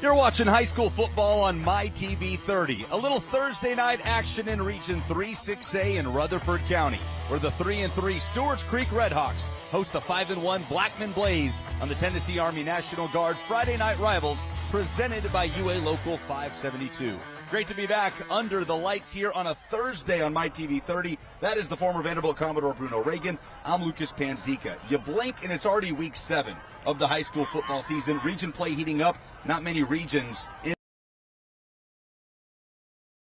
You're watching high school football on My TV 30. A little Thursday night action in Region 3-6A in Rutherford County, where the 3-3 Stewarts Creek Redhawks host the 5-1 Blackman Blaze on the Tennessee Army National Guard Friday night rivals, presented by UA Local 572. Great to be back under the lights here on a Thursday on My TV 30. That is the former Vanderbilt Commodore Bruno Reagan. I'm Lucas Panzica. You blink and it's already week 7 of the high school football season. Region play heating up. Not many regions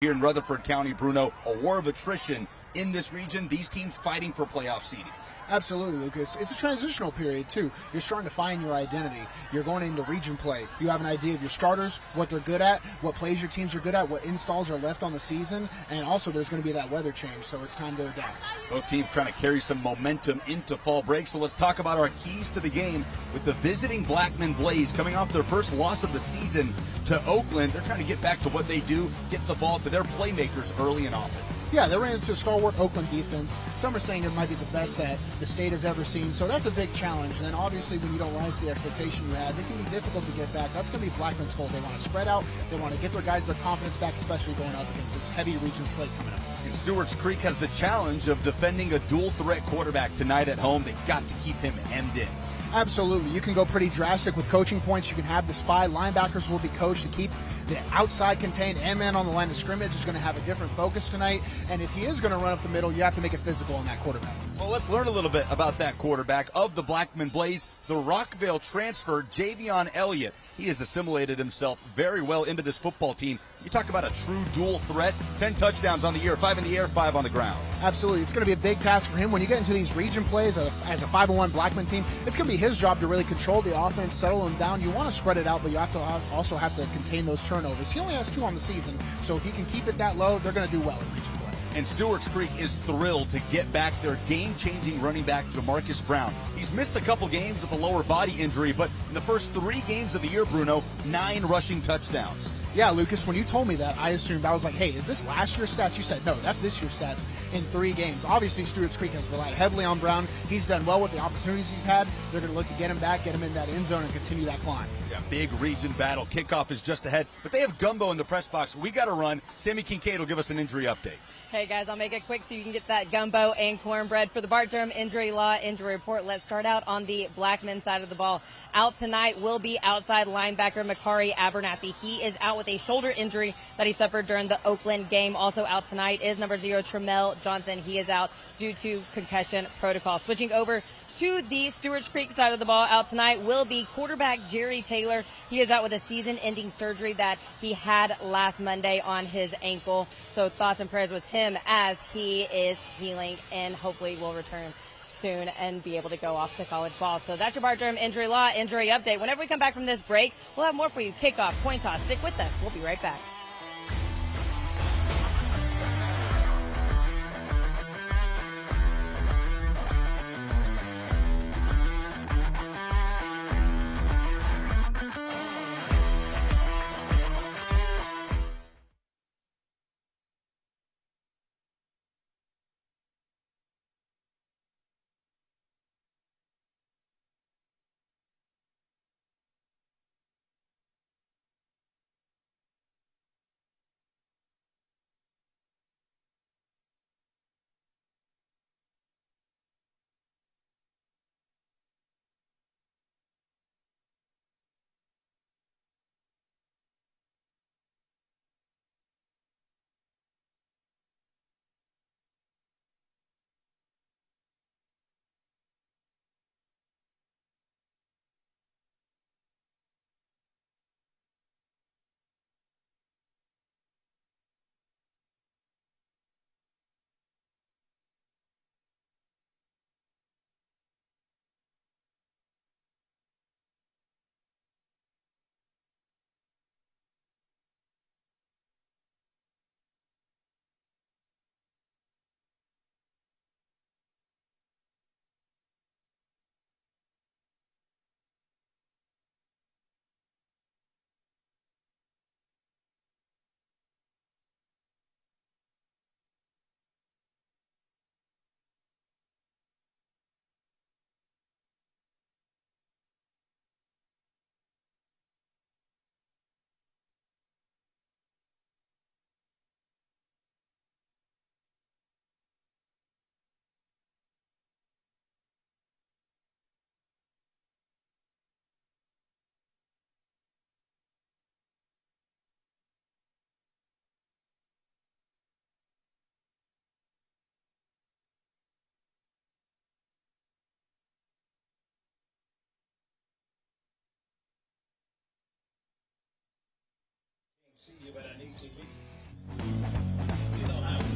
here in Rutherford County, Bruno. A war of attrition in this region. These teams fighting for playoff seeding. Absolutely, Lucas. It's a transitional period, too. You're starting to find your identity. You're going into region play. You have an idea of your starters, what they're good at, what plays your teams are good at, what installs are left on the season, and also there's going to be that weather change, so it's time to adapt. Both teams trying to carry some momentum into fall break, so let's talk about our keys to the game with the visiting Blackman Blaze coming off their first loss of the season to Oakland. They're trying to get back to what they do, get the ball to their playmakers early and often. Yeah, they ran into a stalwart Oakland defense. Some are saying it might be the best that the state has ever seen, so that's a big challenge. And then obviously when you don't rise to the expectation you had, it can be difficult to get back. That's going to be Blackman's goal. They want to spread out. They want to get their guys their confidence back, especially going up against this heavy region slate coming up. And Stewarts Creek has the challenge of defending a dual-threat quarterback tonight at home. They've got to keep him hemmed in. Absolutely. You can go pretty drastic with coaching points. You can have the spy. Linebackers will be coached to keep the outside contained. M-man on the line of scrimmage is going to have a different focus tonight. And if he is going to run up the middle, you have to make it physical on that quarterback. Well, let's learn a little bit about that quarterback of the Blackman Blaze, the Rockville transfer, Javion Elliott. He has assimilated himself very well into this football team. You talk about a true dual threat, 10 touchdowns on the year, 5 in the air, 5 on the ground. Absolutely. It's going to be a big task for him. When you get into these region plays as a 5-1 Blackman team, it's going to be his job to really control the offense, settle them down. You want to spread it out, but you also have to contain those turnovers. He only has 2 on the season, so if he can keep it that low, they're going to do well in region play. And Stewarts Creek is thrilled to get back their game-changing running back, Jamarcus Brown. He's missed a couple games with a lower body injury, but in the first 3 games of the year, Bruno, 9 rushing touchdowns. Yeah, Lucas, when you told me that, I assumed, I was like, hey, is this last year's stats? You said, no, that's this year's stats in 3 games. Obviously, Stewarts Creek has relied heavily on Brown. He's done well with the opportunities he's had. They're going to look to get him back, get him in that end zone, and continue that climb. Yeah, big region battle. Kickoff is just ahead, but they have gumbo in the press box. We got to run. Sammy Kincaid will give us an injury update. Hey guys, I'll make it quick so you can get that gumbo and cornbread. For the Bart Durham Injury Law Injury Report, let's start out on the Blackman side of the ball. Out tonight will be outside linebacker Makari Abernathy. He is out with a shoulder injury that he suffered during the Oakland game. Also out tonight is number 0, Tremel Johnson. He is out due to concussion protocol. Switching over to the Stewarts Creek side of the ball, out tonight will be quarterback Jerry Taylor. He is out with a season-ending surgery that he had last Monday on his ankle. So thoughts and prayers with him as he is healing and hopefully will return soon and be able to go off to college ball. So that's your Bart Durham Injury Law Injury Update. Whenever we come back from this break, we'll have more for you. Kickoff, coin toss. Stick with us. We'll be right back.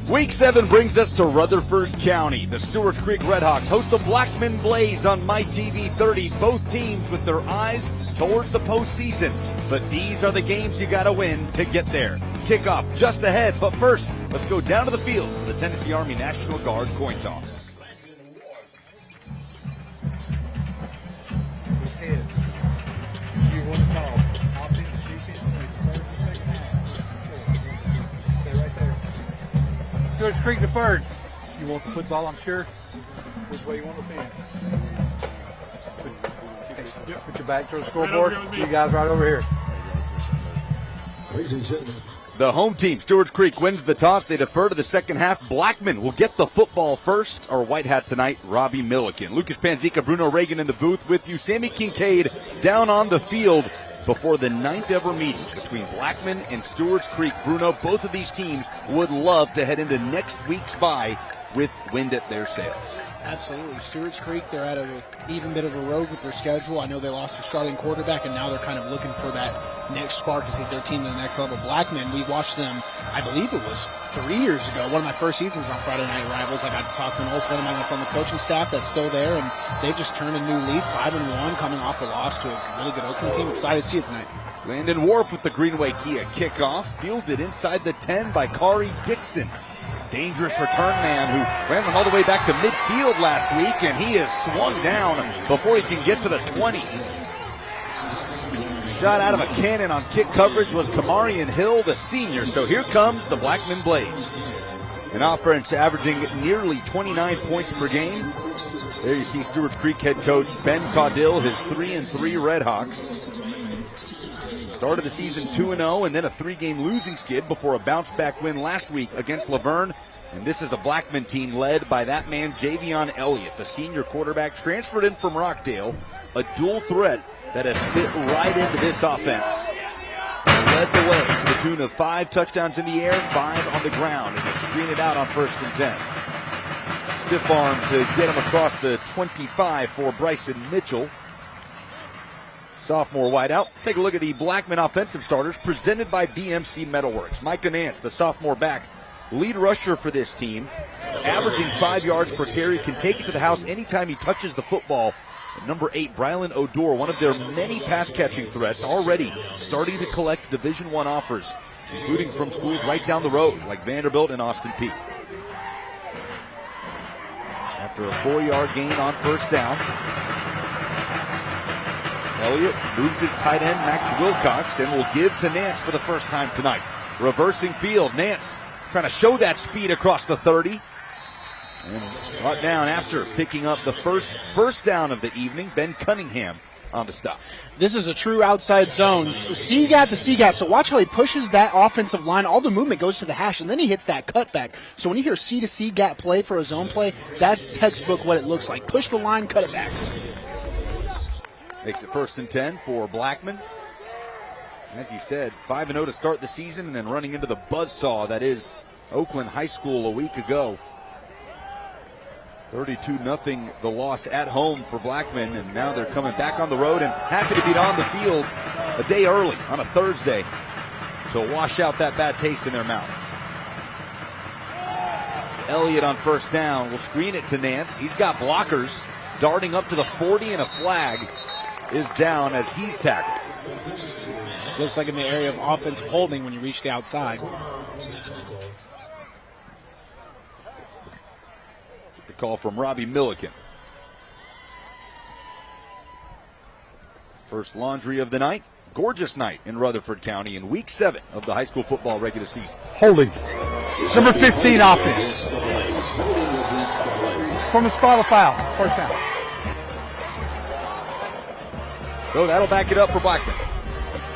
Week 7 brings us to Rutherford County. The Stewarts Creek Redhawks host the Blackman Blaze on MyTV 30. Both teams with their eyes towards the postseason. But these are the games you got to win to get there. Kickoff just ahead. But first, let's go down to the field for the Tennessee Army National Guard coin toss. Heads. You want to call offense, defense, second half. Stay right there. Stewarts Creek the third. You want the football, I'm sure. Which way you want to fin? Put your back to the scoreboard. You guys right over here. The home team, Stewarts Creek, wins the toss. They defer to the second half. Blackman will get the football first. Our white hat tonight, Robbie Milliken. Lucas Panzica, Bruno Reagan in the booth with you. Sammy Kincaid down on the field before the 9th ever meeting between Blackman and Stewarts Creek. Bruno, both of these teams would love to head into next week's bye with wind at their sails. Absolutely. Stewarts Creek, they're at an even bit of a road with their schedule. I know they lost their starting quarterback, and now they're kind of looking for that next spark to take their team to the next level. Blackman, we watched them, I believe it was 3 years ago, one of my first seasons on Friday Night Rivals. I got to talk to an old friend of mine that's on the coaching staff that's still there, and they've just turned a new leaf, 5-1, coming off a loss to a really good Oakland team. Excited to see it tonight. Landon Wharf with the Greenway Kia kickoff, fielded inside the 10 by Kari Dixon. Dangerous return man who ran him all the way back to midfield last week, and he is swung down before he can get to the 20. Shot out of a cannon on kick coverage was Kamarian Hill, the senior. So here comes the Blackman Blaze. An offense averaging nearly 29 points per game. There you see Stewarts Creek head coach Ben Caudill, his 3-3 Redhawks. Started the season 2-0 and then a 3-game losing skid before a bounce-back win last week against Laverne. And this is a Blackman team led by that man, Javion Elliott, the senior quarterback transferred in from Rockdale, a dual threat that has fit right into this offense. Led the way to the tune of 5 touchdowns in the air, 5 on the ground, and they screen it out on 1st and 10. Stiff arm to get him across the 25 for Bryson Mitchell. Sophomore wideout. Take a look at the Blackman offensive starters presented by BMC Metalworks. Micah Nance, the sophomore back, lead rusher for this team, averaging 5 yards per carry, can take it to the house anytime he touches the football. And number 8, Brylan Odor, one of their many pass-catching threats, already starting to collect Division I offers, including from schools right down the road, like Vanderbilt and Austin Peay. After a 4-yard gain on 1st down, Elliott moves his tight end, Max Wilcox, and will give to Nance for the first time tonight. Reversing field, Nance trying to show that speed across the 30. And brought down after picking up the first down of the evening. Ben Cunningham on the stop. This is a true outside zone. C-gap to C-gap. So watch how he pushes that offensive line. All the movement goes to the hash, and then he hits that cutback. So when you hear C to C-gap play for a zone play, that's textbook what it looks like. Push the line, cut it back. Makes it 1st and 10 for Blackman. As he said, 5-0 to start the season, and then running into the buzzsaw that is Oakland High School a week ago. 32-0 the loss at home for Blackman, and now they're coming back on the road and happy to be on the field a day early on a Thursday to wash out that bad taste in their mouth. Elliott on 1st down will screen it to Nance. He's got blockers darting up to the 40, and a flag is down as he's tackled. Looks like in the area of offensive holding when you reach the outside. The call from Robbie Milliken. First laundry of the night. Gorgeous night in Rutherford County in week 7 of the high school football regular season. Holding. Number 15 offense. From the spot of foul. First down. So that'll back it up for Blackman.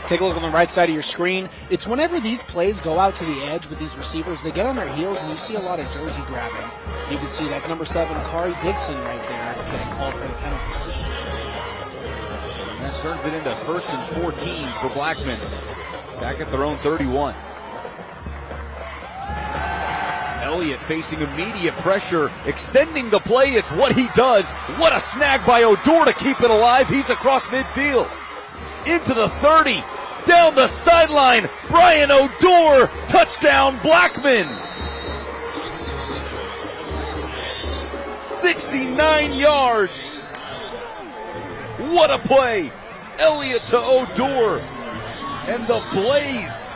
Take a look on the right side of your screen. It's whenever these plays go out to the edge with these receivers, they get on their heels and you see a lot of jersey grabbing. You can see that's number 7, Kari Dixon right there, getting called for the penalty. That turns it into 1st and 14 for Blackman. Back at their own 31. Elliott facing immediate pressure, extending the play. It's what he does. What a snag by Odor to keep it alive. He's across midfield. Into the 30. down the sideline. Brian Odor, touchdown Blackman. 69 yards. What a play. Elliott to Odor. And the Blaze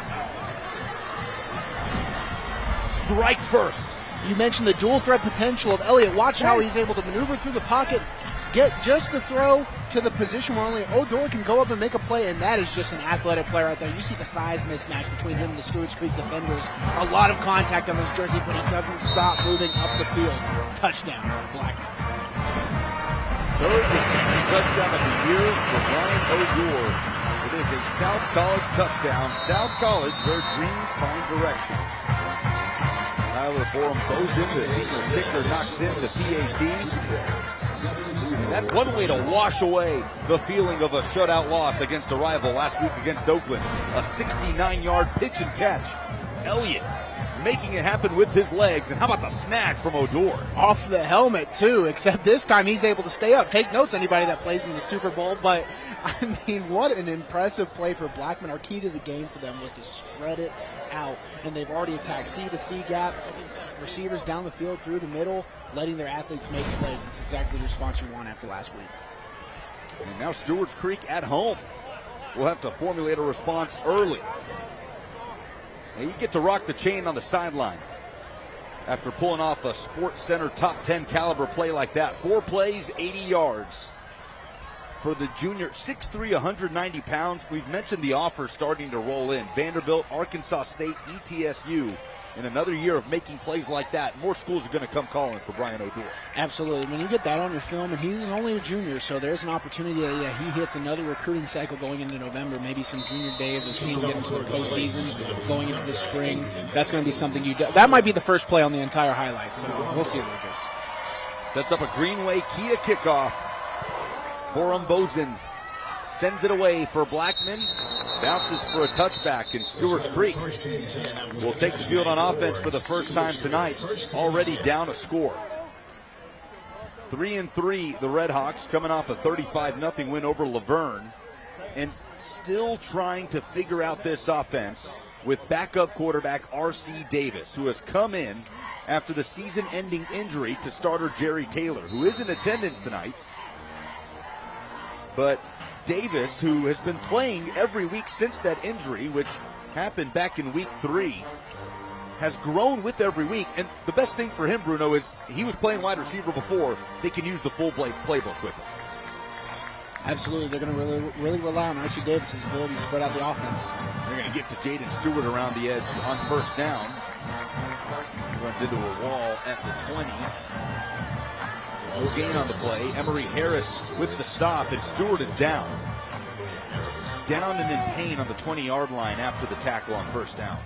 strike first. You mentioned the dual threat potential of Elliott. Watch how he's able to maneuver through the pocket, get just the throw to the position where only Odor can go up and make a play, and that is just an athletic player right there. You see the size mismatch between him and the Stewarts Creek defenders. A lot of contact on his jersey, but he doesn't stop moving up the field. Touchdown, Blackman. Third receiving touchdown of the year for Brian Odor. It is a South College touchdown. South College, where dreams find direction. Tyler Borum goes in, the senior kicker knocks in the PAT. And that's one way to wash away the feeling of a shutout loss against a rival last week against Oakland. A 69-yard pitch and catch. Elliott making it happen with his legs. And how about the snag from Odor? Off the helmet, too, except this time he's able to stay up. Take notes, anybody that plays in the Super Bowl. But, I mean, what an impressive play for Blackman. Our key to the game for them was to spread it out. And they've already attacked C to C gap. Receivers down the field through the middle, letting their athletes make plays. That's exactly the response you want after last week. And now Stewarts Creek at home. We'll have to formulate a response early. And you get to rock the chain on the sideline after pulling off a Sports Center top 10 caliber play like that. 4 plays, 80 yards for the junior. 6'3", 190 pounds. We've mentioned the offer starting to roll in. Vanderbilt, Arkansas State, ETSU. In another year of making plays like that, more schools are going to come calling for Brian Odor. Absolutely. When you get that on your film, and he's only a junior, so there's an opportunity that he hits another recruiting cycle going into November, maybe some junior days as teams get into the postseason, going into the spring. That's going to be something you do. That might be the first play on the entire highlight, so we'll see, Lucas. Sets up a Greenway Kia kickoff. Borum Bozen sends it away for Blackman. Bounces for a touchback, and Stewarts Creek will take the field on offense for the first time tonight. Already down a score. 3-3, the Red Hawks coming off a 35-0 win over Laverne, and still trying to figure out this offense with backup quarterback R.C. Davis, who has come in after the season-ending injury to starter Jerry Taylor, who is in attendance tonight. But Davis, who has been playing every week since that injury, which happened back in week 3, has grown with every week. And the best thing for him, Bruno, is he was playing wide receiver before. They can use the full playbook with him. Absolutely. They're going to really rely on R.C. Davis' ability to spread out the offense. They're going to get to Jaden Stewart around the edge on first down. Runs into a wall at the 20. No gain on the play. Emory Harris with the stop, and Stewart is down. Down and in pain on the 20-yard line after the tackle on first down.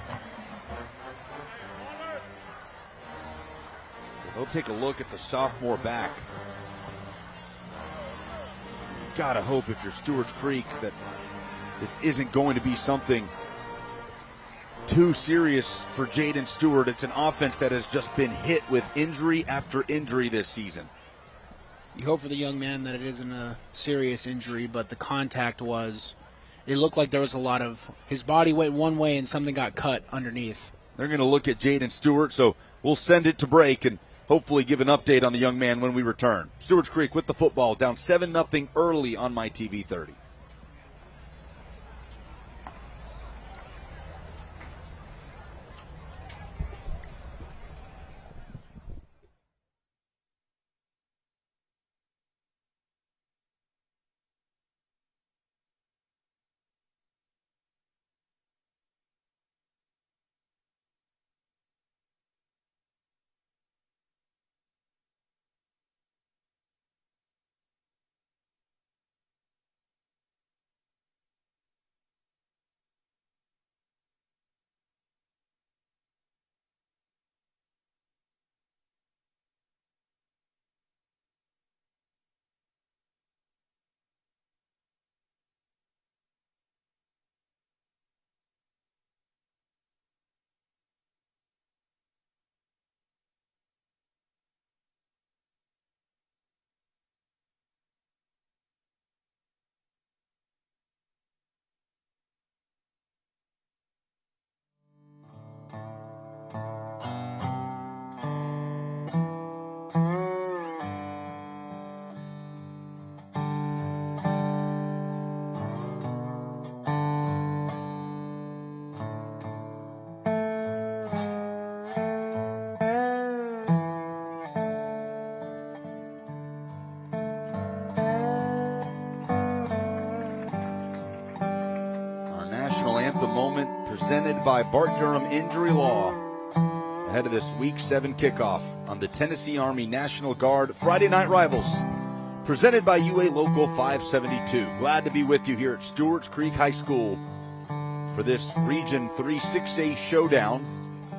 So they'll take a look at the sophomore back. You gotta hope if you're Stewarts Creek that this isn't going to be something too serious for Jaden Stewart. It's an offense that has just been hit with injury after injury this season. You hope for the young man that it isn't a serious injury, but the contact was, it looked like there was a lot of, his body went one way and something got cut underneath. They're going to look at Jaden Stewart, so we'll send it to break and hopefully give an update on the young man when we return. Stewarts Creek with the football, down 7-0 early on my TV 30. presented by Bart Durham Injury Law. Ahead of this Week 7 kickoff on the Tennessee Army National Guard Friday Night Rivals, presented by UA Local 572. Glad to be with you here at Stewarts Creek High School for this Region 3 6A showdown.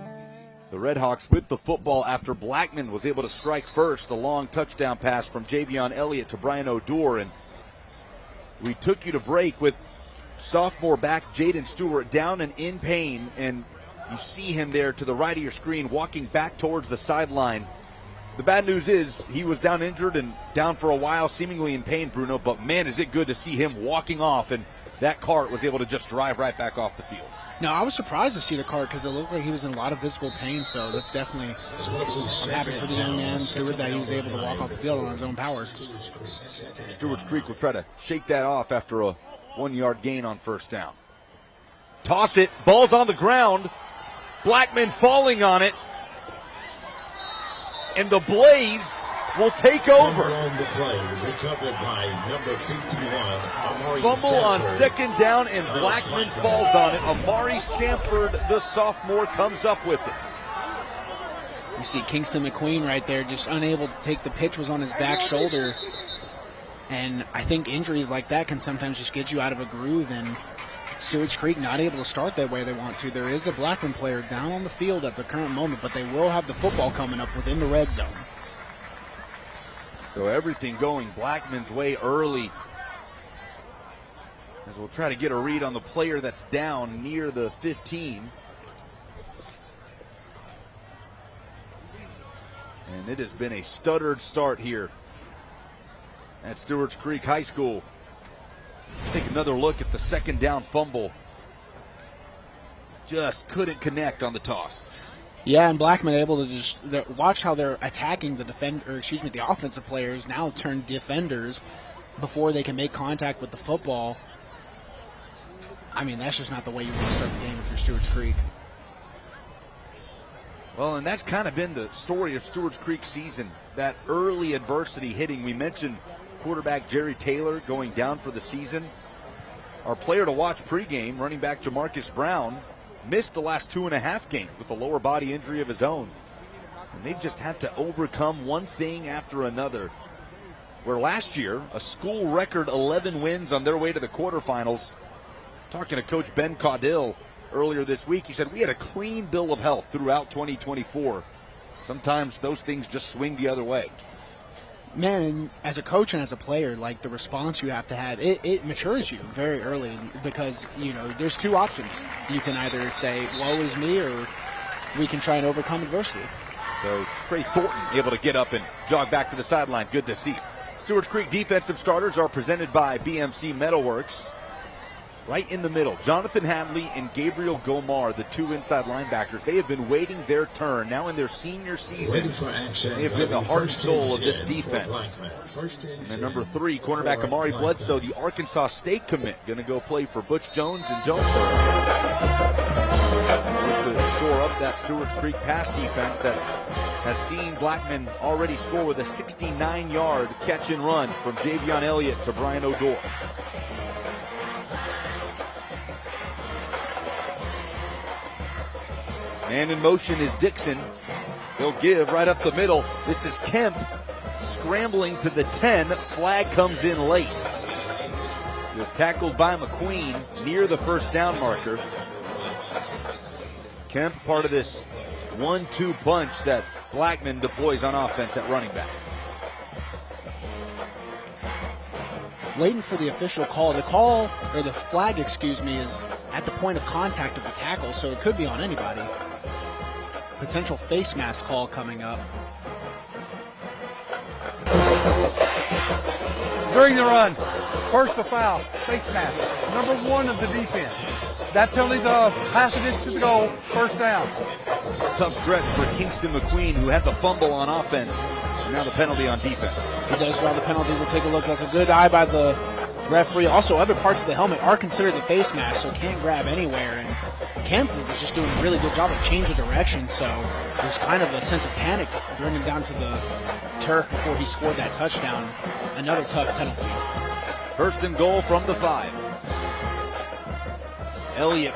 The Redhawks with the football after Blackman was able to strike first. A long touchdown pass from Javion Elliott to Brian O'Dour. And we took you to break with sophomore back Jaden Stewart down and in pain. And you see him there to the right of your screen walking back towards the sideline. The bad news is he was down injured and down for a while, seemingly in pain, Bruno. But, man, is it good to see him walking off. And that cart was able to just drive right back off the field. No, I was surprised to see the cart because it looked like he was in a lot of visible pain, so that's definitely, I'm happy for the young man, Stewart, that he was able to walk off the field on his own power. Stewarts Creek will try to shake that off after a 1-yard gain on first down. Toss it, ball's on the ground, Blackman falling on it, and the Blaze will take over. On the play, recovered by number 51. Fumble on second down, and Blackman falls on it. Amari Sanford, the sophomore, comes up with it. You see Kingston McQueen right there, just unable to take the pitch, was on his back shoulder. And I think injuries like that can sometimes just get you out of a groove, and Stewarts Creek not able to start that way they want to. There is a Blackman player down on the field at the current moment, but they will have the football coming up within the red zone. So everything going Blackman's way early, as we'll try to get a read on the player that's down near the 15. And it has been a stuttered start here at Stewarts Creek High School. Take another look at the second down fumble. Just couldn't connect on the toss. Yeah, and Blackman able to just watch how they're attacking the offensive players now turn defenders before they can make contact with the football. I mean, that's just not the way you want to start the game if you're Stewarts Creek. Well, and that's kind of been the story of Stewarts Creek's season, that early adversity hitting. We mentioned quarterback Jerry Taylor going down for the season. Our player to watch pregame, running back Jamarcus Brown, missed the last 2.5 games with a lower body injury of his own. And they've just had to overcome one thing after another. Where last year, a school record 11 wins on their way to the quarterfinals. Talking to Coach Ben Caudill earlier this week, he said, we had a clean bill of health throughout 2024. Sometimes those things just swing the other way. Man, and as a coach and as a player, like the response you have to have, it matures you very early because, you know, there's two options. You can either say, woe is me, or we can try and overcome adversity. So Trey Thornton able to get up and jog back to the sideline. Good to see. Stewarts Creek defensive starters are presented by BMC Metalworks. Right in the middle, Jonathan Hadley and Gabriel Gomar, the two inside linebackers. They have been waiting their turn. Now in their senior season, they have been the heart and soul of this defense. And then number 3, cornerback Amari Bledsoe, the Arkansas State commit, going to go play for Butch Jones in Jonesboro. To shore up that Stewarts Creek pass defense that has seen Blackman already score with a 69-yard catch and run from Javion Elliott to Brian O'Dour. Man in motion is Dixon. He'll give right up the middle. This is Kemp scrambling to the 10. Flag comes in late. He was tackled by McQueen near the first down marker. Kemp part of this 1-2 punch that Blackman deploys on offense at running back. Waiting for the official call. The call, or the flag, is at the point of contact of the tackle, so it could be on anybody. Potential face mask call coming up. During the run, first the foul, face mask, number 1 of the defense. That penalty's passing it to the goal, first down. Tough stretch for Kingston McQueen, who had the fumble on offense. And now the penalty on defense. He does draw the penalty. We'll take a look. That's a good eye by the referee. Also, other parts of the helmet are considered the face mask, so can't grab anywhere. And Kemp was just doing a really good job of changing direction, so there was kind of a sense of panic bringing him down to the turf before he scored that touchdown. Another tough penalty. First and goal from the 5. Elliott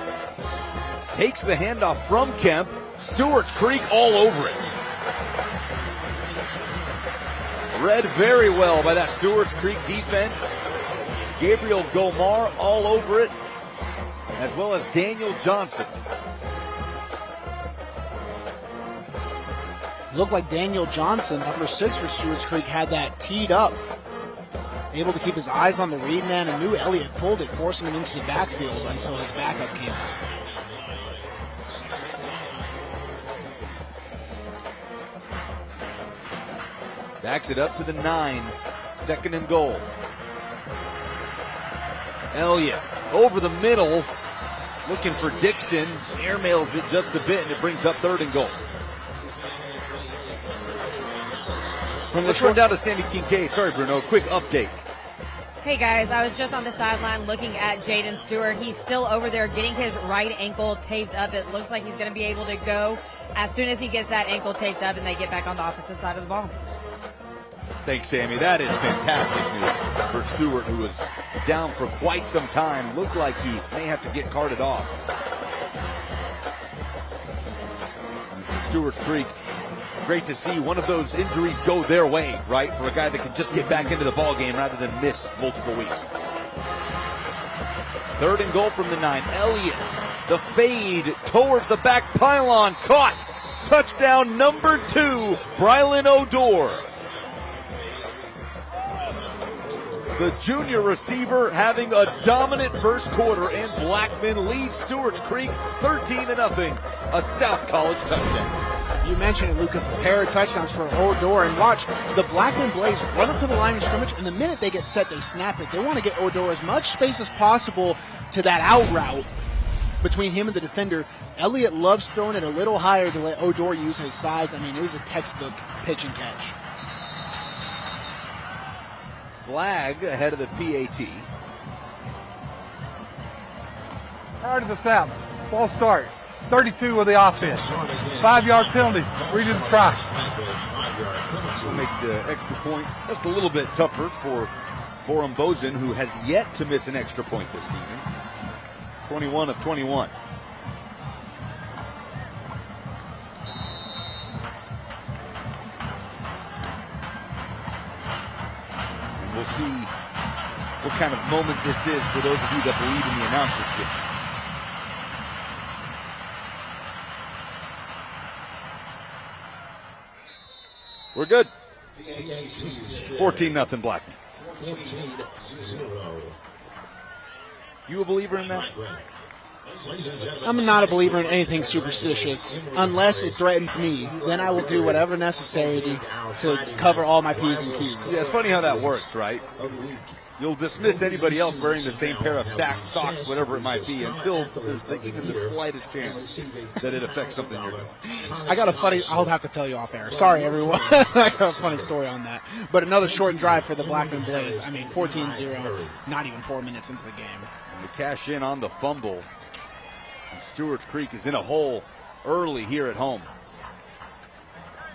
takes the handoff from Kemp. Stewarts Creek all over it. Read very well by that Stewarts Creek defense. Gabriel Gomar all over it, as well as Daniel Johnson. Looked like Daniel Johnson, number 6 for Stewarts Creek, had that teed up. Able to keep his eyes on the read man, and knew Elliott pulled it, forcing him into the backfield until his backup came out. Backs it up to the 9, 2nd and goal. Elliott over the middle, looking for Dixon. Airmails it just a bit, and it brings up 3rd and goal. Let's run down to Sandy Kincaid. Sorry, Bruno. Quick update. Hey guys, I was just on the sideline looking at Jaden Stewart. He's still over there getting his right ankle taped up. It looks like he's going to be able to go as soon as he gets that ankle taped up and they get back on the opposite side of the ball. Thanks, Sammy. That is fantastic news for Stewart, who was down for quite some time. Looked like he may have to get carted off. Stewarts Creek, great to see one of those injuries go their way, right? For a guy that can just get back into the ball game rather than miss multiple weeks. 3rd and goal from the 9. Elliott, the fade towards the back pylon, caught. Touchdown number 2, Brylan Odor. The junior receiver having a dominant first quarter, and Blackman leads Stewarts Creek 13-0, a South College touchdown. You mentioned it, Lucas, a pair of touchdowns for Odor, and watch the Blackman Blaze run up to the line of scrimmage, and the minute they get set, they snap it. They want to get Odor as much space as possible to that out route between him and the defender. Elliott loves throwing it a little higher to let Odor use his size. I mean, it was a textbook pitch and catch. Flag ahead of the PAT. Prior to the snap, false start. 32 of the offense. 5-yard penalty. Redo the try. We'll make the extra point just a little bit tougher for Borum Bozen, who has yet to miss an extra point this season. 21 of 21. And we'll see what kind of moment this is for those of you that believe in the announcers' gifts. We're good. 14-0 Blackman. You a believer in that? I'm not a believer in anything superstitious unless it threatens me. Then I will do whatever necessary to cover all my P's and Q's. Yeah, it's funny how that works, right? You'll dismiss anybody else wearing the same pair of socks, whatever it might be, until there's even the slightest chance that it affects something you're doing. I got a funny, I'll have to tell you off air. Sorry, everyone. I got a funny story on that. But another short drive for the Blackman Blaze. I mean, 14-0, not even 4 minutes into the game. And they cash in on the fumble. And Stewarts Creek is in a hole early here at home.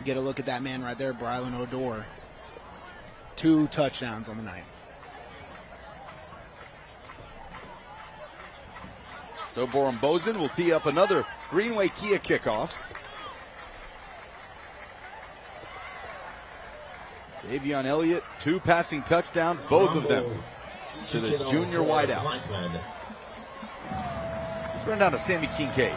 Get a look at that man right there, Brylan Odor. 2 touchdowns on the night. So Borum Bozen will tee up another Greenway Kia kickoff. Davion Elliott, 2 passing touchdowns, both of them to the junior wideout. Let's run down to Sammy Kincaid.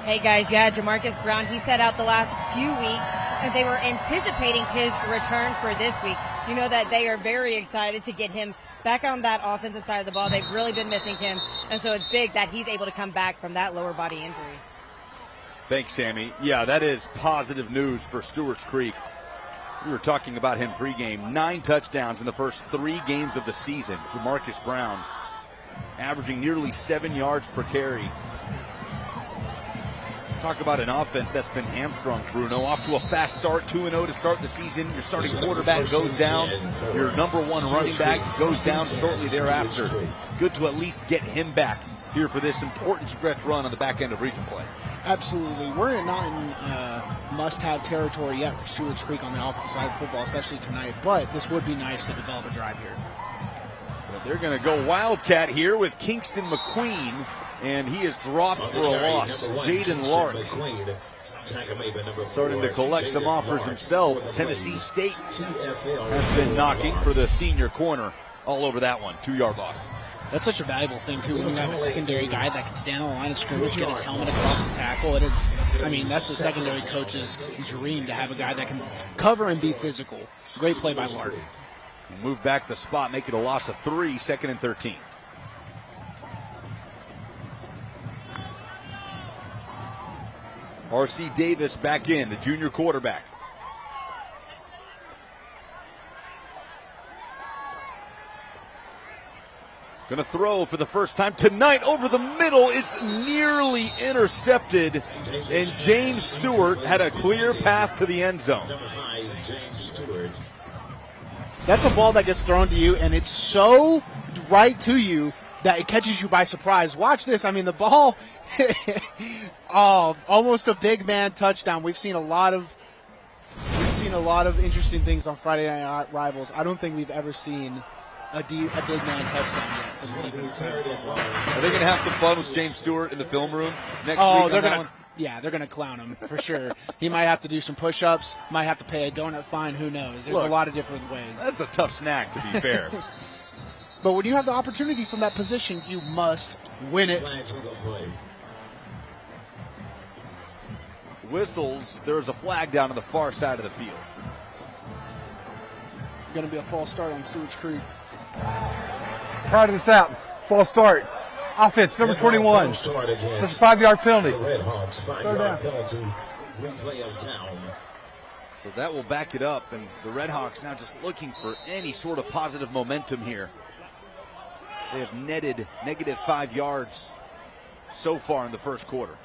Hey guys, yeah, Jamarcus Brown, he set out the last few weeks and they were anticipating his return for this week. You know that they are very excited to get him back on that offensive side of the ball. They've really been missing him, and so it's big that he's able to come back from that lower body injury. Thanks, Sammy. Yeah, that is positive news for Stewarts Creek. We were talking about him pregame. 9 touchdowns in the first 3 games of the season. Jamarcus Brown averaging nearly 7 yards per carry. Talk about an offense that's been hamstrung, Bruno. Off to a fast start, 2-0 to start the season. Your starting quarterback goes down. Your number 1 running back goes down shortly thereafter. Good to at least get him back here for this important stretch run on the back end of region play. Absolutely. We're not in must-have territory yet for Stewarts Creek on the offensive side of football, especially tonight, but this would be nice to develop a drive here. But they're going to go Wildcat here with Kingston McQueen and he is dropped for a loss. Jaden Lark starting to collect some offers himself. Tennessee State has been knocking for the senior corner all over that one. 2-yard loss. That's such a valuable thing, too, when you have a secondary guy that can stand on the line of scrimmage, get his helmet across the tackle. It is, I mean, that's a secondary coach's dream to have a guy that can cover and be physical. Great play by Lark. Move back the spot, make it a loss of 3, 2nd and 13. R.C. Davis back in, the junior quarterback. Going to throw for the first time tonight over the middle. It's nearly intercepted, and James Stewart had a clear path to the end zone. That's a ball that gets thrown to you, and it's so right to you that it catches you by surprise. Watch this. I mean, the ball, almost a big man touchdown. We've seen a lot of interesting things on Friday Night Rivals. I don't think we've ever seen a big man touchdown yet from the defense side of football. Are they going to have some fun with James Stewart in the film room next week? They're going to clown him for sure. He might have to do some push-ups, might have to pay a donut fine, who knows. There's a lot of different ways. That's a tough snack, to be fair. But when you have the opportunity from that position, you must win it. Whistles, there's a flag down on the far side of the field. Going to be a false start on Stewarts Creek. Prior to the snap, false start. Offense, number 21. That's a 5-yard penalty. Third down. So that will back it up, and the Redhawks now just looking for any sort of positive momentum here. They have netted negative 5 yards so far in the first quarter.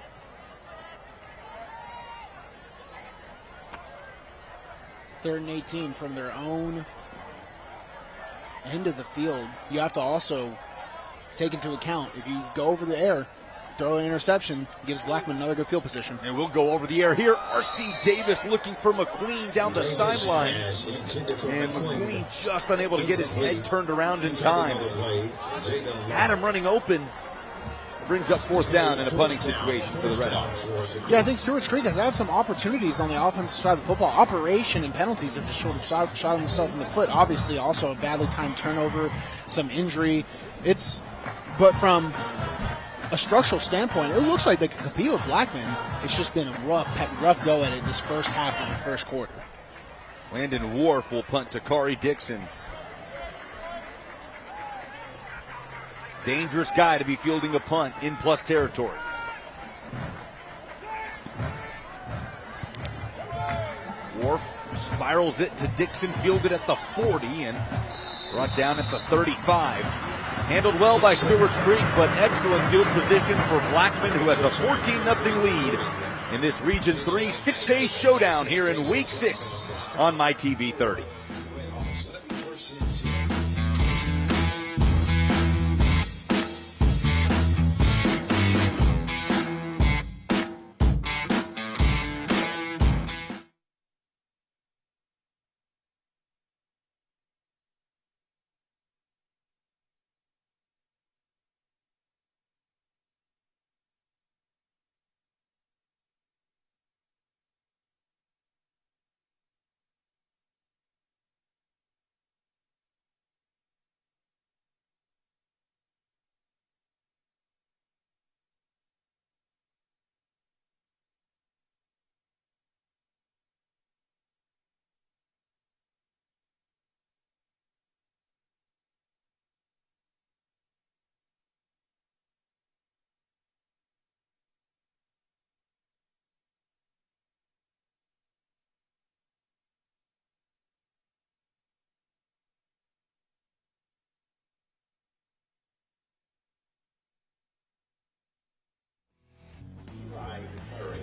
Third and 18 from their own end of the field. You have to also take into account, if you go over the air, throw an interception, gives Blackman another good field position. And we'll go over the air here. R.C. Davis looking for McQueen down the sideline. And McQueen just unable to get his head turned around in time. Had him running open. Brings up 4th down in a punting situation for the Redhawks. Yeah, I think Stewarts Creek has had some opportunities on the offensive side of the football. Operation and penalties have just sort of shot themselves in the foot. Obviously, also a badly timed turnover, some injury. But from a structural standpoint, it looks like they can compete with Blackman. It's just been a rough go at it this first half of the first quarter. Landon Wharf will punt to Kari Dixon. Dangerous guy to be fielding a punt in plus territory. Wharf spirals it to Dixon, fielded at the 40 and brought down at the 35. Handled well by Stewarts Creek, but excellent field position for Blackman, who has a 14-0 lead in this Region 3 6A showdown here in Week 6 on MyTV 30.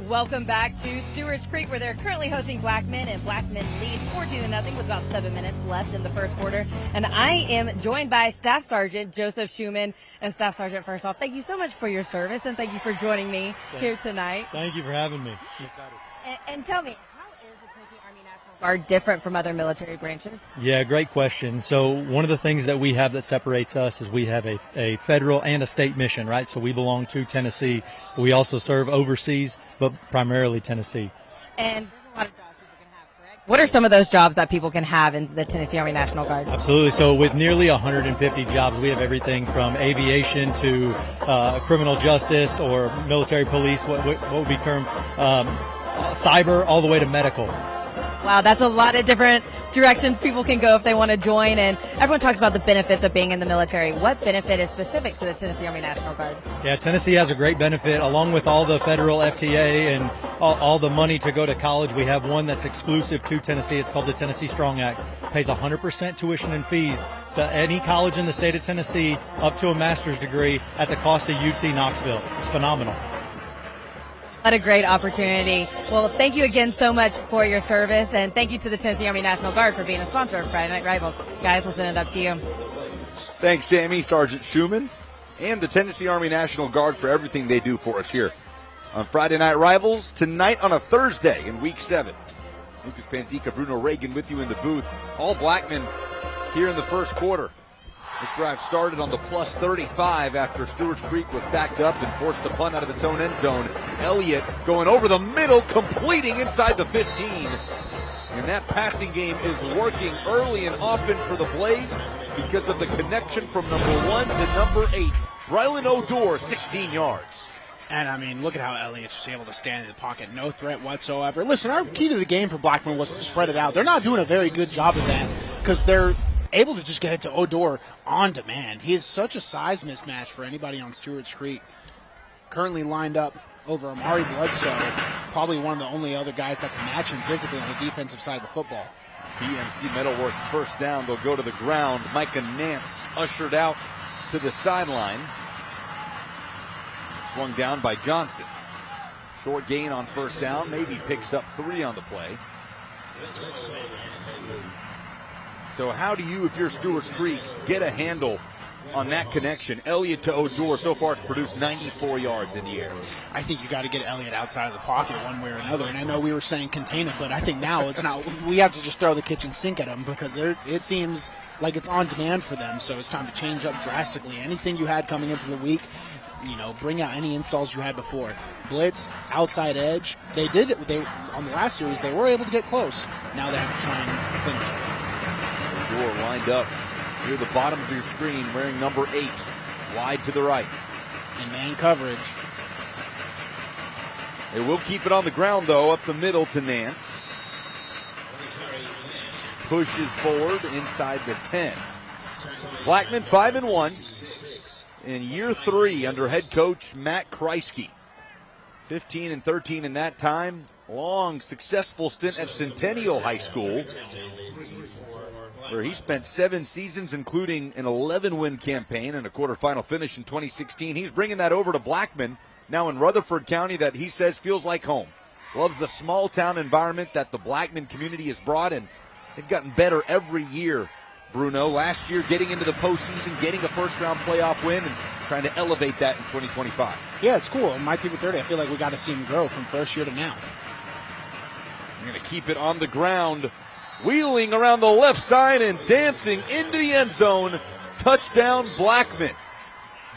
Welcome back to Stewarts Creek, where they're currently hosting Blackman, and Blackman leads 14-0 with about 7 minutes left in the first quarter. And I am joined by Staff Sergeant Joseph Schumann. And Staff Sergeant, first off, thank you so much for your service, and thank you for joining me here tonight. Thank you for having me. And tell me, how is the Tennessee Army National Guard different from other military branches? Yeah, great question. So one of the things that we have that separates us is we have a federal and a state mission, right? So we belong to Tennessee. We also serve overseas, but primarily Tennessee. And there's a lot of jobs people can have, correct? What are some of those jobs that people can have in the Tennessee Army National Guard? Absolutely. So with nearly 150 jobs, we have everything from aviation to criminal justice or military police, what would be termed cyber, all the way to medical. Wow, that's a lot of different directions people can go if they want to join. And everyone talks about the benefits of being in the military. What benefit is specific to the Tennessee Army National Guard? Yeah, Tennessee has a great benefit. Along with all the federal FTA and all the money to go to college, we have one that's exclusive to Tennessee. It's called the Tennessee Strong Act. It pays 100% tuition and fees to any college in the state of Tennessee up to a master's degree at the cost of UT Knoxville. It's phenomenal. What a great opportunity. Well, thank you again so much for your service, and thank you to the Tennessee Army National Guard for being a sponsor of Friday Night Rivals. Guys, we'll send it up to you. Thanks, Sammy, Sergeant Schumann, and the Tennessee Army National Guard for everything they do for us here on Friday Night Rivals. Tonight on a Thursday in Week 7. Lucas Panzica, Bruno Reagan with you in the booth. All Blackman here in the first quarter. This drive started on the plus 35 after Stewarts Creek was backed up and forced a punt out of its own end zone. Elliott going over the middle, completing inside the 15. And that passing game is working early and often for the Blaze because of the connection from number 1 to number 8. Rylan Odor, 16 yards. And, I mean, look at how Elliott's just able to stand in the pocket. No threat whatsoever. Listen, our key to the game for Blackman was to spread it out. They're not doing a very good job of that because they're able to just get it to Odor on demand. He is such a size mismatch for anybody on Stewarts Creek. Currently lined up over Amari Bledsoe, probably one of the only other guys that can match him physically on the defensive side of the football. BMC Metalworks first down. They'll go to the ground. Micah Nance ushered out to the sideline. Swung down by Johnson. Short gain on first down. Maybe picks up 3 on the play. So how do you, if you're Stewarts Creek, get a handle on that connection? Elliott to Odor so far has produced 94 yards in the air. I think you got to get Elliott outside of the pocket one way or another. And I know we were saying contain it, but I think now it's not. We have to just throw the kitchen sink at them because it seems like it's on demand for them. So it's time to change up drastically. Anything you had coming into the week, bring out any installs you had before. Blitz, outside edge. They did it. On the last series, they were able to get close. Now they have to try and finish it. Odor lined up near the bottom of your screen, wearing number 8, wide to the right. In man coverage. They will keep it on the ground, though, up the middle to Nance. Pushes forward inside the 10. Blackman 5-1 in year 3 under head coach Matt Kreisky. 15-13 in that time. Long, successful stint at Centennial High School, where he spent 7 seasons, including an 11-win campaign and a quarterfinal finish in 2016. He's bringing that over to Blackman, now in Rutherford County, that he says feels like home. Loves the small-town environment that the Blackman community has brought, and they've gotten better every year, Bruno. Last year, getting into the postseason, getting a first-round playoff win, and trying to elevate that in 2025. Yeah, it's cool. In my TV 30, I feel like we got to see him grow from first year to now. We're going to keep it on the ground. Wheeling around the left side and dancing into the end zone. Touchdown, Blackman.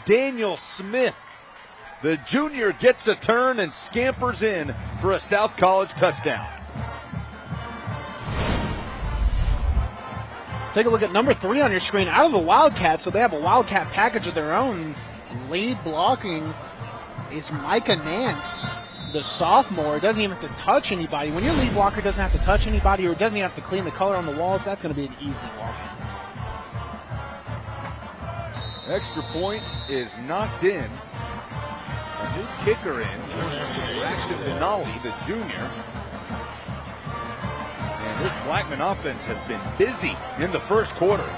Daniel Smith, the junior, gets a turn and scampers in for a South College touchdown. Take a look at number 3 on your screen. Out of the Wildcats, so they have a Wildcat package of their own. Lead blocking is Micah Nance, the sophomore. Doesn't even have to touch anybody. When your lead blocker doesn't have to touch anybody or doesn't even have to clean the color on the walls, that's going to be an easy walk-in. Extra point is knocked in. A new kicker in. Braxton Benali, the junior. And this Blackman offense has been busy in the first quarter.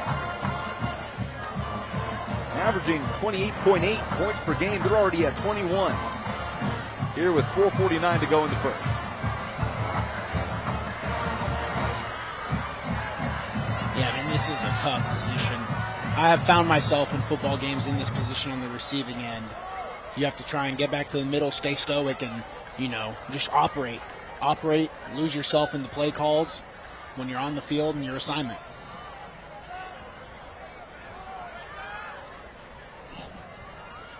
Averaging 28.8 points per game. They're already at 21. Here with 4:49 to go in the first. Yeah, I mean, this is a tough position. I have found myself in football games in this position on the receiving end. You have to try and get back to the middle, stay stoic, and, just operate. Lose yourself in the play calls. when you're on the field and your assignment.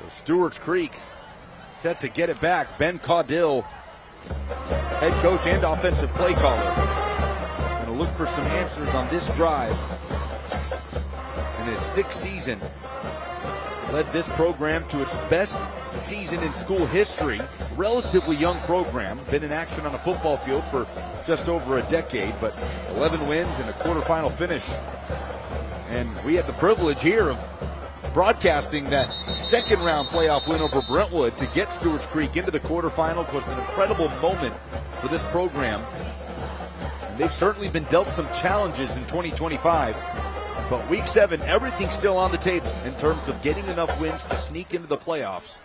So Stewarts Creek set to get it back. Ben Caudill, head coach and offensive play caller, going to look for some answers on this drive. In his 6th season, led this program to its best season in school history. Relatively young program, been in action on a football field for just over a decade, but 11 wins and a quarterfinal finish. And we had the privilege here of broadcasting that second round playoff win over Brentwood to get Stewarts Creek into the quarterfinals. Was an incredible moment for this program. And they've certainly been dealt some challenges in 2025. But week 7, everything's still on the table in terms of getting enough wins to sneak into the playoffs.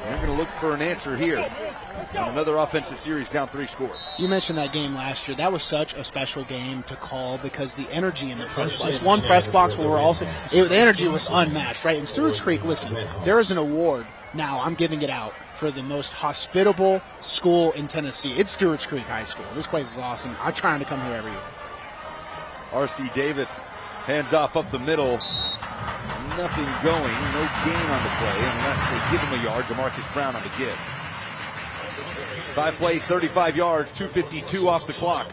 And they're going to look for an answer here in another offensive series down 3 scores. You mentioned that game last year. That was such a special game to call because the energy in the press box. One press box where the energy was unmatched, right? And Stewarts Creek, listen, there is an award. Now, I'm giving it out for the most hospitable school in Tennessee. It's Stewarts Creek High School. This place is awesome. I'm trying to come here every year. R.C. Davis hands off up the middle. Nothing going. No gain on the play unless they give him a yard. DeMarcus Brown on the give. 5 plays, 35 yards, 2:52 off the clock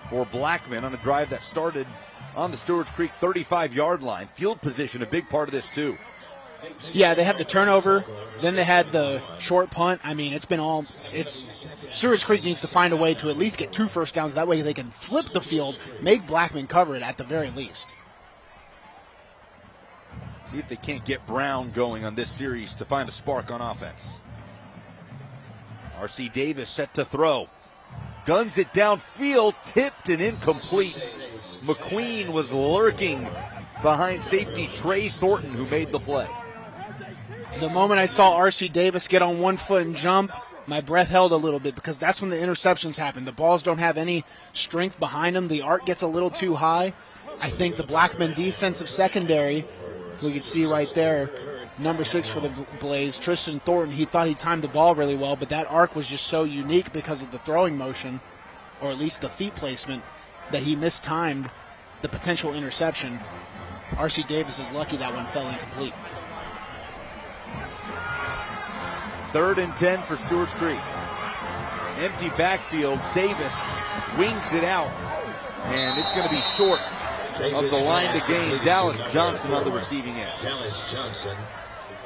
for Blackman on a drive that started on the Stewarts Creek 35-yard line. Field position, a big part of this too. Yeah, they had the turnover, then they had the short punt. I mean, Stewarts Creek needs to find a way to at least get 2 first downs. That way they can flip the field, make Blackman cover it at the very least. See if they can't get Brown going on this series to find a spark on offense. R.C. Davis set to throw. Guns it downfield, tipped and incomplete. McQueen was lurking behind safety Trey Thornton, who made the play. The moment I saw R.C. Davis get on 1 foot and jump, my breath held a little bit because that's when the interceptions happen. The balls don't have any strength behind them. The arc gets a little too high. I think the Blackman defensive secondary, we can see right there, number 6 for the Blaze, Tristan Thornton, he thought he timed the ball really well, but that arc was just so unique because of the throwing motion, or at least the feet placement, that he mistimed the potential interception. R.C. Davis is lucky that one fell incomplete. 3rd and 10 for Stewarts Creek. Empty backfield. Davis wings it out, and it's going to be short of the line to gain. Dallas Johnson on the receiving end. Dallas Johnson,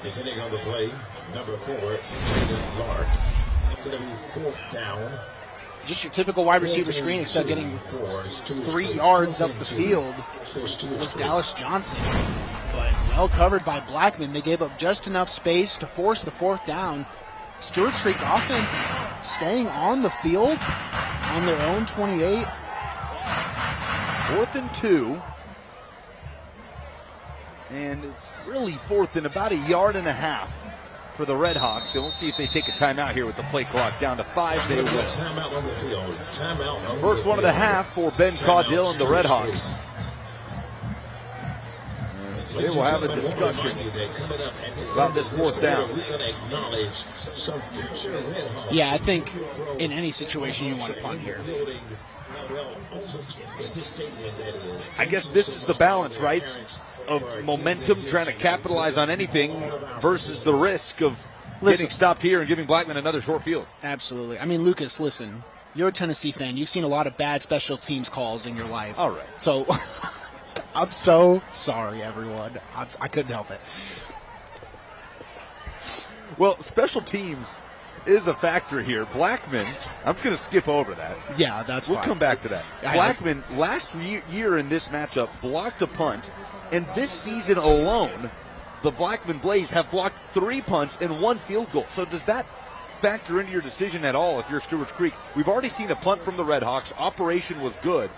depending on the play, number 4, Jaden Lark. Going to be 4th down. Just your typical wide receiver screen, except getting 3 yards up the field was Dallas Johnson. But well covered by Blackman. They gave up just enough space to force the 4th down. Stewarts Creek offense staying on the field on their own 28. 4th and 2. And it's really 4th and about 1.5 yards for the Red Hawks. And we'll see if they take a timeout here with the play clock down to 5. They will. Timeout on the field. Timeout on First one of the half for Ben Caudill and the Red Hawks. They will have a discussion about this 4th down. Yeah, I think in any situation you want to punt here. I guess this is the balance, right? Of momentum, trying to capitalize on anything versus the risk of getting stopped here and giving Blackman another short field. Absolutely. I mean, Lucas, listen, you're a Tennessee fan. You've seen a lot of bad special teams calls in your life. All right. So I'm so sorry, everyone. I couldn't help it. Well, special teams is a factor here. Blackman, I'm going to skip over that. Yeah, that's We'll fine. come back to that. Blackman, last year in this matchup, blocked a punt. And this season alone, the Blackman Blaze have blocked 3 punts and 1 field goal. So does that factor into your decision at all if you're Stewarts Creek? We've already seen a punt from the Red Hawks. Operation was good,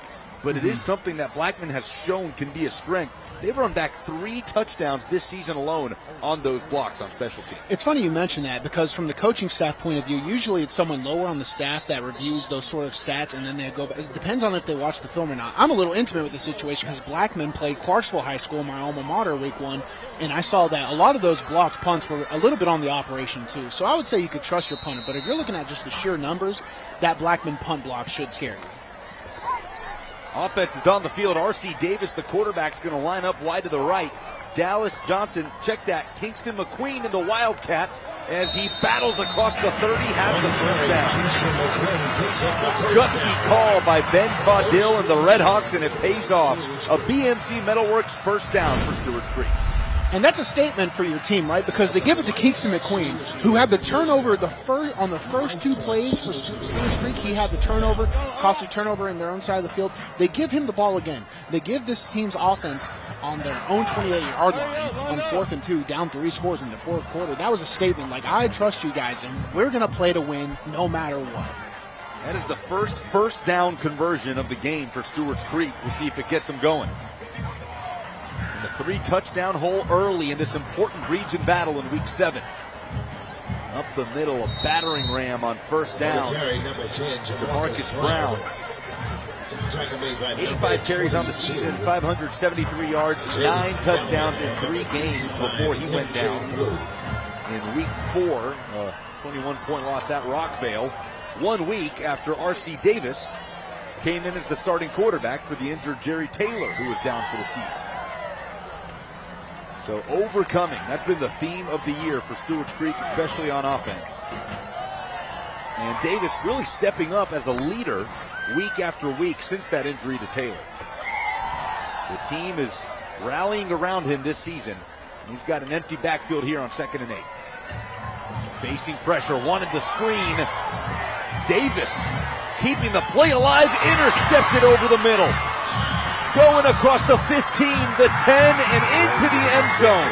but it is something that Blackman has shown can be a strength. They've run back 3 touchdowns this season alone on those blocks on special teams. It's funny you mention that because from the coaching staff point of view, usually it's someone lower on the staff that reviews those sort of stats, and then they go back. It depends on if they watch the film or not. I'm a little intimate with the situation because Blackman played Clarksville High School, my alma mater, week 1, and I saw that a lot of those blocked punts were a little bit on the operation too. So I would say you could trust your punter, but if you're looking at just the sheer numbers, that Blackman punt block should scare you. Offense is on the field. R.C. Davis, the quarterback, is going to line up wide to the right. Dallas Johnson, check that. Kingston McQueen in the Wildcat as he battles across the 30, has the first down. Gutsy call by Ben Caudill and the Red Hawks, and it pays off. A BMC Metalworks first down for Stewarts Creek. And that's a statement for your team, right? Because they give it to Kingston McQueen, who had the turnover on the first 2 plays for Stewarts Creek. He had the turnover, costly turnover in their own side of the field. They give him the ball again. They give this team's offense on their own 28-yard line on 4th and 2, down 3 scores in the fourth quarter. That was a statement like, I trust you guys, and we're going to play to win no matter what. That is the first down conversion of the game for Stewarts Creek. We'll see if it gets them going. The 3-touchdown hole early in this important region battle in week 7. Up the middle, a battering ram on first down. DeMarcus Brown. 85 carries on the season, 573 yards, 9 touchdowns in 3 games before he went down. In week 4, a 21-point loss at Rockvale. 1 week after R.C. Davis came in as the starting quarterback for the injured Jerry Taylor, who was down for the season. So overcoming, that's been the theme of the year for Stewarts Creek, especially on offense. And Davis really stepping up as a leader week after week since that injury to Taylor. The team is rallying around him this season. He's got an empty backfield here on 2nd and 8. Facing pressure, wanted the screen. Davis keeping the play alive, intercepted over the middle. Going across the 15, the 10, and into the end zone.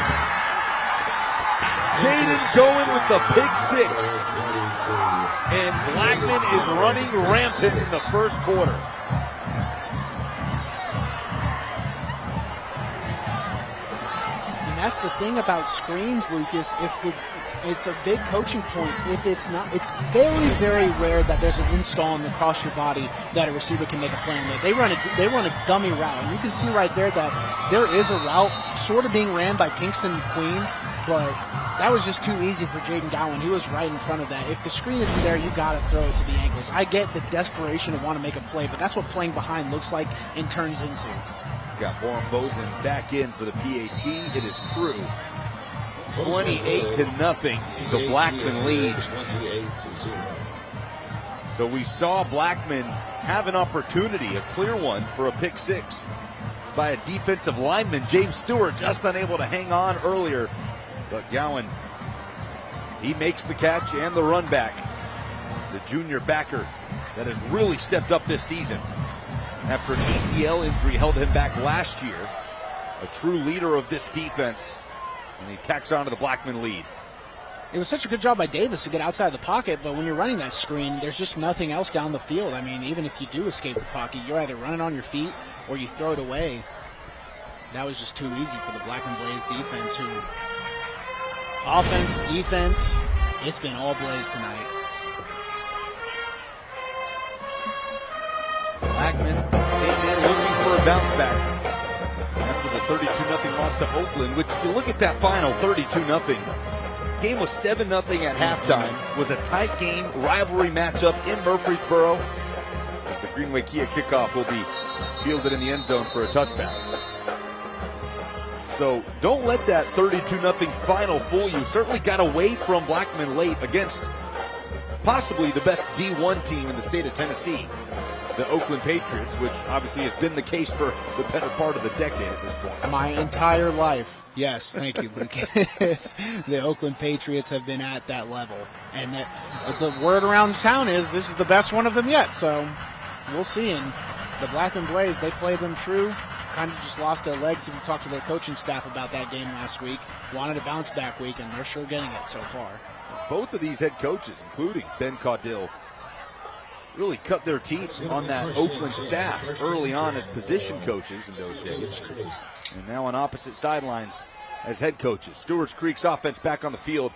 Jaden going with the pick 6. And Blackman is running rampant in the first quarter. And that's the thing about screens, Lucas. It's a big coaching point. If it's not, it's very, very rare that there's an install across your body that a receiver can make a play on that. They run a dummy route, and you can see right there that there is a route sort of being ran by Kingston McQueen, but that was just too easy for Jaden Gowan. He was right in front of that. If the screen isn't there, you got to throw it to the ankles. I get the desperation to want to make a play, but that's what playing behind looks like and turns into. Got Borum Bozen back in for the PAT. It is true. 28-0, the Blackman lead. So we saw Blackman have an opportunity, a clear one, for a pick 6 by a defensive lineman. James Stewart just unable to hang on earlier. But Gowan, he makes the catch and the run back. The junior backer that has really stepped up this season. After an ACL injury held him back last year. A true leader of this defense. And he tacks on to the Blackman lead. It was such a good job by Davis to get outside the pocket, but when you're running that screen, there's just nothing else down the field. I mean, even if you do escape the pocket, you're either running on your feet or you throw it away. That was just too easy for the Blackman Blaze defense, who offense, defense, it's been all Blaze tonight. Blackman came in looking for a bounce back after the 32-0 loss to Oakland, which, you look at that final, 32-0. Game was 7-0 at halftime. Was a tight game, rivalry matchup in Murfreesboro. As the Greenway Kia kickoff will be fielded in the end zone for a touchback. So don't let that 32-0 final fool you. Certainly got away from Blackman late against possibly the best D1 team in the state of Tennessee, the Oakland Patriots, which obviously has been the case for the better part of the decade at this point. My entire life. Yes, thank you, Lucas. The Oakland Patriots have been at that level. And the word around town is this is the best one of them yet. So we'll see. And the Blackman Blaze, they played them true. Kind of just lost their legs. If you talked to their coaching staff about that game last week, wanted a bounce back week, and they're sure getting it so far. Both of these head coaches, including Ben Caudill, really cut their teeth on that Oakland staff early on as position coaches in those days. And now on opposite sidelines as head coaches. Stewarts Creek's offense back on the field.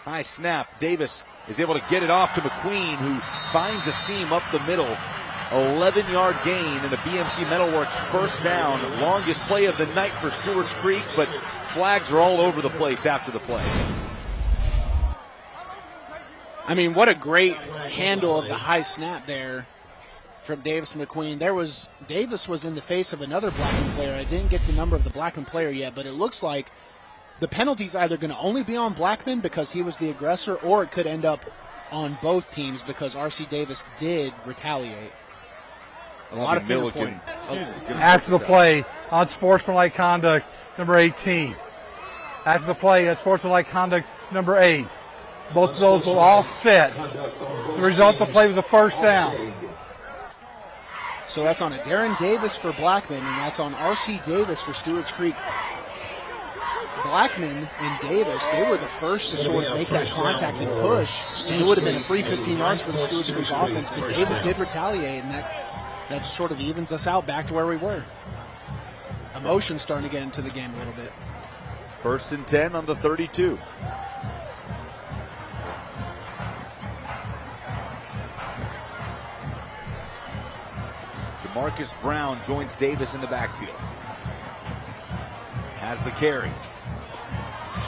High snap. Davis is able to get it off to McQueen, who finds a seam up the middle. 11-yard gain and a BMC Metalworks first down. Longest play of the night for Stewarts Creek, but flags are all over the place after the play. I mean, what a great handle of the high snap there. from Davis McQueen. Davis was in the face of another Blackman player. I didn't get the number of the Blackman player yet, but it looks like the penalty's either going to only be on Blackman because he was the aggressor, or it could end up on both teams because R.C. Davis did retaliate. A lot of finger pointing. After the play, unsportsmanlike conduct, number 18. After the play, unsportsmanlike conduct, number 8. Both of those will offset. The result of the play was a first down. So that's on a Darren Davis for Blackman, and that's on R.C. Davis for Stewarts Creek. Blackman and Davis, they were the first to sort of make that contact and push. And it would have been a free 15 yards for the Stewarts Creek offense, but Davis did retaliate, and that just sort of evens us out back to where we were. Emotion starting to get into the game a little bit. 1st and 10 on the 32. Marcus Brown joins Davis in the backfield. Has the carry.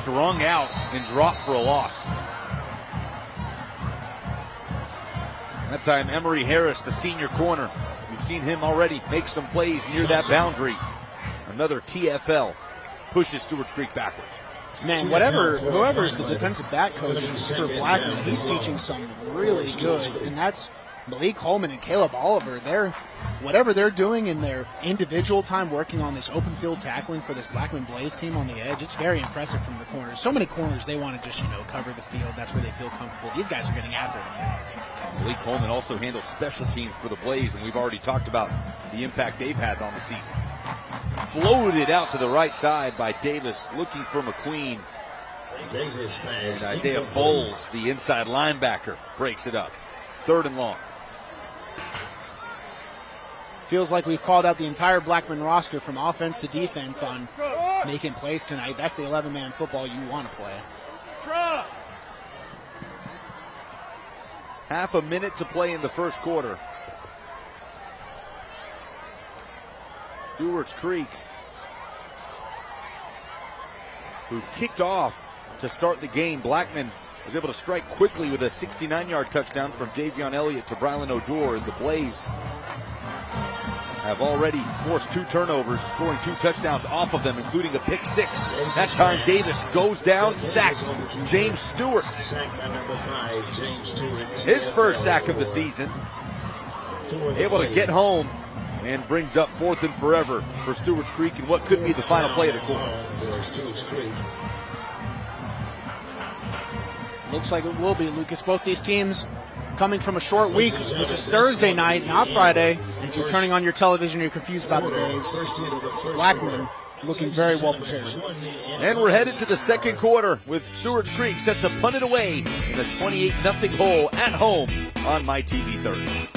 Strung out and dropped for a loss. That time, Emory Harris, the senior corner. We've seen him already make some plays near that boundary. Another TFL pushes Stewarts Creek backwards. Man, whoever's the defensive back coach for Blackman, he's teaching some really good, and that's Malik Coleman and Caleb Oliver. Whatever they're doing in their individual time working on this open field tackling for this Blackman Blaze team on the edge, it's very impressive from the corners. So many corners, they want to just, cover the field. That's where they feel comfortable. These guys are getting after it. Malik Coleman also handles special teams for the Blaze, and we've already talked about the impact they've had on the season. Floated out to the right side by Davis, looking for McQueen. And Isaiah Bowles, the inside linebacker, breaks it up. 3rd and long. Feels like we've called out the entire Blackman roster from offense to defense on making plays tonight. That's the 11-man football you want to play. Half a minute to play in the first quarter. Stewarts Creek, who kicked off to start the game. Blackman was able to strike quickly with a 69-yard touchdown from Javion Elliott to Brylan O'Dour, and the Blaze have already forced 2 turnovers, scoring 2 touchdowns off of them, including a pick 6. That time Davis goes down, sacked James Stewart. His first sack of the season. Able to get home and brings up 4th and forever for Stewarts Creek in what could be the final play of the quarter. Looks like it will be, Lucas. Both these teams coming from a short week. This is Thursday night, not Friday. If you're turning on your television, you're confused about the days. Blackman looking very well prepared. And we're headed to the second quarter with Stewarts Creek set to punt it away in a 28-0 hole at home on MyTV 30.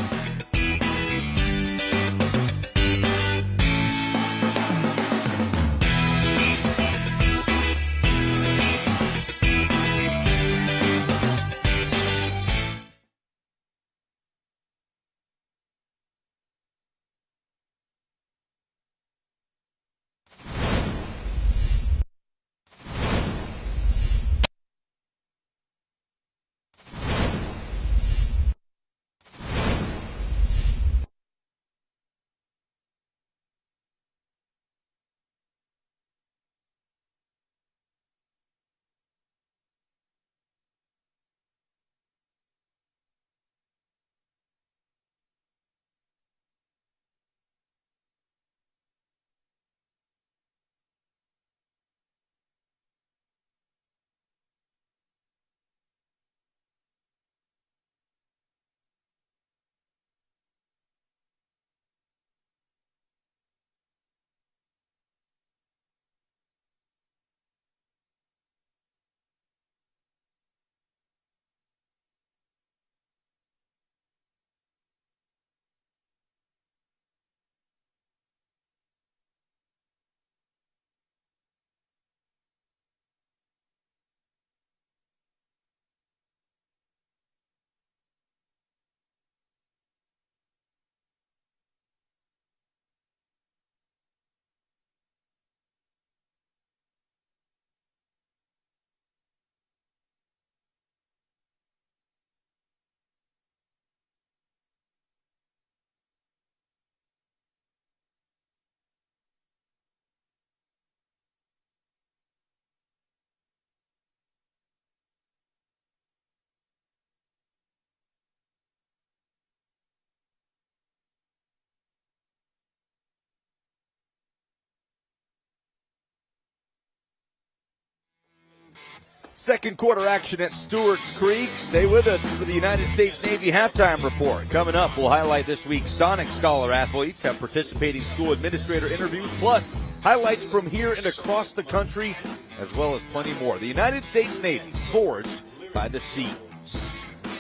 Second quarter action at Stewarts Creek. Stay with us for the United States Navy halftime report. Coming up, we'll highlight this week's Sonic Scholar athletes, have participating school administrator interviews, plus highlights from here and across the country, as well as plenty more. The United States Navy, forged by the sea.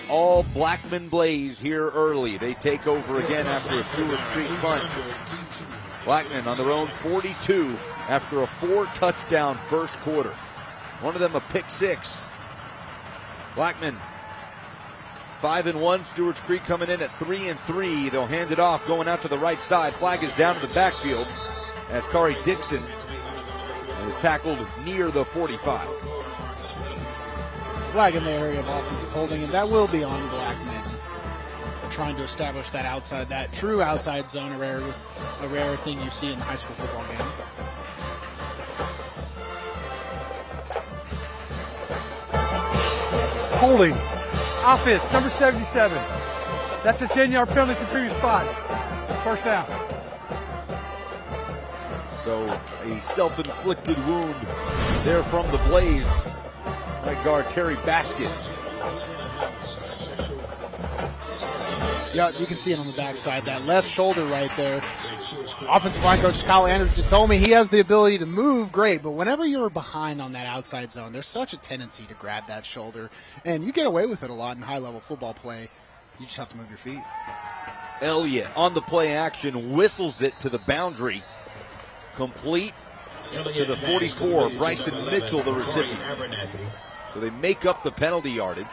All Blackman Blaze here early. They take over again after a Stewarts Creek punt. Blackman on their own 42 after a 4-touchdown first quarter. One of them a pick six. Blackman 5-1. Stewarts Creek coming in at 3-3. They'll hand it off going out to the right side. Flag is down to the backfield as Kari Dixon is tackled near the 45. Flag in the area of offensive holding, and that will be on Blackman. They're trying to establish that outside, that true outside zone, a rare thing you see in the high school football game. Holding. Offense, number 77. That's a 10-yard penalty for previous spot. First down. So a self-inflicted wound there from the Blaze. Right guard Terry Basket. Yeah, you can see it on the backside, that left shoulder right there. Offensive line coach Kyle Anderson told me he has the ability to move great, but whenever you're behind on that outside zone, there's such a tendency to grab that shoulder, and you get away with it a lot in high-level football play. You just have to move your feet. Elliott on the play action, whistles it to the boundary. Complete to the 44. Bryson Mitchell, the recipient. So they make up the penalty yardage.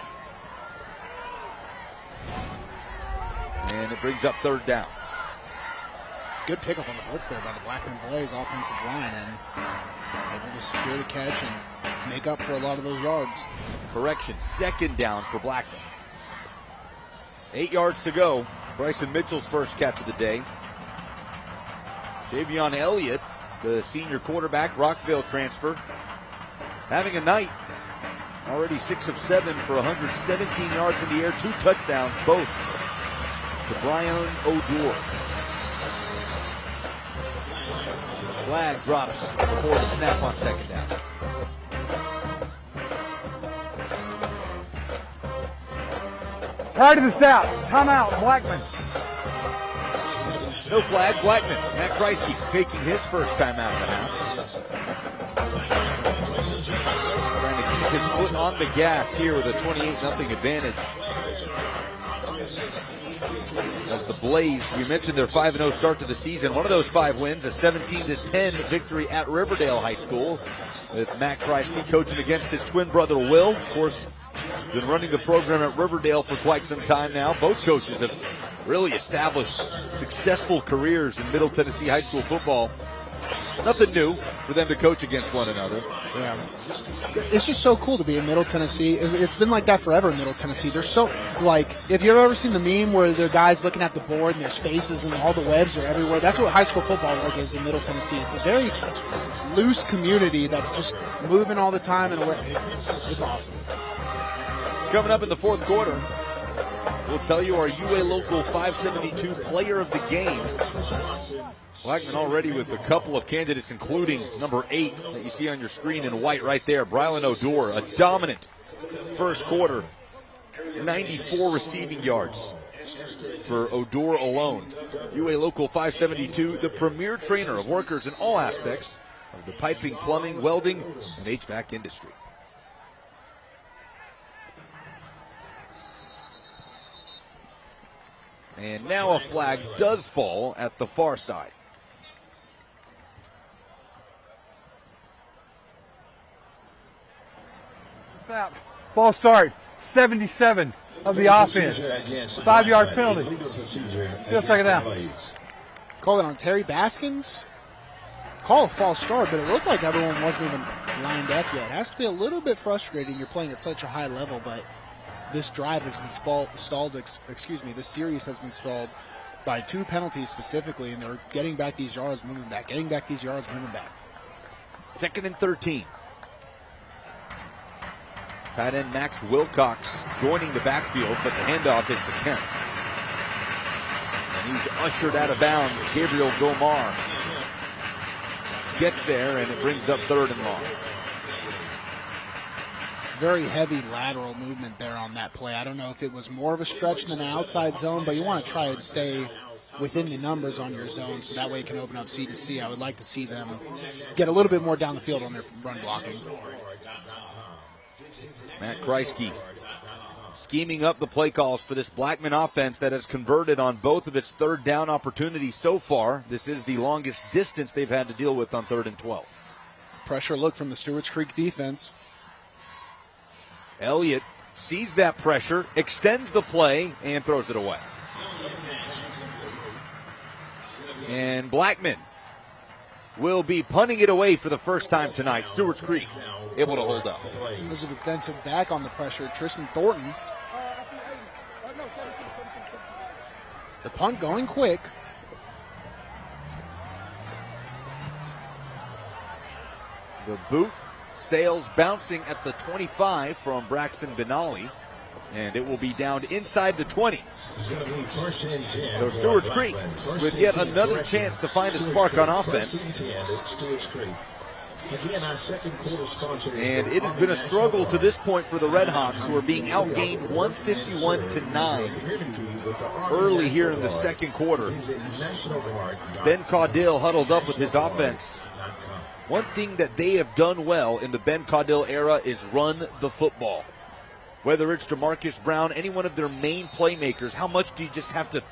And it brings up third down. Good pickup on the blitz there by the Blackman Blaze offensive line, and able to secure the catch and make up for a lot of those yards. Correction, second down for Blackman. 8 yards to go. Bryson Mitchell's first catch of the day. Javion Elliott, the senior quarterback, Rockville transfer, having a night. Already 6 of 7 for 117 yards in the air, 2 touchdowns, both to Brian O'Dour. Flag drops before the snap on second down. Prior to the snap, timeout, Blackman. No flag, Blackman. Matt Kreisky taking his first timeout in the half. Trying to keep his foot on the gas here with a 28-0 advantage. As the Blaze, we mentioned their 5-0 start to the season. One of those 5 wins, a 17-10 victory at Riverdale High School, with Matt Kreisky coaching against his twin brother Will. Of course, been running the program at Riverdale for quite some time now. Both coaches have really established successful careers in Middle Tennessee high school football. Nothing new for them to coach against one another. Yeah, it's just so cool to be in Middle Tennessee. It's been like that forever in Middle Tennessee. They're so, like, if you've ever seen the meme where the guys looking at the board and their spaces and all the webs are everywhere, that's what high school football like is in Middle Tennessee. It's a very loose community that's just moving all the time, and it's awesome. Coming up in the fourth quarter, we'll tell you our UA Local 572 player of the game. Blackman already with a couple of candidates, including number 8 that you see on your screen in white right there, Brian O'Dour. A dominant first quarter, 94 receiving yards for O'Dour alone. UA Local 572, the premier trainer of workers in all aspects of the piping, plumbing, welding, and HVAC industry. And now a flag does fall at the far side. False start, 77 of the offense. 5-yard penalty. Still second down. Call it on Terry Baskins. Call a false start, but it looked like everyone wasn't even lined up yet. It has to be a little bit frustrating. You're playing at such a high level, but this drive has been stalled. This series has been stalled by 2 penalties specifically, and they're getting back these yards, moving back. Getting back these yards, moving back. 2nd and 13. Tight end Max Wilcox joining the backfield, but the handoff is to Kemp. And he's ushered out of bounds. Gabriel Gomar gets there, and it brings up 3rd and long. very heavy lateral movement there on that play. I don't know if it was more of a stretch than an outside zone, but you want to try to stay within the numbers on your zone so that way it can open up C to C. I would like to see them get a little bit more down the field on their run blocking. Matt Kreisky scheming up the play calls for this Blackman offense that has converted on both of its third down opportunities so far. This is the longest distance they've had to deal with on 3rd and 12. Pressure look from the Stewarts Creek defense. Elliott sees that pressure, extends the play, and throws it away. And Blackman will be punting it away for the first time tonight. Stewarts Creek able to hold up. There's a defensive back on the pressure, Tristan Thornton. The punt going quick. The boot sails bouncing at the 25 from Braxton Benali, and it will be down inside the 20. So Stewarts Creek with yet another chance to find a spark on offense. And it has been a struggle to this point for the Red Hawks, who are being outgained 151-9 early here in the second quarter. Ben Caudill huddled up with his offense. One thing that they have done well in the Ben Caudill era is run the football. Whether it's DeMarcus Brown, any one of their main playmakers, how much do you just have to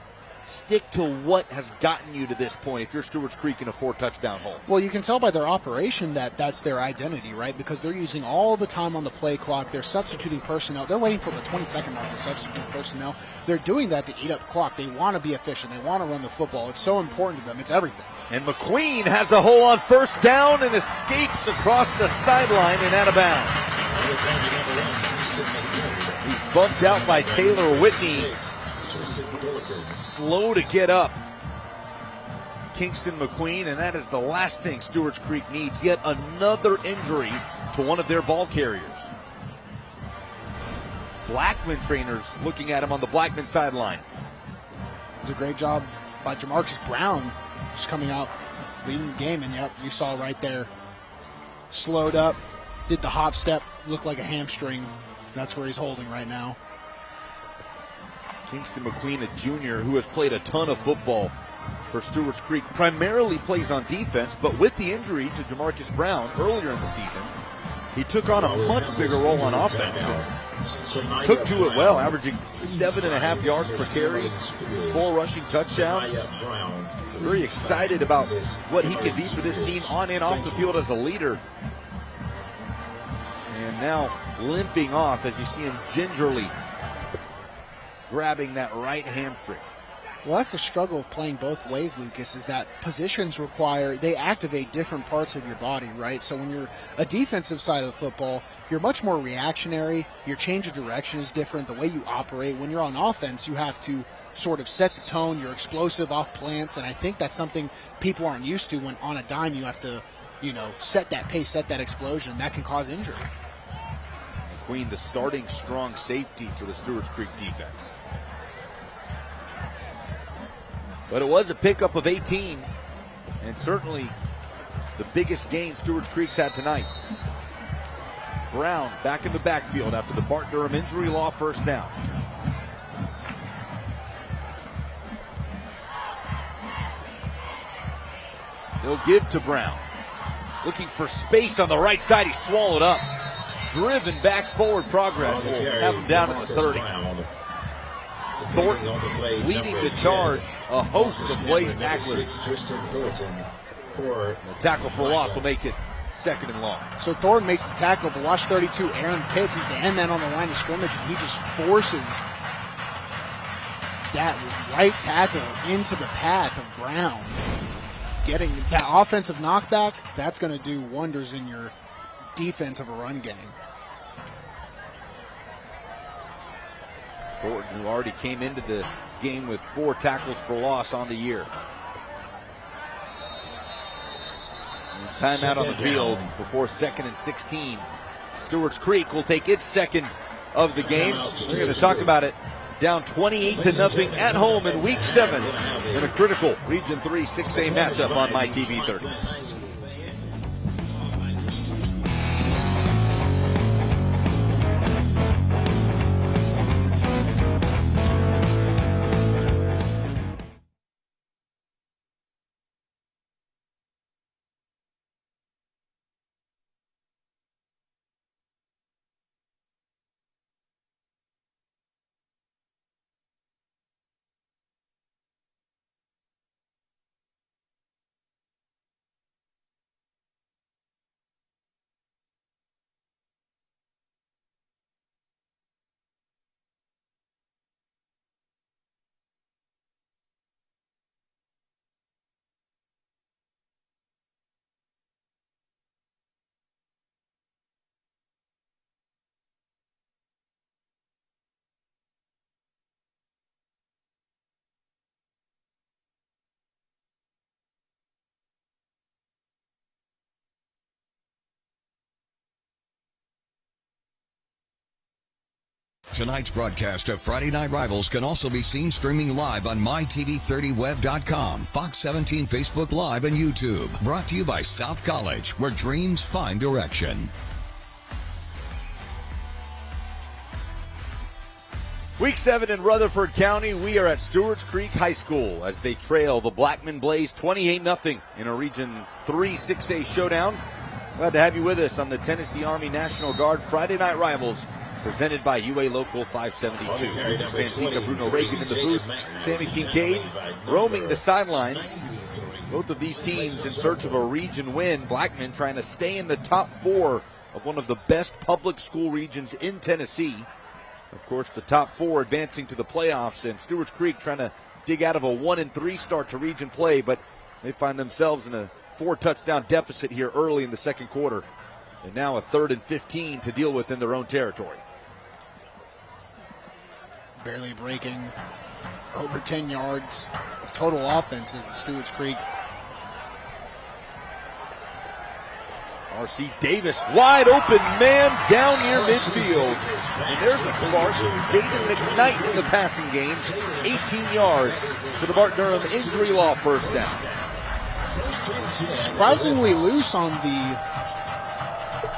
stick to what has gotten you to this point if you're Stewarts Creek in a 4-touchdown hole? Well, you can tell by their operation that that's their identity, right? Because they're using all the time on the play clock. They're substituting personnel. They're waiting until the 22nd mark to substitute personnel. They're doing that to eat up clock. They want to be efficient. They want to run the football. It's so important to them. It's everything. And McQueen has a hole on 1st down and escapes across the sideline and out of bounds. He's bumped out by Taylor Whitney. Slow to get up, Kingston McQueen, and that is the last thing Stewarts Creek needs. Yet another injury to one of their ball carriers. Blackman trainers looking at him on the Blackman sideline. It's a great job by Jamarcus Brown just coming out, leading the game, and yep, you saw right there, slowed up, did the hop step, looked like a hamstring. That's where he's holding right now. Kingston McQueen, a junior who has played a ton of football for Stewarts Creek, primarily plays on defense, but with the injury to Jamarcus Brown earlier in the season, he took on a much bigger role on offense and took to it well, averaging 7.5 yards per carry, 4 rushing touchdowns. Very excited about what he can be for this team on and off the field as a leader. And now limping off as you see him gingerly grabbing that right hamstring. Well, that's the struggle of playing both ways, Lucas, is that positions they activate different parts of your body, right? So when you're a defensive side of the football, you're much more reactionary. Your change of direction is different. The way you operate. When you're on offense, you have to sort of set the tone. You're explosive off plants, and I think that's something people aren't used to. When on a dime, you have to, set that pace, set that explosion. That can cause injury. McQueen, the starting strong safety for the Stewarts Creek defense. But it was a pickup of 18, and certainly the biggest gain Stewarts Creek's had tonight. Brown back in the backfield after the Bart Durham injury law 1st down. He'll give to Brown. Looking for space on the right side. He swallowed up. Driven back forward progress. We'll have him down at the 30. Thornton leading the charge. A host of Blaze tacklers. The tackle for loss will make it 2nd and long. So Thornton makes the tackle, but watch 32, Aaron Pitts. He's the end man on the line of scrimmage, and he just forces that right tackle into the path of Brown. Getting that offensive knockback, that's going to do wonders in your defense of a run game. Thornton, who already came into the game with 4 tackles for loss on the year. Timeout on the field before 2nd and 16. Stewarts Creek will take its second of the game. We're going to talk about it. Down 28-0 at home in Week 7 in a critical Region 3 6A matchup on MyTV 30. Tonight's broadcast of Friday Night Rivals can also be seen streaming live on mytv30web.com, Fox 17 Facebook Live, and YouTube. Brought to you by South College, where dreams find direction. Week 7 in Rutherford County. We are at Stewarts Creek High School as they trail the Blackman Blaze 28-0 in a Region 3 6A showdown. Glad to have you with us on the Tennessee Army National Guard Friday Night Rivals, presented by UA Local 572. Santika Bruno Reagan in the booth, Sammy Kincaid roaming the sidelines. Both of these teams in search of a region win. Blackman trying to stay in the top 4 of one of the best public school regions in Tennessee. Of course, the top 4 advancing to the playoffs, and Stewarts Creek trying to dig out of a 1-3 start to region play, but they find themselves in a 4-touchdown deficit here early in the second quarter, and now a 3rd and 15 to deal with in their own territory. Barely breaking over 10 yards of total offense is the Stewarts Creek. R.C. Davis, wide open man down near midfield. And there's a spark. Jaden McKnight in the passing game. 18 yards for the Bart Durham injury law first down. Surprisingly loose on the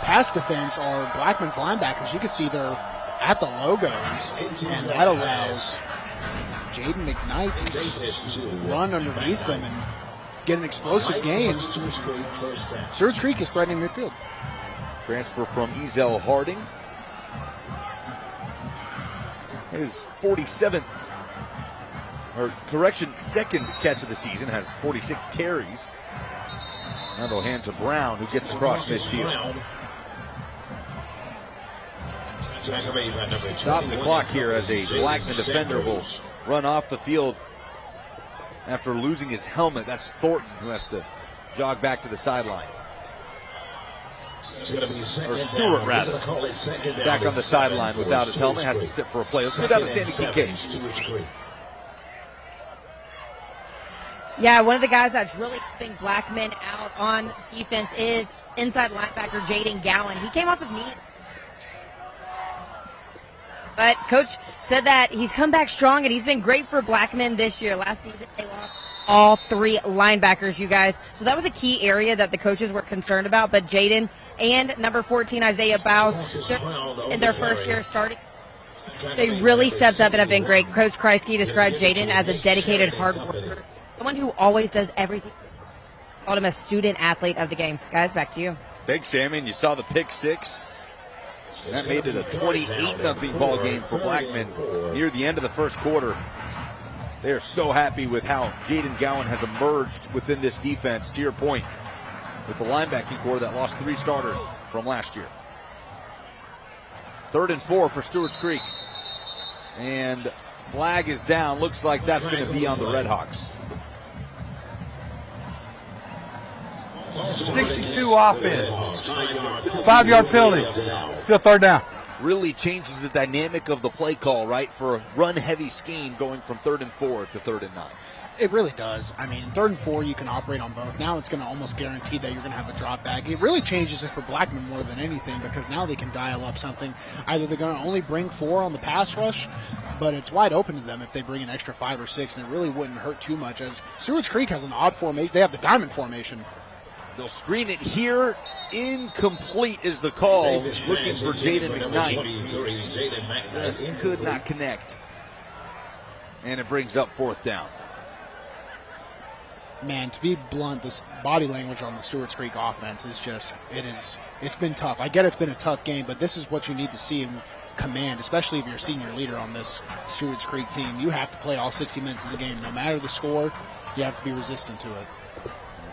pass defense are Blackman's linebackers. You can see they're at the logos, and that allows Jaden McKnight to just run underneath them and get an explosive game. Stewarts Creek is threatening midfield. Transfer from Ezel Harding. His 47th, or correction, second catch of the season, has 46 carries. Now they'll hand to Brown, who gets across midfield. Stop the clock here as a Blackman defender will run off the field after losing his helmet. That's Thornton, who has to jog back to the sideline. Or Stewart, rather. Back on the sideline without his helmet, has to sit for a play. Let's go down to Sandy Kincaid. Yeah, one of the guys that's really helping Blackman out on defense is inside linebacker Jaden Gowan. He came off of knee. But Coach said that he's come back strong, and he's been great for Blackman this year. Last season, they lost all 3 linebackers, you guys. So that was a key area that the coaches were concerned about. But Jaden and number 14, Isaiah Bowes, in their first year starting, they really stepped up and have been great. Coach Kreisky described Jaden as a dedicated hard worker, someone who always does everything. Called him a student athlete of the game. Guys, back to you. Thanks, Sammy. And you saw the pick 6. That made it a 28-0 ball game for Blackman near the end of the first quarter. They are so happy with how Jaden Gowan has emerged within this defense, to your point, with the linebacking core that lost 3 starters from last year. 3rd and 4 for Stewarts Creek. And flag is down. Looks like that's going to be on the Redhawks. 62 offense. 5-yard penalty. Still 3rd down. Really changes the dynamic of the play call, right? For a run-heavy scheme going from 3rd and 4 to 3rd and 9. It really does. I mean, 3rd and 4, you can operate on both. Now it's going to almost guarantee that you're going to have a drop back. It really changes it for Blackman more than anything, because now they can dial up something. Either they're going to only bring 4 on the pass rush, but it's wide open to them if they bring an extra 5 or 6, and it really wouldn't hurt too much, as Stewarts Creek has an odd formation. They have the diamond formation. They'll screen it here. Incomplete is the call. Looking for Jaden McKnight. Just could not connect. And it brings up 4th down. Man, to be blunt, this body language on the Stewarts Creek offense is just, it's been tough. I get it's been a tough game, but this is what you need to see in command, especially if you're a senior leader on this Stewarts Creek team. You have to play all 60 minutes of the game. No matter the score, you have to be resistant to it.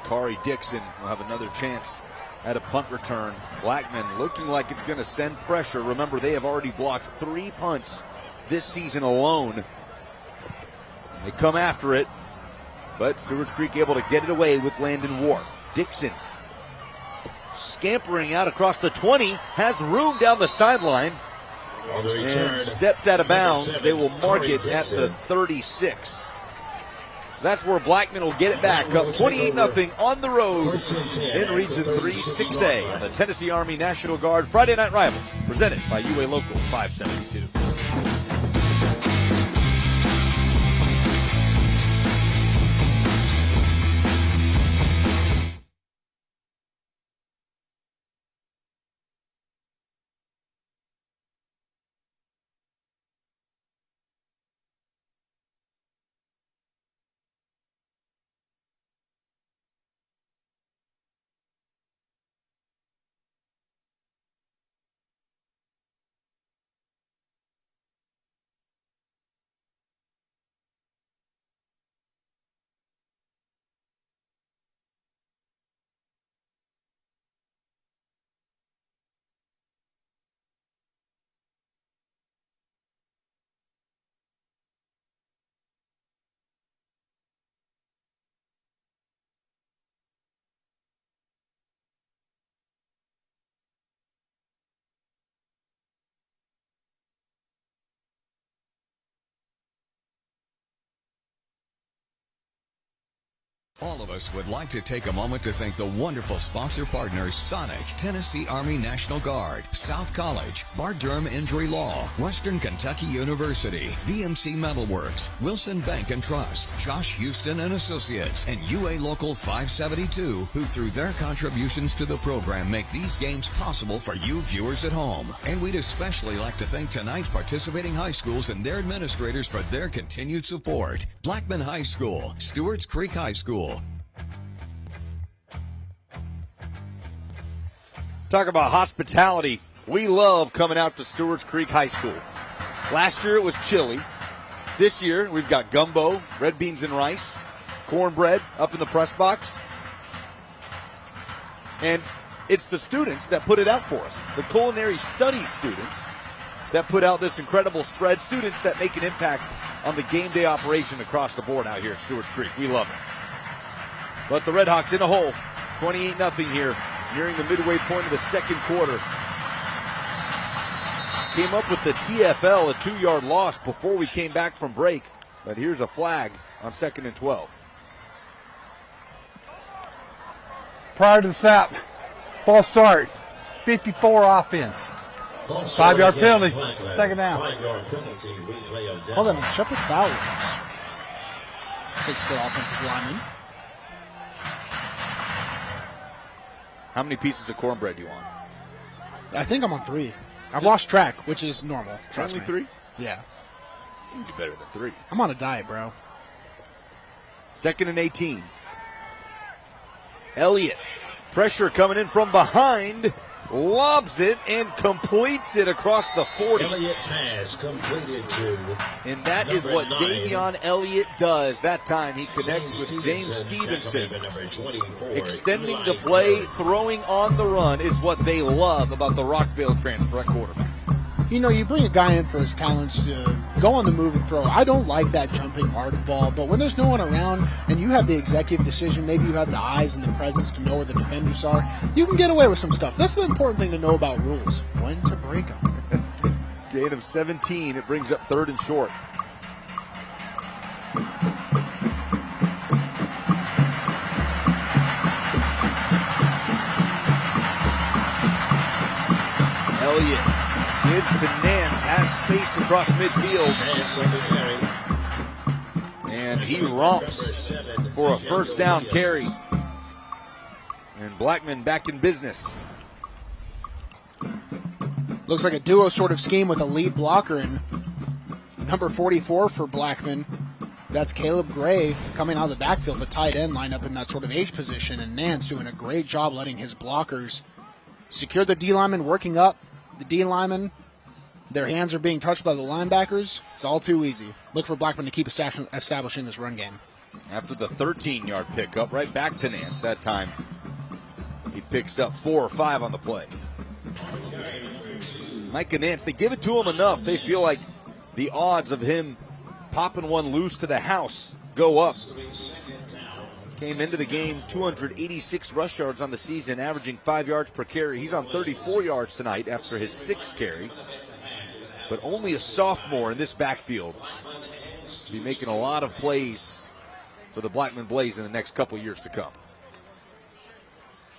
Kari Dixon will have another chance at a punt return. Blackman looking like it's going to send pressure. Remember, they have already blocked 3 punts this season alone. They come after it, but Stewarts Creek able to get it away with Landon Wharf. Dixon scampering out across the 20, has room down the sideline, and stepped out of bounds. They will mark it at the 36. That's where Blackman will get it back, up 28-0 on the road in Region 3 6A on the Tennessee Army National Guard Friday Night Rivals, presented by UA Local 572. All of us would like to take a moment to thank the wonderful sponsor partners Sonic, Tennessee Army National Guard, South College, Bart Durham Injury Law, Western Kentucky University, BMC Metalworks, Wilson Bank and Trust, Josh Houston and Associates, and UA Local 572, who through their contributions to the program make these games possible for you viewers at home. And we'd especially like to thank tonight's participating high schools and their administrators for their continued support. Blackman High School, Stewarts Creek High School. Talk about hospitality. We love coming out to Stewarts Creek High School. Last year it was chili. This year we've got gumbo, red beans and rice, cornbread up in the press box. And it's the students that put it out for us. The culinary studies students that put out this incredible spread. Students that make an impact on the game day operation across the board out here at Stewarts Creek. We love it. But the Redhawks in a hole, 28-0 here, nearing the midway point of the second quarter. Came up with the TFL, a 2-yard loss before we came back from break. But here's a flag on 2nd and 12. Prior to the snap, false start, 54 offense. 5-yard penalty, second down. Hold on, Shepard Fowler, 6-foot offensive lineman. How many pieces of cornbread do you want? I think I'm on 3. I've lost track, which is normal. Trust Only me. 3? Yeah. You can do better than 3. I'm on a diet, bro. 2nd and 18. Elliott, pressure coming in from behind, lobs it and completes it across the 40. Elliott pass completed to. And that is what Javion Elliott does. That time he connects with James Stevenson. Extending the play, throwing on the run is what they love about the Rockville transfer at quarterback. You know, you bring a guy in for his talents to go on the move and throw. I don't like that jumping hard ball, but when there's no one around and you have the executive decision, maybe you have the eyes and the presence to know where the defenders are, you can get away with some stuff. That's the important thing to know about rules, when to break them. Gain of 17, it brings up 3rd and short. Elliott gives to Nance, has space across midfield. And he romps for a first down carry. And Blackman back in business. Looks like a duo sort of scheme with a lead blocker and number 44 for Blackman. That's Caleb Gray coming out of the backfield, the tight end lined up in that sort of H position, and Nance doing a great job letting his blockers secure the D lineman, working up the D lineman. Their hands are being touched by the linebackers. It's all too easy. Look for Blackman to keep establishing this run game. After the 13-yard pickup, right back to Nance. That time he picks up 4 or 5 on the play. Micah Nance, they give it to him enough. They feel like the odds of him popping one loose to the house go up. Came into the game 286 rush yards on the season, averaging 5 yards per carry. He's on 34 yards tonight after his 6th carry. But only a sophomore in this backfield. Be making a lot of plays for the Blackman Blaze in the next couple years to come.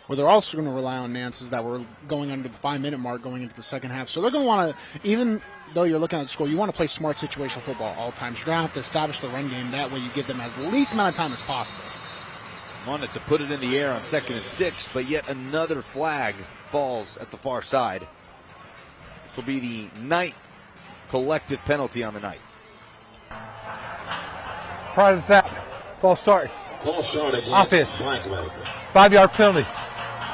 Well, they're also going to rely on Nance is that we're going under the 5-minute mark going into the second half. So they're going to want to, even though you're looking at the score, you want to play smart situational football all times. You're going to have to establish the run game. That way you give them as least amount of time as possible. Wanted to put it in the air on 2nd and 6, but yet another flag falls at the far side. This will be the 9th collective penalty on the night. Prior to that, false start. False start against Offense. Blackman. 5-yard penalty.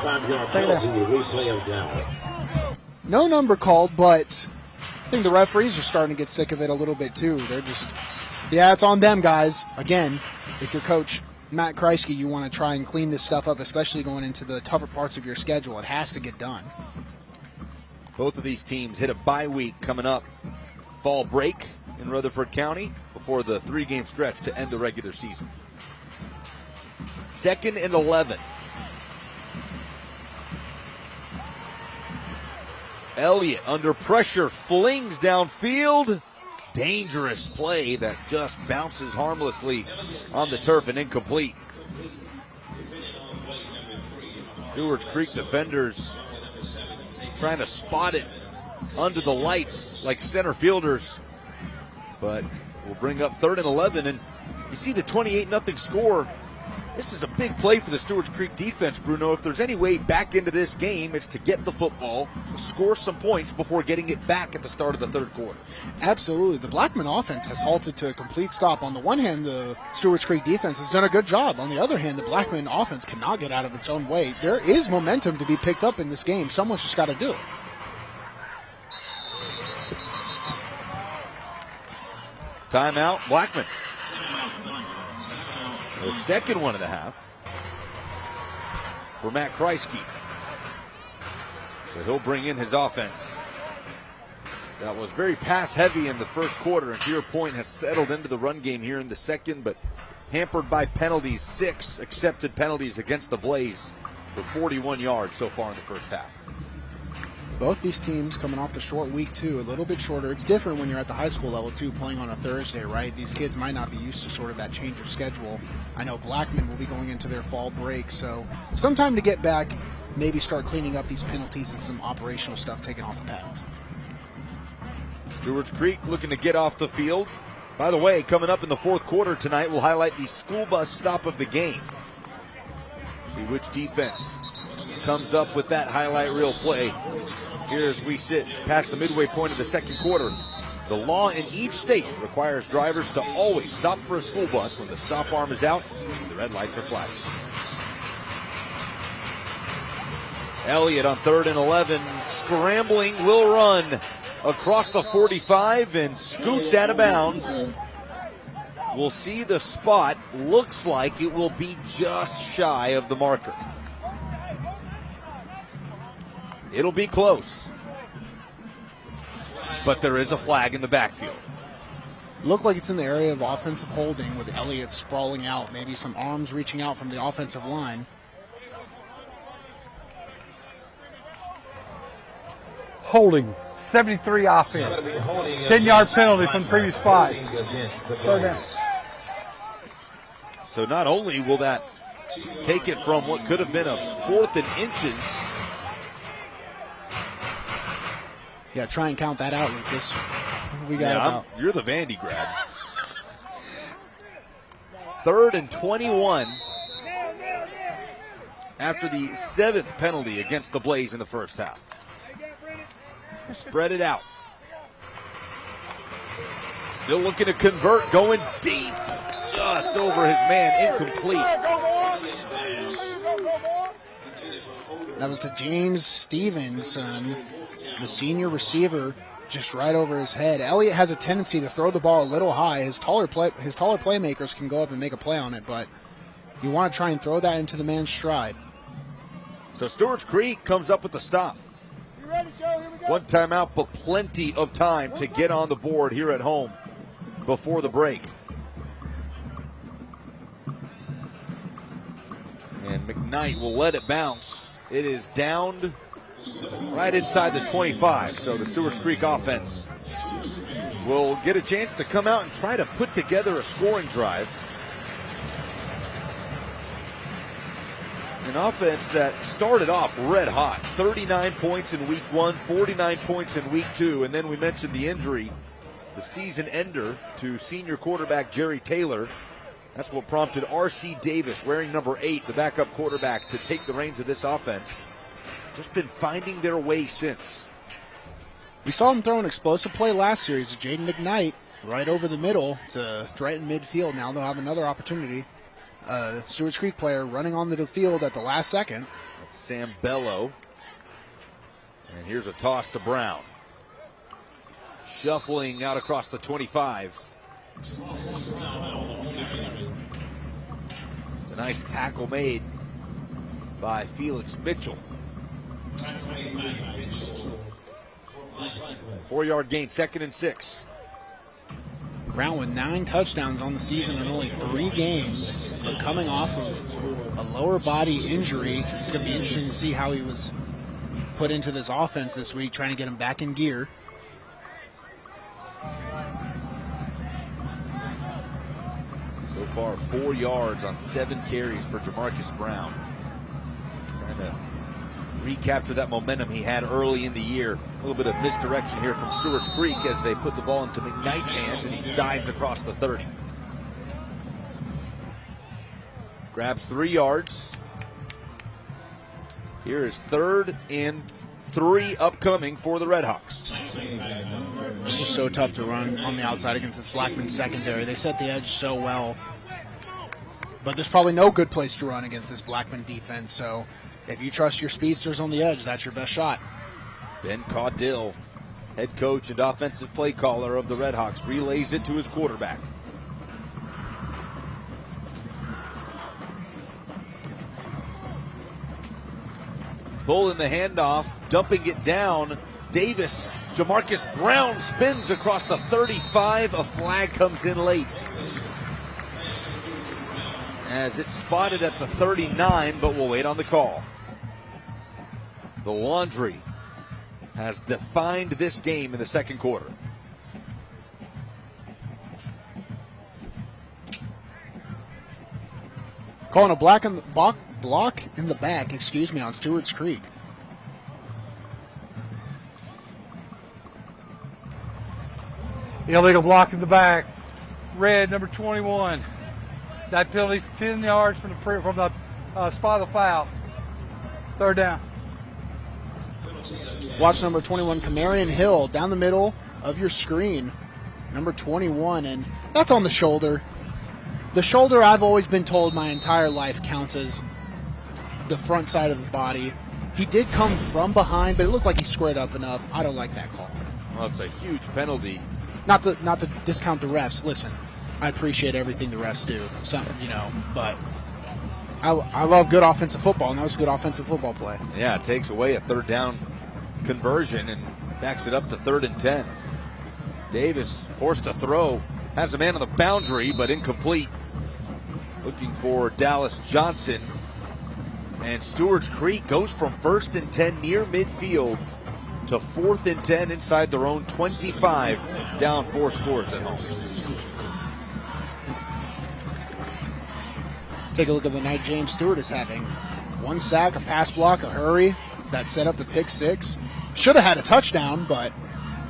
5-yard penalty with replay of down. No number called, but I think the referees are starting to get sick of it a little bit too. They're just, yeah, it's on them, guys. Again, if you're Coach Matt Kreisky, you want to try and clean this stuff up, especially going into the tougher parts of your schedule. It has to get done. Both of these teams hit a bye week coming up. Fall break in Rutherford County before the 3-game stretch to end the regular season. 2nd and 11. Elliott under pressure flings downfield. Dangerous play that just bounces harmlessly on the turf and incomplete. Stewarts Creek defenders trying to spot it under the lights like center fielders, but we'll bring up 3rd and 11, and you see the 28-0 score. This is a big play for the Stewarts Creek defense, Bruno. If there's any way back into this game, it's to get the football, score some points before getting it back at the start of the 3rd quarter. Absolutely. The Blackman offense has halted to a complete stop. On the one hand, the Stewarts Creek defense has done a good job. On the other hand, the Blackman offense cannot get out of its own way. There is momentum to be picked up in this game. Someone's just got to do it. Timeout, Blackman. The second one of the half for Matt Kreisky. So he'll bring in his offense. That was very pass heavy in the 1st quarter, and to your point, has settled into the run game here in the 2nd, but hampered by penalties. 6 accepted penalties against the Blaze for 41 yards so far in the 1st half. Both these teams coming off the short week, too, a little bit shorter. It's different when you're at the high school level, too, playing on a Thursday, right? These kids might not be used to sort of that change of schedule. I know Blackman will be going into their fall break, so some time to get back, maybe start cleaning up these penalties and some operational stuff taken off the pads. Stewarts Creek looking to get off the field. By the way, coming up in the 4th quarter tonight, we'll highlight the school bus stop of the game. See which defense comes up with that highlight reel play. Here as we sit past the midway point of the 2nd quarter. The law in each state requires drivers to always stop for a school bus when the stop arm is out and the red lights are flashing. Elliott on 3rd and 11, scrambling, will run across the 45 and scoots out of bounds. We'll see the spot. Looks like it will be just shy of the marker. It'll be close, but there is a flag in the backfield. Looked like it's in the area of offensive holding with Elliott sprawling out, maybe some arms reaching out from the offensive line. Holding. 73 offense. 10-yard penalty from the previous 5. 3rd down. So not only will that take it from what could have been a 4th and inches. Yeah, try and count that out, Lucas. We got about. You're the Vandy grad. 3rd and 21 after the 7th penalty against the Blaze in the 1st half. Spread it out. Still looking to convert, going deep, just over his man, incomplete. That was to James Stevenson, the senior receiver, just right over his head. Elliott has a tendency to throw the ball a little high. His taller playmakers can go up and make a play on it, but you want to try and throw that into the man's stride. So Stewarts Creek comes up with the stop. One timeout, but plenty of time to get on the board here at home before the break. And McKnight will let it bounce. It is downed right inside the 25. So the Stewarts Creek offense will get a chance to come out and try to put together a scoring drive. An offense that started off red hot. 39 points in week 1, 49 points in week 2, and then we mentioned the injury, the season ender to senior quarterback Jerry Taylor. That's what prompted R.C. Davis, wearing number 8, the backup quarterback, to take the reins of this offense. Just been finding their way since. We saw him throw an explosive play last series. Jaden McKnight right over the middle to threaten midfield. Now they'll have another opportunity. Stewarts Creek player running onto the field at the last second. That's Sam Bello. And here's a toss to Brown. Shuffling out across the 25. It's a nice tackle made by Felix Mitchell. 4-yard gain, 2nd and 6. Brown with 9 touchdowns on the season in only 3 games, but coming off of a lower body injury. It's going to be interesting to see how he was put into this offense this week, trying to get him back in gear. So far, 4 yards on 7 carries for Jamarcus Brown. Trying to recapture that momentum he had early in the year. A little bit of misdirection here from Stewarts Creek as they put the ball into McKnight's hands, and he dives across the 30. Grabs 3 yards. Here is 3rd and 3 upcoming for the Redhawks. It's just so tough to run on the outside against this Blackman secondary. They set the edge so well. But there's probably no good place to run against this Blackman defense, so if you trust your speedsters on the edge, that's your best shot. Ben Caudill, head coach and offensive play caller of the Redhawks, relays it to his quarterback. Pulling the handoff, dumping it down. Davis, Jamarcus Brown spins across the 35. A flag comes in late, as it's spotted at the 39, but we'll wait on the call. The laundry has defined this game in the second quarter. Calling a block in the back, on Stewarts Creek. Illegal block in the back. Red, number 21. That penalty's 10 yards from the spot of the foul. 3rd down. Watch number 21, Camarion Hill, down the middle of your screen. Number 21, and that's on the shoulder. The shoulder, I've always been told my entire life, counts as the front side of the body. He did come from behind, but it looked like he squared up enough. I don't like that call. Well, it's a huge penalty. Not to discount the refs. Listen, I appreciate everything the refs do. But I love good offensive football, and that was a good offensive football play. Yeah, it takes away a 3rd down conversion and backs it up to 3rd and 10. Davis forced to throw, has a man on the boundary, but incomplete. Looking for Dallas Johnson. And Stewarts Creek goes from 1st and 10 near midfield to 4th and 10 inside their own 25, down 4 scores at home. Take a look at the night James Stewart is having. 1 sack, a pass block, a hurry that set up the pick 6. Should have had a touchdown, but,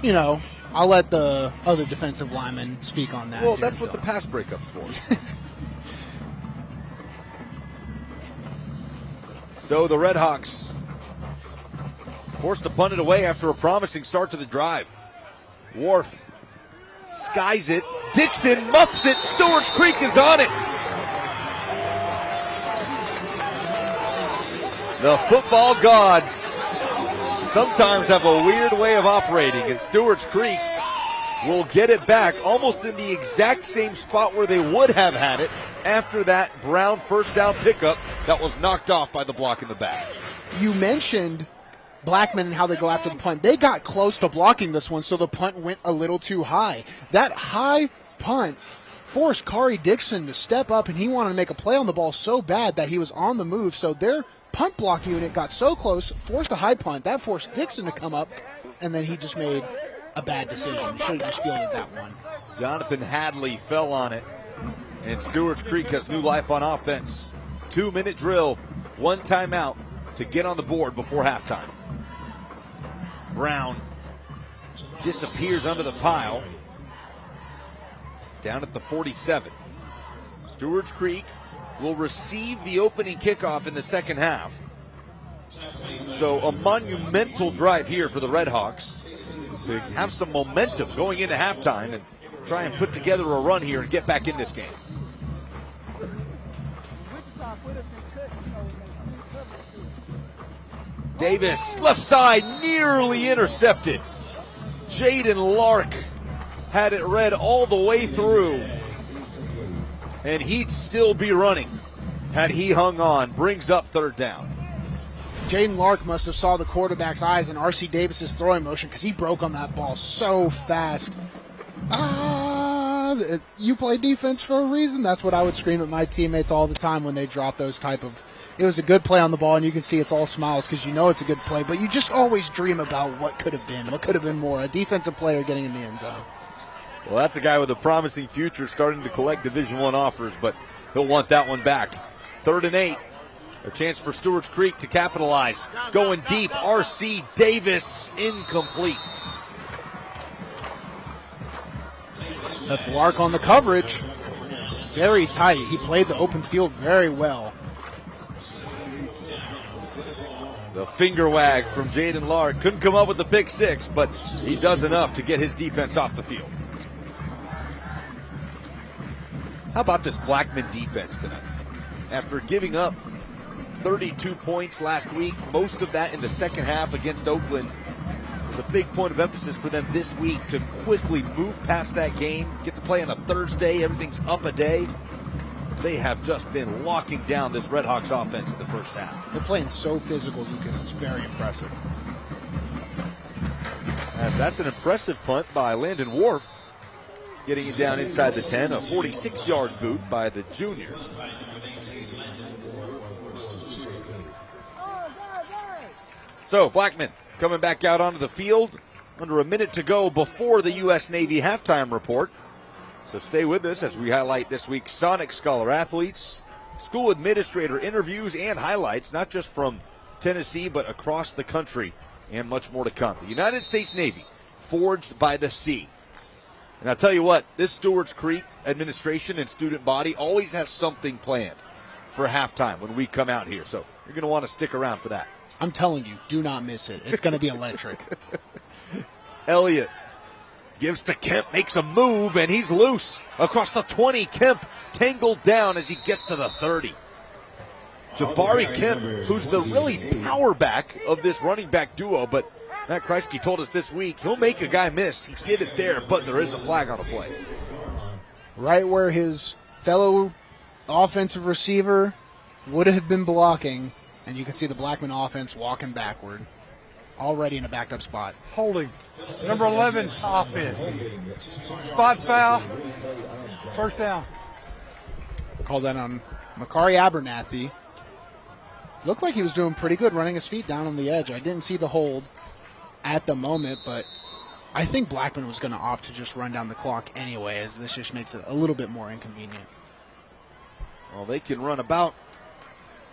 I'll let the other defensive lineman speak on that. Well, that's what the pass breakup's for. So the Redhawks forced to punt it away after a promising start to the drive. Wharf skies it. Dixon muffs it. Stewarts Creek is on it. The football gods sometimes have a weird way of operating, and Stewarts Creek will get it back almost in the exact same spot where they would have had it after that Brown 1st down pickup that was knocked off by the block in the back. You mentioned Blackman and how they go after the punt. They got close to blocking this one, so the punt went a little too high. That high punt forced Kari Dixon to step up, and he wanted to make a play on the ball so bad that he was on the move. So their punt block unit got so close, forced a high punt. That forced Dixon to come up, and then he just made a bad decision. Should have just fielded that one. Jonathan Hadley fell on it, and Stewarts Creek has new life on offense. 2-minute drill one timeout to get on the board before halftime. Brown disappears under the pile. Down at the 47. Stewarts Creek will receive the opening kickoff in the second half. So a monumental drive here for the Red Hawks to have some momentum going into halftime and try and put together a run here and get back in this game. Davis, left side, nearly intercepted. Jaden Lark had it read all the way through, and he'd still be running had he hung on. Brings up third down. Jaden Lark must have saw the quarterback's eyes in R.C. Davis's throwing motion because he broke on that ball so fast. You play defense for a reason. That's what I would scream at my teammates all the time when they drop those type of. It was a good play on the ball, and you can see it's all smiles because you know it's a good play, but you just always dream about what could have been more. A defensive player getting in the end zone. Well, that's a guy with a promising future starting to collect Division I offers, but he'll want that one back. 3rd and 8. A chance for Stewarts Creek to capitalize. Going deep, R.C. Davis, incomplete. That's Lark on the coverage. Very tight. He played the open field very well. The finger wag from Jaden Lark. Couldn't come up with the pick six, but he does enough to get his defense off the field. How about this Blackman defense tonight? After giving up 32 points last week, most of that in the second half against Oakland. It's a big point of emphasis for them this week to quickly move past that game, get to play on a Thursday, everything's up a day. They have just been locking down this Red Hawks offense in the first half. They're playing so physical, Lucas. It's very impressive. That's an impressive punt by Landon Wharf, getting it down inside the 10, a 46-yard boot by the junior. So Blackman coming back out onto the field under a minute to go before the U.S. Navy halftime report. So stay with us as we highlight this week's Sonic Scholar athletes, school administrator interviews, and highlights, not just from Tennessee, but across the country, and much more to come. The United States Navy, forged by the sea. And I'll tell you what, this Stewarts Creek administration and student body always has something planned for halftime when we come out here. So you're going to want to stick around for that. I'm telling you, do not miss it. It's going to be electric. Elliott gives to Kemp, makes a move, and he's loose across the 20. Kemp tangled down as he gets to the 30. Jabari Kemp, who's the really power back of this running back duo, but Matt Kreisky told us this week he'll make a guy miss. He did it there, but there is a flag on the play. Right where his fellow offensive receiver would have been blocking, and you can see the Blackman offense walking backward, already in a backed up spot. Holding. Number 11 offense. Spot foul. First down. Called that on Makari Abernathy. Looked like he was doing pretty good running his feet down on the edge. I didn't see the hold at the moment, but I think Blackman was going to opt to just run down the clock anyway, as this just makes it a little bit more inconvenient. Well, they can run about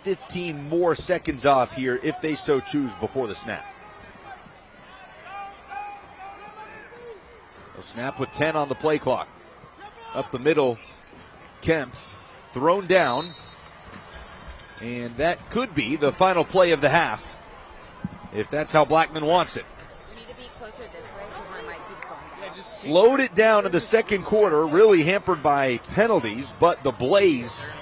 15 more seconds off here if they so choose before the snap. A snap with 10 on the play clock. Up the middle, Kemp thrown down. And that could be the final play of the half, if that's how Blackman wants it. You need to be closer this way because I might keep going. Slowed it down in the second quarter, really hampered by penalties, but the Blaze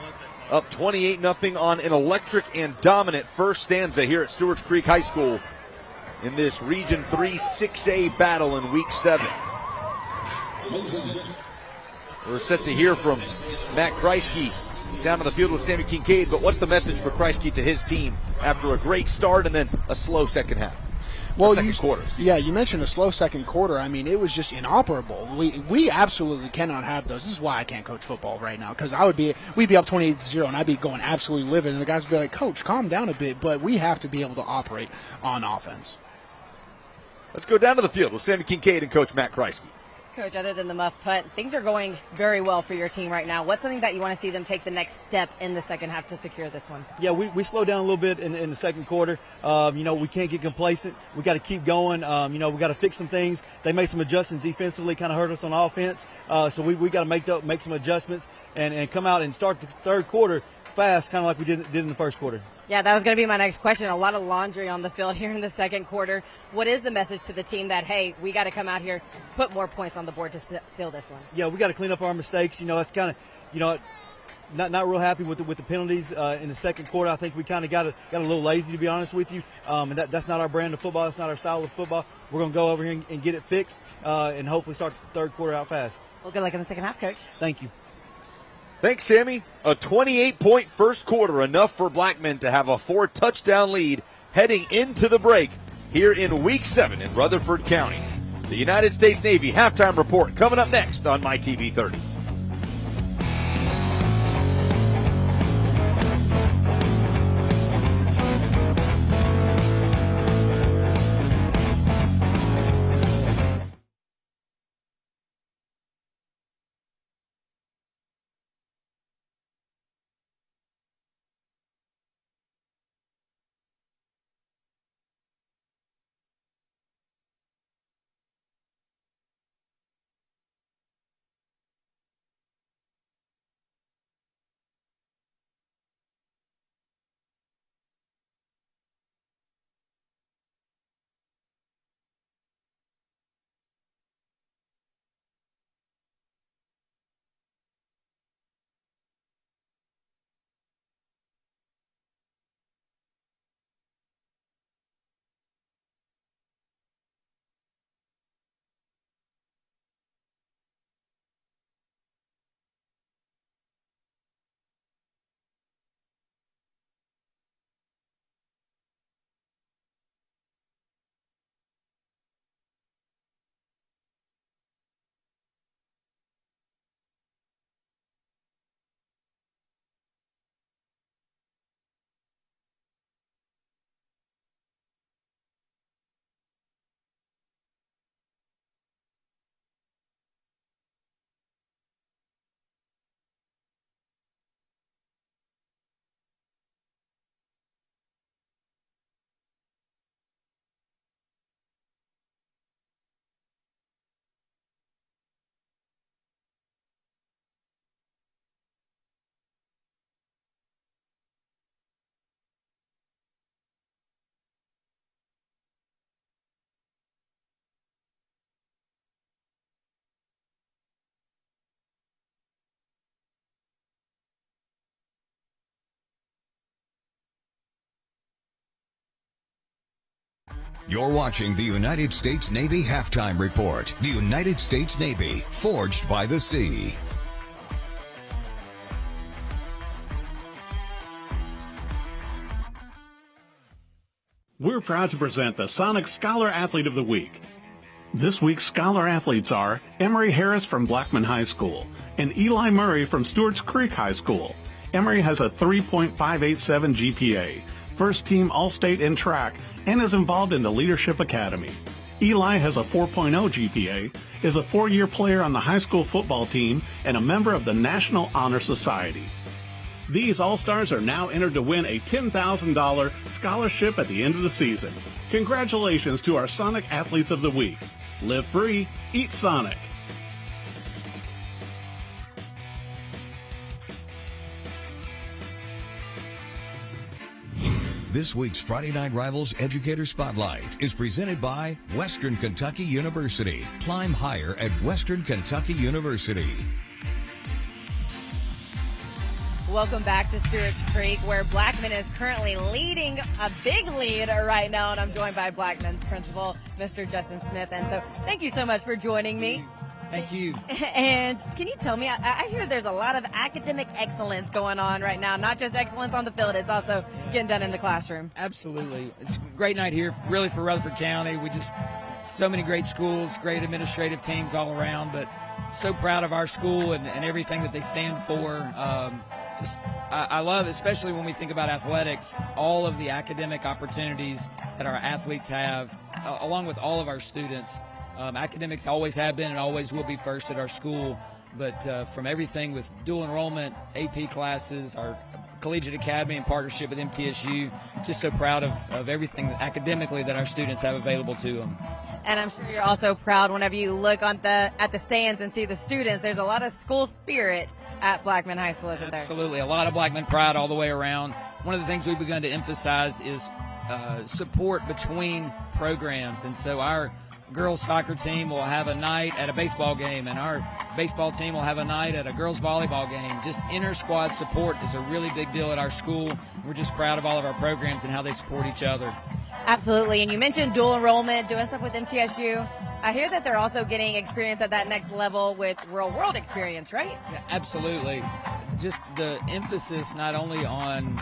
up 28-0 on an electric and dominant first stanza here at Stewarts Creek High School in this Region 3 6A battle in Week 7. We're set to hear from Matt Kreisky down on the field with Sammy Kincaid, but what's the message for Kreisky to his team after a great start and then a slow second half? Well, second quarter. Yeah, you mentioned a slow second quarter. I mean, it was just inoperable. We absolutely cannot have those. This is why I can't coach football right now, because we'd be up 28-0 and I'd be going absolutely livid, and the guys would be like, "Coach, calm down a bit." But we have to be able to operate on offense. Let's go down to the field with Sammy Kincaid and Coach Matt Kreisky. Coach, other than the muff putt, things are going very well for your team right now. What's something that you want to see them take the next step in the second half to secure this one? Yeah, we slowed down a little bit in the second quarter. We can't get complacent. We got to keep going. We got to fix some things. They made some adjustments defensively, kind of hurt us on offense. So we got to make some adjustments and come out and start the third quarter fast, kind of like we did in the first quarter. Yeah, that was going to be my next question. A lot of laundry on the field here in the second quarter. What is the message to the team that, hey, we got to come out here, put more points on the board to seal this one? Yeah, we got to clean up our mistakes. That's kind of, not real happy with the penalties in the second quarter. I think we kind of got a little lazy, to be honest with you. And that's not our brand of football. That's not our style of football. We're going to go over here and get it fixed and hopefully start the third quarter out fast. Well, good luck in the second half, Coach. Thank you. Thanks, Sammy. A 28-point first quarter, enough for Blackman to have a 4-touchdown lead heading into the break here in Week 7 in Rutherford County. The United States Navy halftime report coming up next on MyTV 30. You're watching the United States Navy Halftime Report. The United States Navy, forged by the sea. We're proud to present the Sonic Scholar Athlete of the Week. This week's Scholar Athletes are Emery Harris from Blackman High School and Eli Murray from Stewarts Creek High School. Emery has a 3.587 GPA, first team All-State in track, and is involved in the Leadership Academy. Eli has a 4.0 GPA, is a 4-year player on the high school football team, and a member of the National Honor Society. These All-Stars are now entered to win a $10,000 scholarship at the end of the season. Congratulations to our Sonic Athletes of the Week. Live free, eat Sonic. This week's Friday Night Rivals Educator Spotlight is presented by Western Kentucky University. Climb higher at Western Kentucky University. Welcome back to Stewarts Creek, where Blackman is currently leading a big lead right now, and I'm joined by Blackman's principal, Mr. Justin Smith. And so thank you so much for joining me. Thank you. And can you tell me, I hear there's a lot of academic excellence going on right now, not just excellence on the field, it's also getting done in the classroom. Absolutely. It's a great night here, really, for Rutherford County. We just, so many great schools, great administrative teams all around, but so proud of our school and everything that they stand for. I love, especially when we think about athletics, all of the academic opportunities that our athletes have, along with all of our students. Academics always have been and always will be first at our school, but from everything with dual enrollment, AP classes, our Collegiate Academy in partnership with MTSU, just so proud of everything academically that our students have available to them. And I'm sure you're also proud whenever you look at the stands and see the students. There's a lot of school spirit at Blackman High School, isn't there? Absolutely. A lot of Blackman pride all the way around. One of the things we've begun to emphasize is support between programs. And so our girls soccer team will have a night at a baseball game, and our baseball team will have a night at a girls volleyball game. Just inter-squad support is a really big deal at our school. We're just proud of all of our programs and how they support each other. Absolutely. And you mentioned dual enrollment, doing stuff with MTSU. I hear that they're also getting experience at that next level with real world experience, right? Yeah, absolutely. Just the emphasis not only on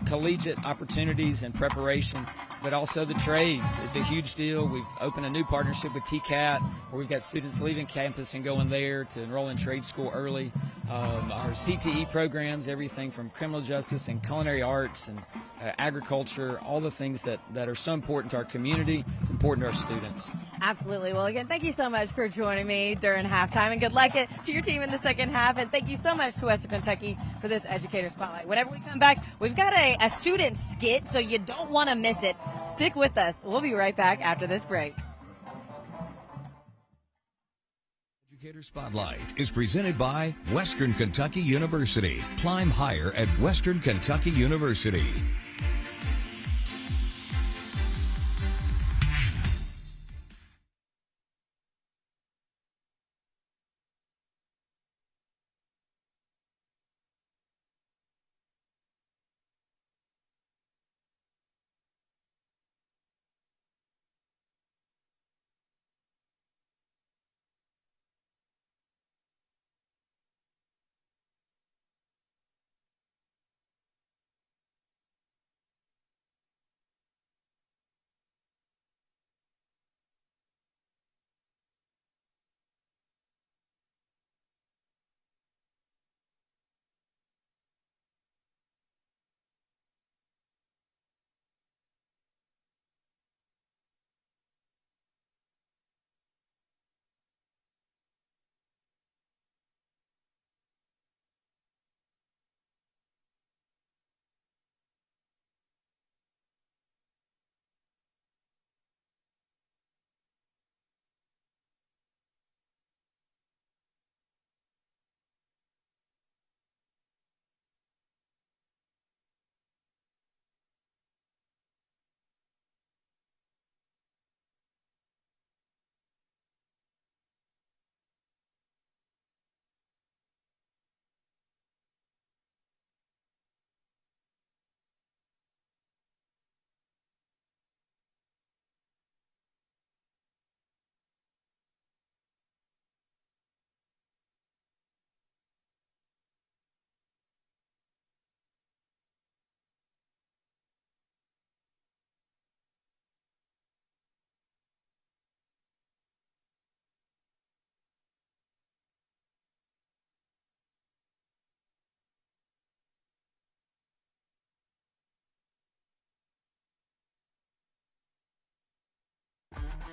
collegiate opportunities and preparation, but also the trades. It's a huge deal. We've opened a new partnership with TCAT where we've got students leaving campus and going there to enroll in trade school early. Our CTE programs, everything from criminal justice and culinary arts and agriculture, all the things that are so important to our community. It's important to our students. Absolutely. Well, again, thank you so much for joining me during halftime, and good luck to your team in the second half. And thank you so much to Western Kentucky for this Educator Spotlight. Whenever we come back, we've got a student skit, so you don't want to miss it. Stick with us. We'll be right back after this break. Educator Spotlight is presented by Western Kentucky University. Climb higher at Western Kentucky University.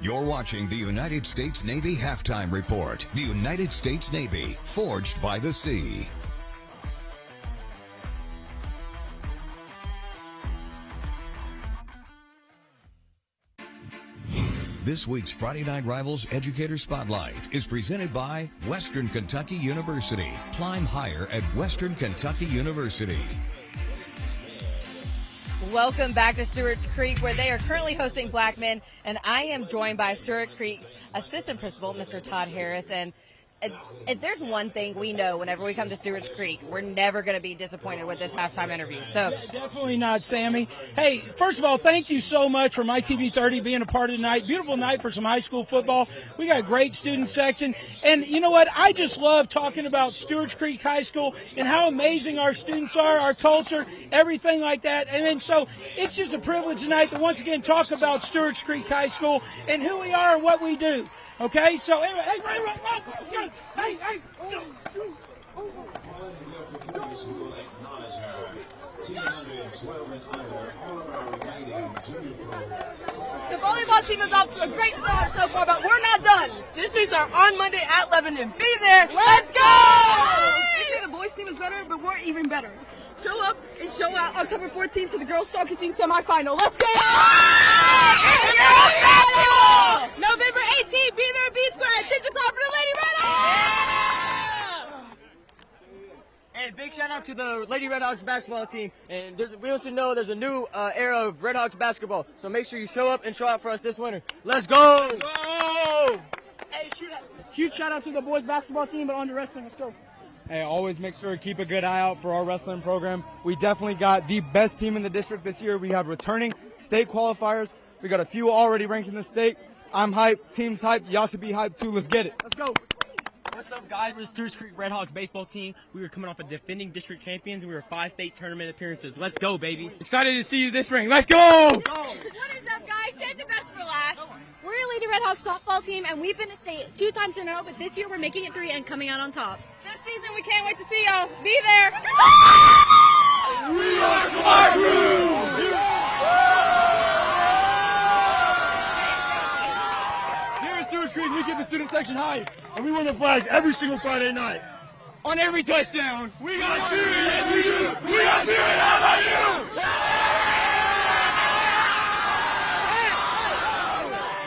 You're watching the United States Navy Halftime Report. The United States Navy, forged by the sea. This week's Friday Night Rivals Educator Spotlight is presented by Western Kentucky University. Climb higher at Western Kentucky University. Welcome back to Stewarts Creek, where they are currently hosting Blackman, and I am joined by Stewart Creek's assistant principal, Mr. Todd Harris. And if there's one thing we know whenever we come to Stewarts Creek, we're never going to be disappointed with this halftime interview. So definitely not, Sammy. Hey, first of all, thank you so much for MyTV30 being a part of tonight. Beautiful night for some high school football. We got a great student section. And you know what? I just love talking about Stewarts Creek High School and how amazing our students are, our culture, everything like that. And then so it's just a privilege tonight to once again talk about Stewarts Creek High School and who we are and what we do. Okay, so anyway, hey. the volleyball basketball team is off to a great start so far, but we're not done. Districts are on Monday at Lebanon. Be there. Let's go! They say the boys team is better, but we're even better. Show up and show out October 14th to the girls soccer team semifinal. Let's go! November 18th, be there, be square at 6 o'clock for the Lady Redhawks! And big shout out to the Lady Redhawks basketball team. And we also know there's a new era of Redhawks basketball. So make sure you show up and show out for us this winter. Let's go! Go! Hey, huge shout out to the boys basketball team, but on to wrestling. Let's go. Hey, always make sure to keep a good eye out for our wrestling program. We definitely got the best team in the district this year. We have returning state qualifiers. We got a few already ranked in the state. I'm hyped. Team's hyped. Y'all should be hyped too. Let's get it. Let's go. What's up, guys? We're the Stewarts Creek Redhawks baseball team. We were coming off of defending district champions. We were 5 state tournament appearances. Let's go, baby. Excited to see you this ring. Let's go! What is up, guys? Save the best for last. We're a Lady Redhawks softball team, and we've been to state 2 times in a row, but this year we're making it 3 and coming out on top. This season, we can't wait to see y'all. Be there. We are Clark Crew! Here at Stewarts Creek, we get the student section high, and we win the flags every single Friday night. On every touchdown, we got spirit, yes we do! We got spirit, how about you?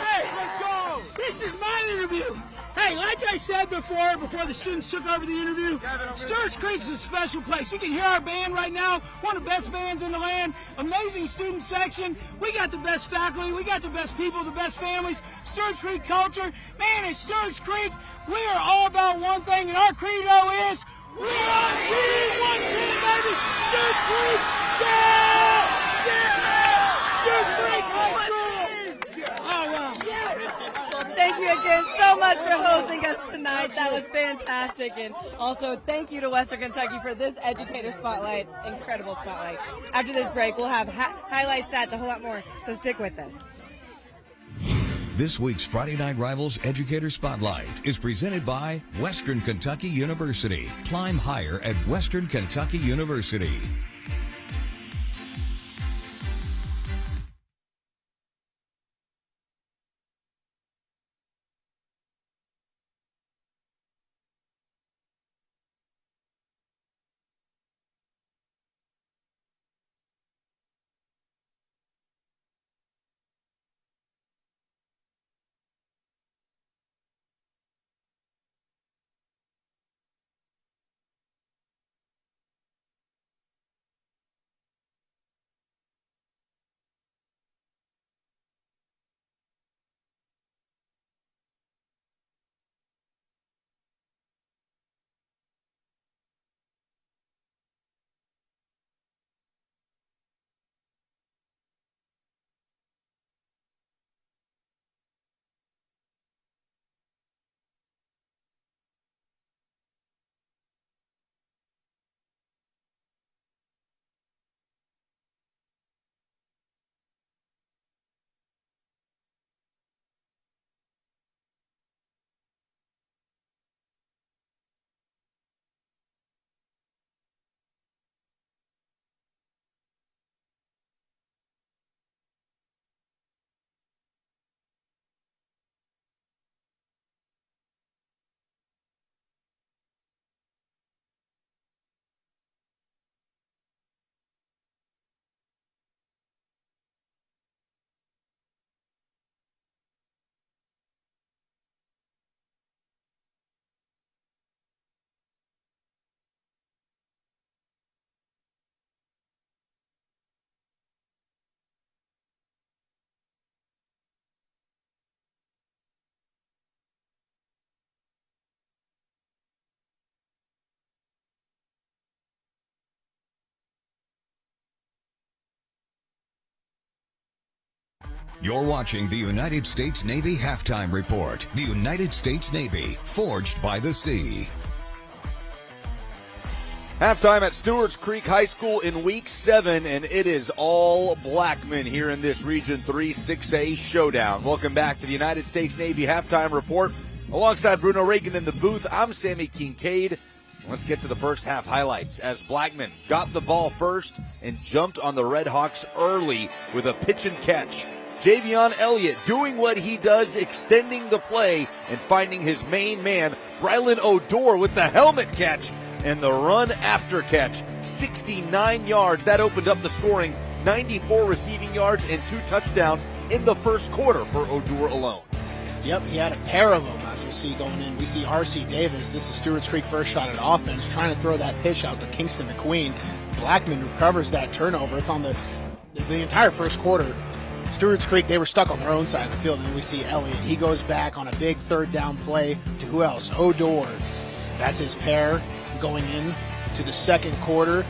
Hey, let's go! This is my interview. Hey, like I said before the students took over the interview, Stewarts Creek's a special place. You can hear our band right now, one of the best bands in the land, amazing student section. We got the best faculty, we got the best people, the best families, Stewarts Creek culture. Man, at Stewarts Creek, we are all about one thing, and our credo is, we are team, one team, baby! Stewarts Creek, yeah! Yeah! Stewarts Creek High School! Oh, wow. Thank you again so much for hosting us tonight. That was fantastic. And also, thank you to Western Kentucky for this educator spotlight. Incredible spotlight. After this break, we'll have highlight stats, a whole lot more. So stick with us. This week's Friday Night Rivals Educator Spotlight is presented by Western Kentucky University. Climb higher at Western Kentucky University. You're watching the United States Navy Halftime Report. The United States Navy, forged by the sea. Halftime at Stewarts Creek High School in Week 7, and it is all Blackman here in this Region 3 6A showdown. Welcome back to the United States Navy Halftime Report. Alongside Bruno Reagan in the booth, I'm Sammy Kincaid. Let's get to the first half highlights as Blackman got the ball first and jumped on the Redhawks early with a pitch and catch. Javion Elliott doing what he does, extending the play and finding his main man, Brylan Odor, with the helmet catch and the run after catch. 69 yards. That opened up the scoring. 94 receiving yards and 2 touchdowns in the first quarter for Odor alone. Yep, he had a pair of them, as we see going in. We see R.C. Davis. This is Stewarts Creek first shot at offense, trying to throw that pitch out to Kingston McQueen. Blackman recovers that turnover. It's on the entire first quarter. Stewarts Creek, they were stuck on their own side of the field, and then we see Elliott. He goes back on a big third down play to who else? Odor. That's his pair going in to the second quarter.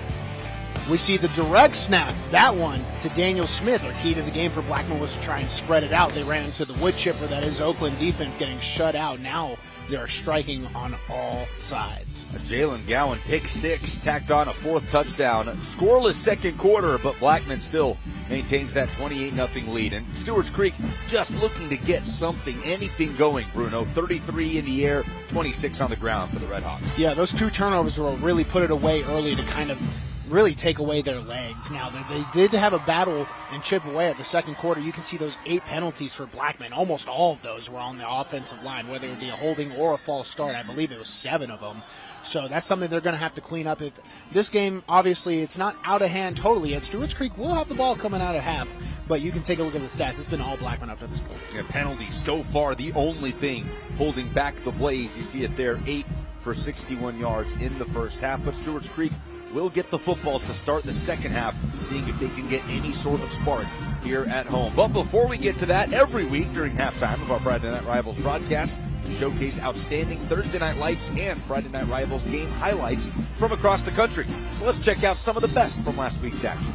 We see the direct snap, that one to Daniel Smith. Our key to the game for Blackman was to try and spread it out. They ran into the wood chipper that is Oakland defense, getting shut out. Now they're striking on all sides. Jalen Gowan, pick 6, tacked on a 4th touchdown. Scoreless second quarter, but Blackman still maintains that 28-0 lead. And Stewarts Creek just looking to get something, anything going, Bruno. 33 in the air, 26 on the ground for the Redhawks. Yeah, those 2 turnovers will really put it away early to kind of really take away their legs. Now, they did have a battle and chip away at the second quarter. You can see those 8 penalties for Blackman. Almost all of those were on the offensive line, whether it be a holding or a false start. I believe it was 7 of them. So that's something they're going to have to clean up. If this game, obviously, it's not out of hand totally yet. Stewarts Creek will have the ball coming out of half, but you can take a look at the stats. It's been all Blackman up to this point. Yeah, penalties so far, the only thing holding back the Blaze. You see it there, 8 for 61 yards in the first half, but Stewarts Creek will get the football to start the second half, seeing if they can get any sort of spark here at home. But before we get to that, every week during halftime of our Friday Night Rivals broadcast, we showcase outstanding Thursday Night Lights and Friday Night Rivals game highlights from across the country. So let's check out some of the best from last week's action.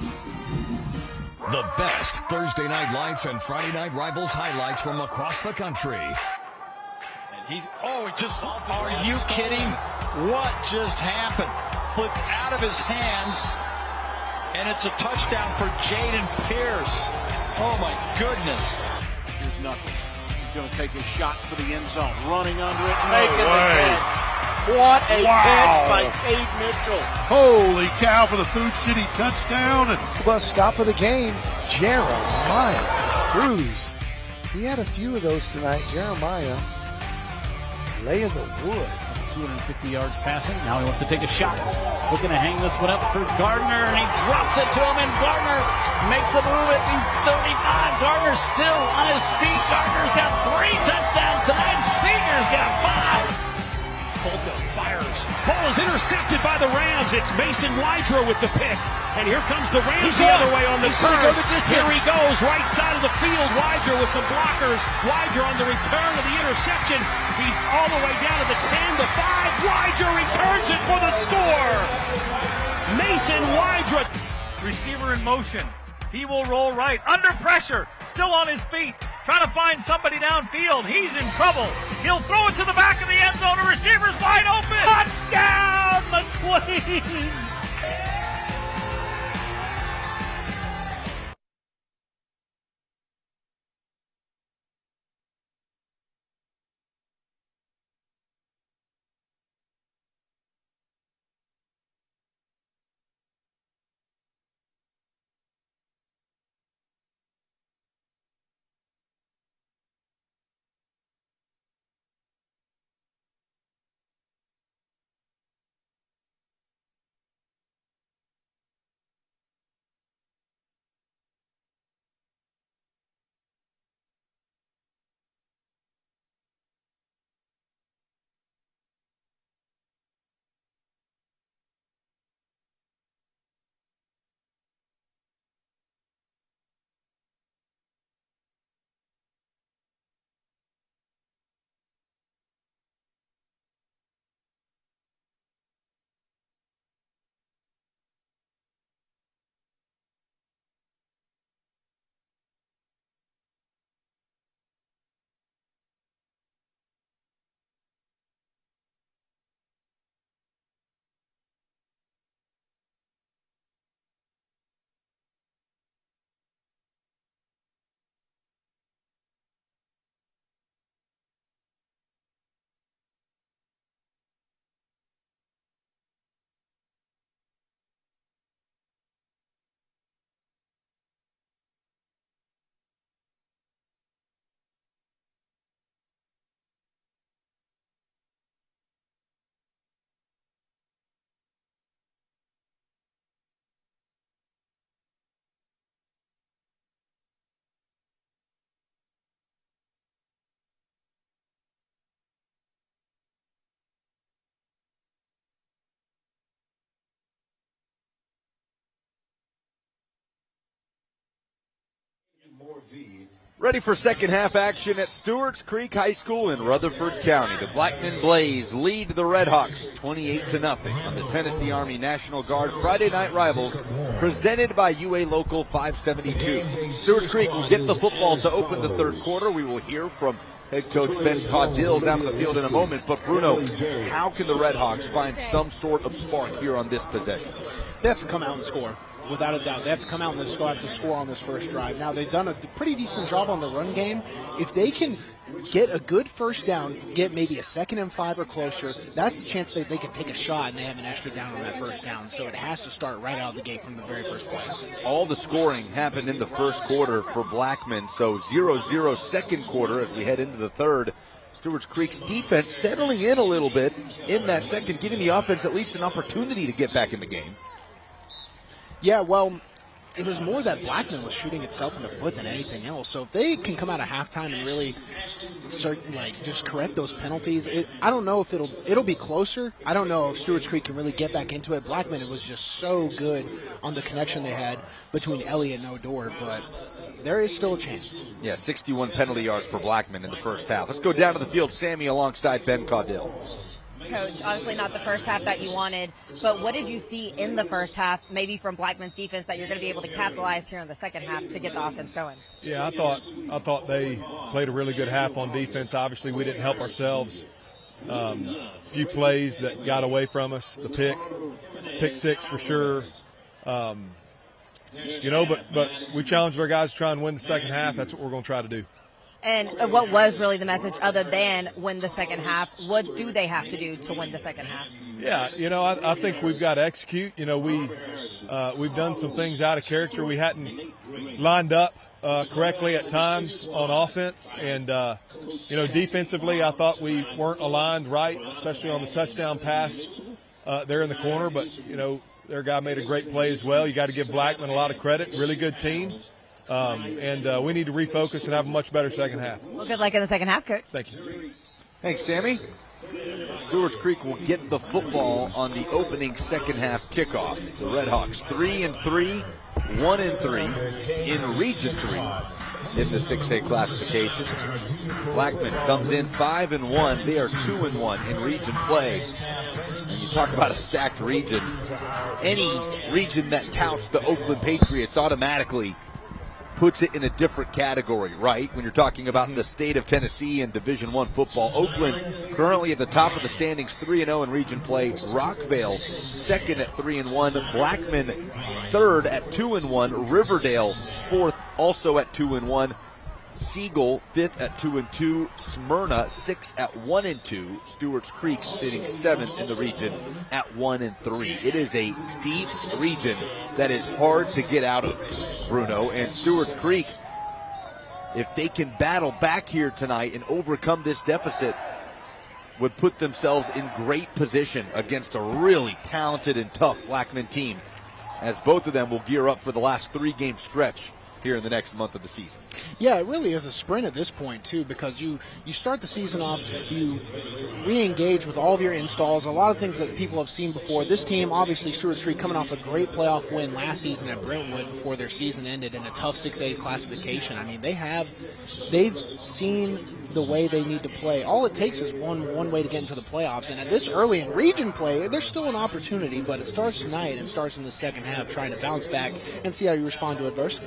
The best Thursday Night Lights and Friday Night Rivals highlights from across the country. And are you kidding? What just happened? Flipped out of his hands, and it's a touchdown for Jaden Pierce. Oh my goodness. Here's Knuckles. He's going to take his shot for the end zone. Running under it, making the catch. What a catch by Cade Mitchell. Holy cow for the Food City touchdown. Well, stop of the game, Jeremiah Cruz. He had a few of those tonight. Jeremiah laying the wood. 250 yards passing. Now he wants to take a shot. Looking to hang this one up for Gardner, and he drops it to him, and Gardner makes a move at the 35. Gardner's still on his feet. Gardner's got 3 touchdowns tonight. Senior's got 5. Polka fires. Ball is intercepted by the Rams. It's Mason Wydra with the pick. And here comes the Rams the other way on the turn. Here he goes, right side of the field. Wydra with some blockers. Wydra on the return of the interception. He's all the way down to the 10, the 5. Wydra returns it for the score. Mason Wydra. Receiver in motion. He will roll right. Under pressure. Still on his feet. Trying to find somebody downfield. He's in trouble. He'll throw it to the back of the end zone. The receiver's wide open. Touchdown, McQueen. Ready for second half action at Stewarts Creek High School in Rutherford County. The Blackman Blaze lead the Redhawks 28-0 on the Tennessee Army National Guard Friday Night Rivals, presented by UA Local 572. Stewarts Creek will get the football to open the third quarter. We will hear from head coach Ben Caudill down the field in a moment. But Bruno, how can the Redhawks find some sort of spark here on this possession? They have to come out and score. Without a doubt, they have to come out and have to score on this first drive. Now, they've done a pretty decent job on the run game. If they can get a good first down, get maybe a 2nd and 5 or closer, that's the chance that they can take a shot and they have an extra down on that first down. So it has to start right out of the gate from the very first place. All the scoring happened in the first quarter for Blackman, so 0-0 second quarter as we head into the third. Stewarts Creek's defense settling in a little bit in that second, giving the offense at least an opportunity to get back in the game. Yeah, well, it was more that Blackman was shooting itself in the foot than anything else. So if they can come out of halftime and really start, just correct those penalties, I don't know if it'll be closer. I don't know if Stewarts Creek can really get back into it. Blackman, it was just so good on the connection they had between Elliott and Odor, but there is still a chance. Yeah, 61 penalty yards for Blackman in the first half. Let's go down to the field. Sammy alongside Ben Caudill. Coach, obviously not the first half that you wanted, but what did you see in the first half, maybe from Blackman's defense, that you're going to be able to capitalize here in the second half to get the offense going? Yeah, I thought they played a really good half on defense. Obviously, we didn't help ourselves. Few plays that got away from us. The pick six for sure. But we challenged our guys to try and win the second half. That's what we're going to try to do. And what was really the message other than win the second half? What do they have to do to win the second half? Yeah, I think we've got to execute. We've done some things out of character. We hadn't lined up correctly at times on offense. And, defensively, I thought we weren't aligned right, especially on the touchdown pass there in the corner. But, their guy made a great play as well. You got to give Blackman a lot of credit. Really good team. And we need to refocus and have a much better second half. Well, good luck in the second half, Coach. Thank you. Thanks, Sammy. Stewarts Creek will get the football on the opening second half kickoff. The Redhawks 3-3, 1-3 in Region 3 in the 6A classification. Blackman comes in 5-1. They are 2-1 in region play. And you talk about a stacked region. Any region that touts the Oakland Patriots automatically puts it in a different category, right? When you're talking about the state of Tennessee and Division I football. Oakland currently at the top of the standings, 3-0 in region play. Rockvale second at 3-1. Blackman third at 2-1. Riverdale fourth also at 2-1. Siegel fifth at 2-2. Smyrna sixth at 1-2. Stewarts Creek sitting seventh in the region at 1-3. It is a deep region that is hard to get out of, Bruno. And Stewarts Creek, if they can battle back here tonight and overcome this deficit, would put themselves in great position against a really talented and tough Blackman team, as both of them will gear up for the last 3-game stretch here in the next month of the season. Yeah, it really is a sprint at this point, too, because you start the season off, you re-engage with all of your installs, a lot of things that people have seen before. This team, obviously, Stewarts Creek, coming off a great playoff win last season at Brentwood before their season ended in a tough 6A classification. I mean, they've seen the way they need to play. All it takes is one way to get into the playoffs, and at this early in region play, there's still an opportunity, but it starts tonight and starts in the second half, trying to bounce back and see how you respond to adversity.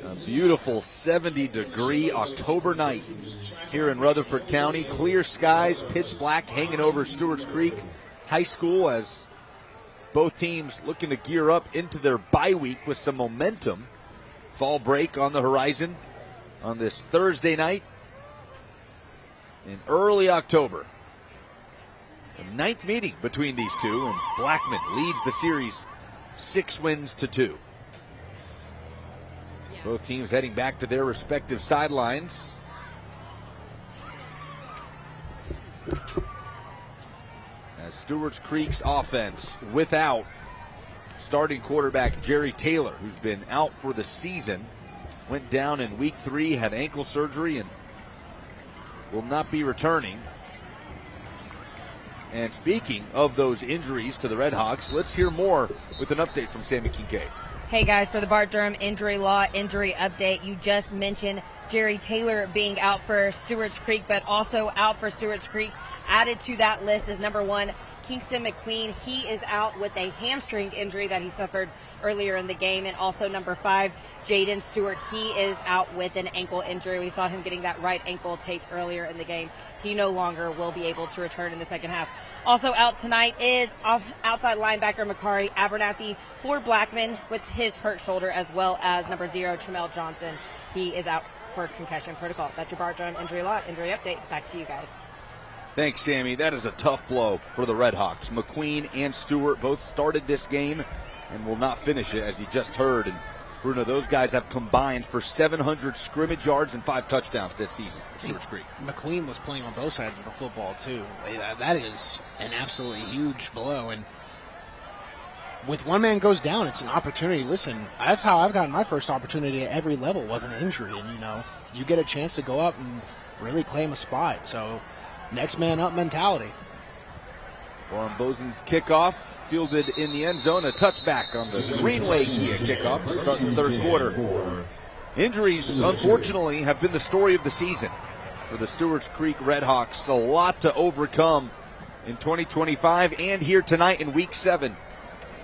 A beautiful 70-degree October night here in Rutherford County. Clear skies, pitch black hanging over Stewarts Creek High School as both teams looking to gear up into their bye week with some momentum. Fall break on the horizon on this Thursday night in early October. The 9th meeting between these two, and Blackman leads the series 6-2. Both teams heading back to their respective sidelines. As Stewarts Creek's offense without starting quarterback Jerry Taylor, who's been out for the season, went down in week 3, had ankle surgery, and will not be returning. And speaking of those injuries to the Redhawks, let's hear more with an update from Sammy Kincaid. Hey guys, for the Bart Durham Injury Law Injury Update, you just mentioned Jerry Taylor being out for Stewarts Creek, but also out for Stewarts Creek. Added to that list is number 1, Kingston McQueen. He is out with a hamstring injury that he suffered earlier in the game. And also number 5, Jaden Stewart. He is out with an ankle injury. We saw him getting that right ankle taped earlier in the game. He no longer will be able to return in the second half. Also out tonight is outside linebacker Makari Abernathy for Blackman with his hurt shoulder, as well as number 0, Tramel Johnson. He is out for concussion protocol. That's your Bart Durham Injury Law Injury Update. Back to you guys. Thanks, Sammy. That is a tough blow for the Redhawks. McQueen and Stewart both started this game and will not finish it, as you just heard. And Bruno, those guys have combined for 700 scrimmage yards and 5 touchdowns this season for Stewarts Creek. McQueen was playing on both sides of the football, too. That is an absolutely huge blow. And with one man goes down, it's an opportunity. Listen, that's how I've gotten my first opportunity at every level, was an injury. And, you get a chance to go up and really claim a spot. So, next man up mentality. Warren Bosen's kickoff, fielded in the end zone, a touchback on the Greenway Kia kickoff to start the third quarter. Injuries, unfortunately, have been the story of the season for the Stewarts Creek Redhawks. A lot to overcome in 2025 and here tonight in Week 7.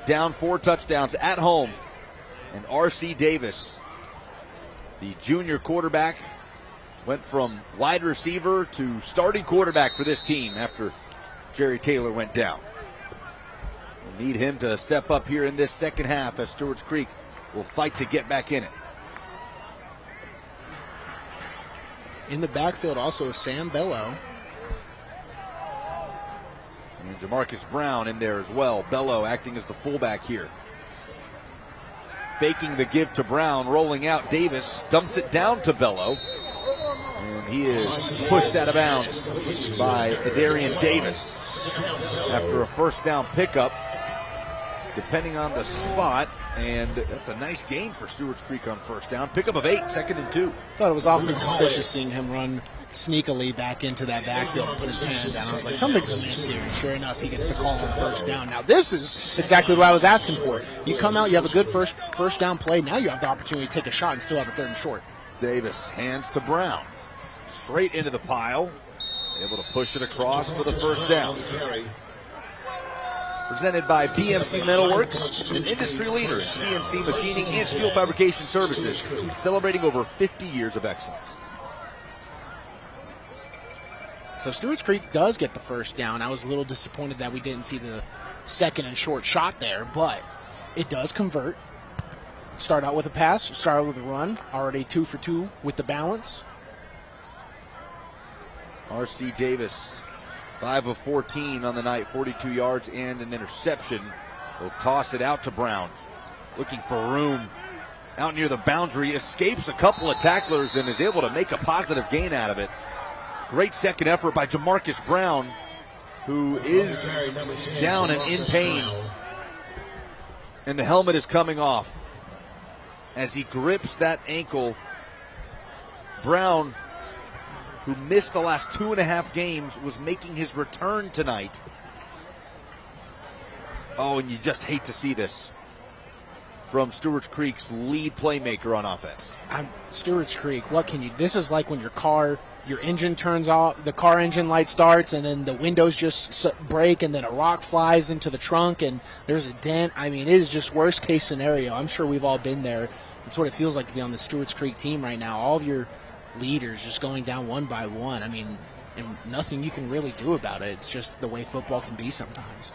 Down 4 touchdowns at home. And R.C. Davis, the junior quarterback, went from wide receiver to starting quarterback for this team after Jerry Taylor went down. We'll need him to step up here in this second half as Stewarts Creek will fight to get back in it. In the backfield also is Sam Bello. And Jamarcus Brown in there as well. Bello acting as the fullback here. Faking the give to Brown, rolling out. Davis dumps it down to Bello. And he is pushed out of bounds by Adarian Davis after a first down pickup, depending on the spot. And that's a nice gain for Stewarts Creek on first down. Pickup of 8, 2nd and 2. Thought it was awfully suspicious seeing him run sneakily back into that backfield and put his hand down. I was like, something's amiss here. And sure enough, he gets the call on first down. Now, this is exactly what I was asking for. You come out, you have a good first down play. Now you have the opportunity to take a shot and still have a 3rd and short. Davis hands to Brown. Straight into the pile. Able to push it across for the first down. Presented by BMC Metalworks, an industry leader in CNC machining and steel fabrication services, celebrating over 50 years of excellence. So Stewarts Creek does get the first down. I was a little disappointed that we didn't see the 2nd and short shot there, but it does convert. Start out with a pass, start out with a run. Already 2 for 2 with the balance. R.C. Davis, 5 of 14 on the night, 42 yards and an interception. Will toss it out to Brown. Looking for room out near the boundary. Escapes a couple of tacklers and is able to make a positive gain out of it. Great second effort by Jamarcus Brown, who is down and in pain. And the helmet is coming off as he grips that ankle. Brown, who missed the last 2.5 games, was making his return tonight. Oh, and you just hate to see this from Stewarts Creek's lead playmaker on offense. Stewarts Creek, what can you... This is like when your engine turns off, the car engine light starts, and then the windows just break, and then a rock flies into the trunk, and there's a dent. I mean, it is just worst case scenario. I'm sure we've all been there. That's what it feels like to be on the Stewarts Creek team right now. All of your leaders just going down one by one. I mean, and nothing you can really do about it. It's just the way football can be sometimes.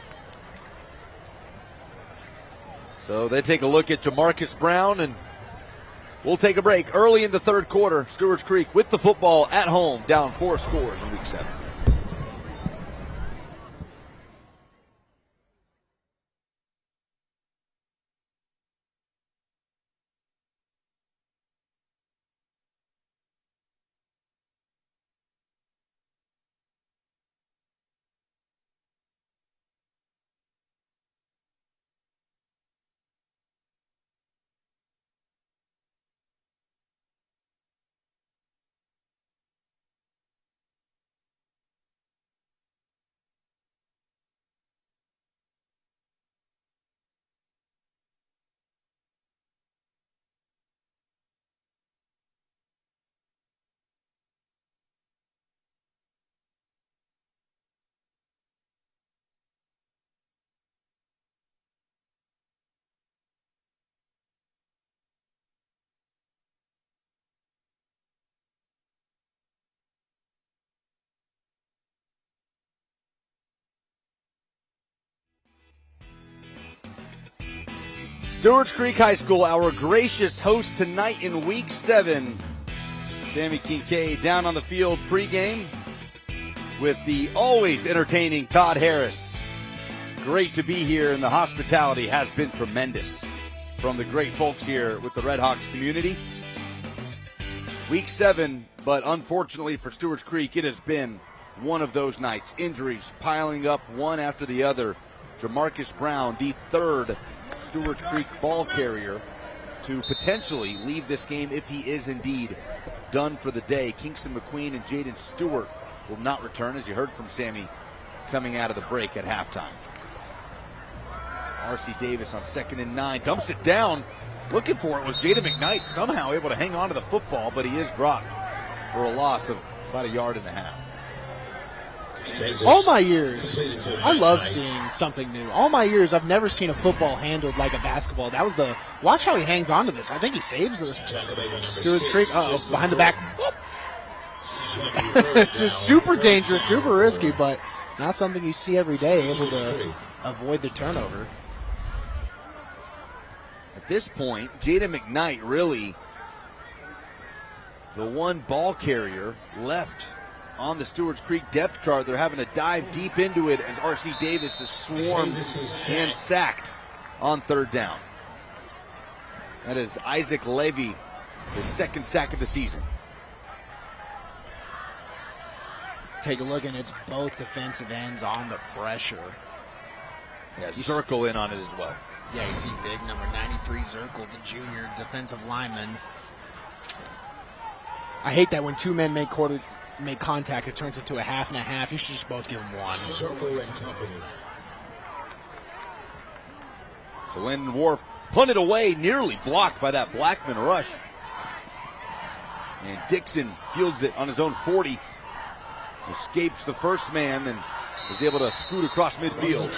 So they take a look at Jamarcus Brown, and we'll take a break. Early in the third quarter, Stewarts Creek with the football at home, down 4 scores in Week 7. Stewarts Creek High School, our gracious host tonight in Week 7. Sammy Kincaid down on the field pregame with the always entertaining Todd Harris. Great to be here, and the hospitality has been tremendous from the great folks here with the Red Hawks community. Week 7, but unfortunately for Stewarts Creek, it has been one of those nights. Injuries piling up one after the other. Jamarcus Brown, the third Stewarts Creek ball carrier to potentially leave this game if he is indeed done for the day. Kingston McQueen and Jaden Stewart will not return, as you heard from Sammy coming out of the break at halftime. R.C. Davis on 2nd and 9, dumps it down. Looking for it was Jaden McKnight, somehow able to hang on to the football, but he is dropped for a loss of about 1.5 yards. All my years, I love seeing something new. All my years, I've never seen a football handled like a basketball. That was watch how he hangs on to this. I think he saves the Stewarts Creek. Uh-oh, behind the back. Just super dangerous, super risky, but not something you see every day, able to avoid the turnover. At this point, Jaden McKnight really the one ball carrier left on the Stewarts Creek depth chart. They're having to dive deep into it as R.C. Davis is swarmed and sacked on 3rd down. That is Isaac Levy, his 2nd sack of the season. Take a look, and it's both defensive ends on the pressure. Yeah, Zirkle in on it as well. Yeah, you see big number 93 Zirkle, the junior defensive lineman. I hate that when two men make contact, it turns into a half and a half. You should just both give them one. So Landon Wharf punted away, nearly blocked by that Blackman rush. And Dixon fields it on his own 40. Escapes the first man and is able to scoot across midfield.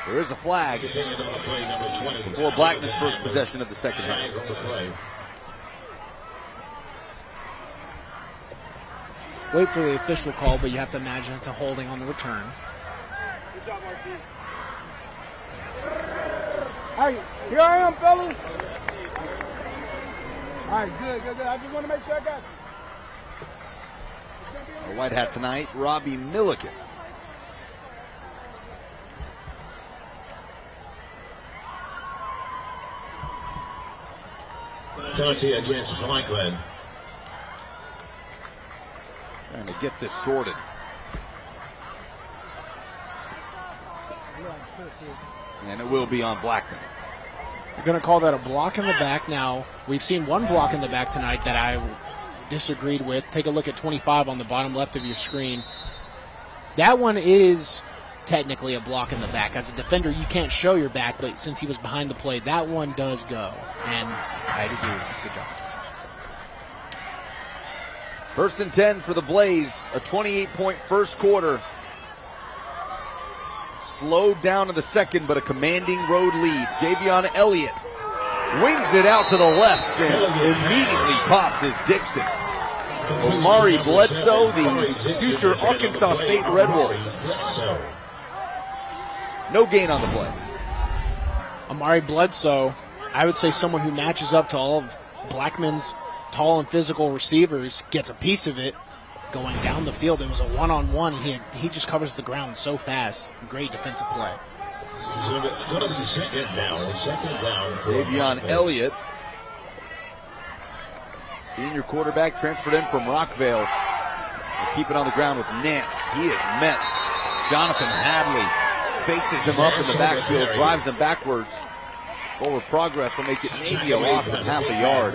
There is a flag before Blackman's first possession of the second half. Wait for the official call, but you have to imagine it's a holding on the return. Good job, RC. Hey, here I am, fellas. All right, good. I just want to make sure I got you. The white hat tonight, Robbie Milliken. Penalty against Blackman. Trying to get this sorted. And it will be on Blackman. You're going to call that a block in the back. Now, we've seen one block in the back tonight that I disagreed with. Take a look at 25 on the bottom left of your screen. That one is technically a block in the back. As a defender, you can't show your back, but since he was behind the play, that one does go. And I agree. Good job. 1st and 10 for the Blaze, a 28-point first quarter. Slowed down in the second, but a commanding road lead. Javion Elliott wings it out to the left and immediately popped is Dixon. Omari Bledsoe, the future Arkansas State Red Wolf. No gain on the play. Omari Bledsoe, I would say someone who matches up to all of Blackman's tall and physical receivers, gets a piece of it going down the field. It was a one-on-one. He just covers the ground so fast. Great defensive play. Second down. Javion Elliott, senior quarterback, transferred in from Rockvale. We'll keep it on the ground with Nance. He is met. Jonathan Hadley faces him up in the backfield, drives them backwards. Forward progress will make it maybe a loss of half a yard.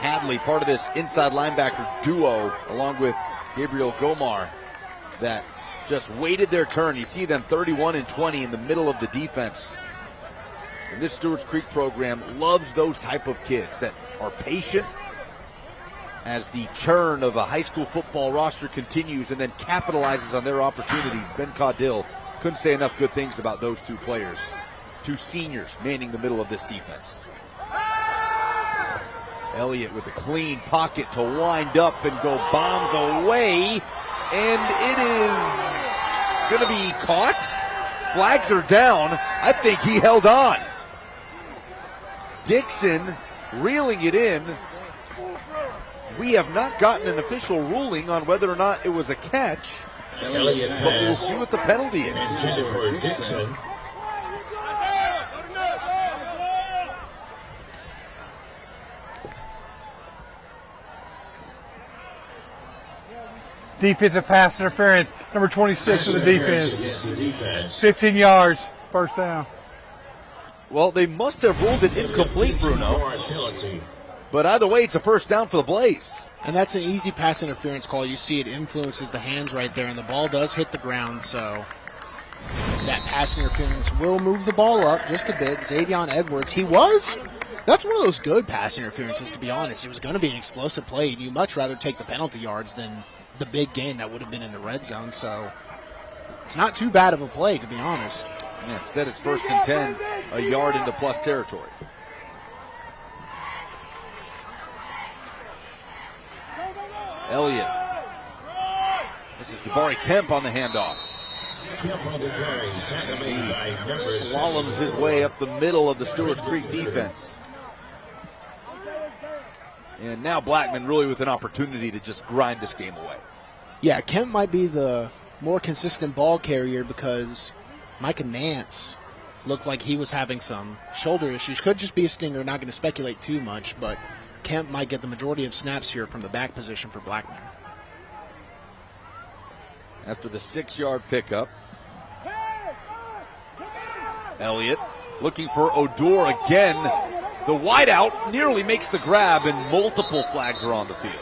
Hadley, part of this inside linebacker duo, along with Gabriel Gomar, that just waited their turn. You see them 31 and 20 in the middle of the defense. And this Stewarts Creek program loves those type of kids that are patient as the churn of a high school football roster continues and then capitalizes on their opportunities. Ben Caudill couldn't say enough good things about those two players. Two seniors manning the middle of this defense. Elliott with a clean pocket to wind up and go bombs away. And it is going to be caught Flags are down. I think he held on. Dixon reeling it in. We have not gotten an official ruling on whether or not it was a catch, but we'll see what the penalty is. Intended for Dixon. Defensive pass interference, number 26 of the defense. 15 yards, first down. Well, they must have ruled it incomplete, Bruno. But either way, it's a first down for the Blaze. And that's an easy pass interference call. You see it influences the hands right there, and the ball does hit the ground, so that pass interference will move the ball up just a bit. Xavion Edwards, that's one of those good pass interferences, to be honest. It was going to be an explosive play. You'd much rather take the penalty yards than the big gain that would have been in the red zone, so it's not too bad of a play, to be honest. Yeah, instead, it's 1st and 10, a yard into plus territory. Elliott. This is Jabari Kemp on the handoff. He slaloms his way up the middle of the Stewarts Creek defense. And now Blackman really with an opportunity to just grind this game away. Yeah, Kemp might be the more consistent ball carrier because Micah Nance looked like he was having some shoulder issues. Could just be a stinger, not going to speculate too much, but Kemp might get the majority of snaps here from the back position for Blackman. After the 6-yard pickup, Elliott looking for Odor again. The wideout nearly makes the grab, and multiple flags are on the field.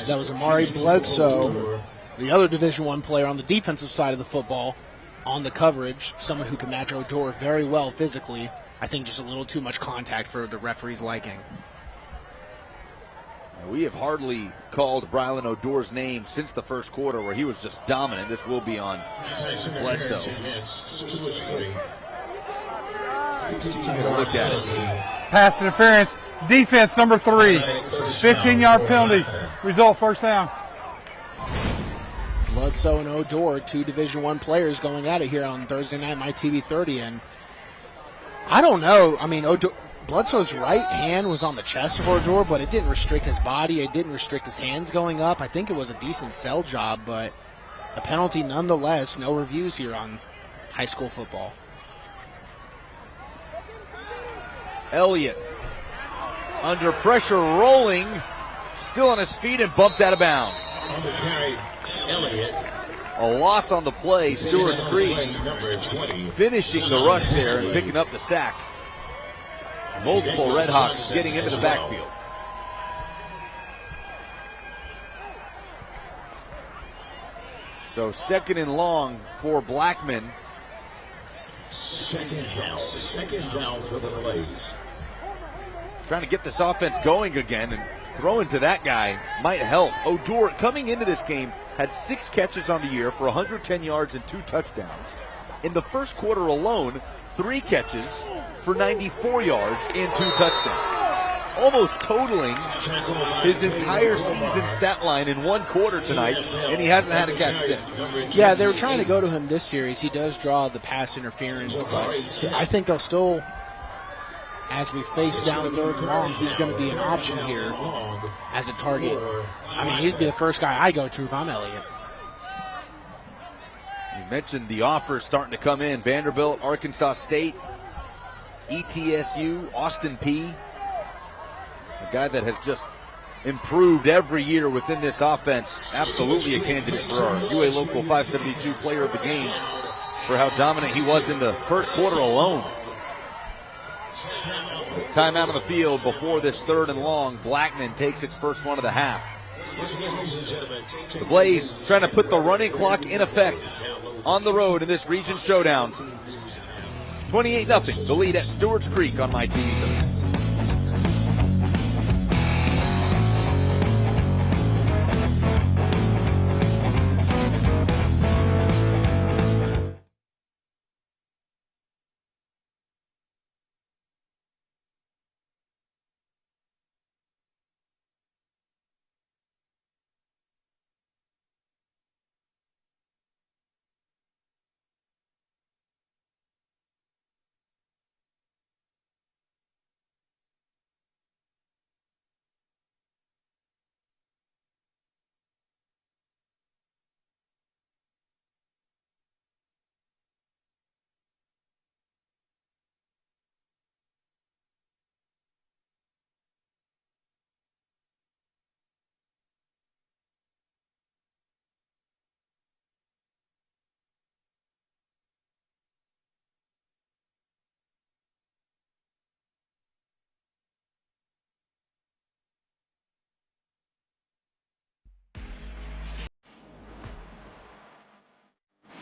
That was Amari Bledsoe, the other Division I player on the defensive side of the football, on the coverage, someone who can match Odor very well physically. I think just a little too much contact for the referee's liking. We have hardly called Brylan Odor's name since the first quarter where he was just dominant. This will be on Bledsoe. Look at it. Pass interference, defense number 3, 15-yard penalty, result first down. Bledsoe and Odor, two Division I players going at it here on Thursday night, my TV 30, and I don't know. I mean, Bledsoe's right hand was on the chest of Odor, but it didn't restrict his body. It didn't restrict his hands going up. I think it was a decent sell job, but a penalty nonetheless. No reviews here on high school football. Elliott under pressure, rolling, still on his feet and bumped out of bounds. On the carry, Elliott. A loss on the play. Stewarts Creek finishing the rush there and picking up the sack. Multiple Redhawks getting into the backfield. So 2nd and long for Blackman. Second down for the Blaze. Trying to get this offense going again, and throwing to that guy might help. Odor, coming into this game, had 6 catches on the year for 110 yards and 2 touchdowns. In the first quarter alone, 3 catches for 94 yards and 2 touchdowns. Almost totaling his entire season stat line in 1 quarter tonight, and he hasn't had a catch since. Yeah, they were trying to go to him this series. He does draw the pass interference, but I think they'll still, as we face down the 3rd and long, he's going to be an option here as a target. I mean, he'd be the first guy I go to if I'm Elliott. You mentioned the offers starting to come in. Vanderbilt, Arkansas State, ETSU, Austin Peay. A guy that has just improved every year within this offense. Absolutely a candidate for our UA Local 572 player of the game for how dominant he was in the first quarter alone. Timeout on the field before this 3rd and long. Blackman takes its first one of the half. The Blaze trying to put the running clock in effect on the road in this region showdown. 28-0, the lead at Stewarts Creek on my TV.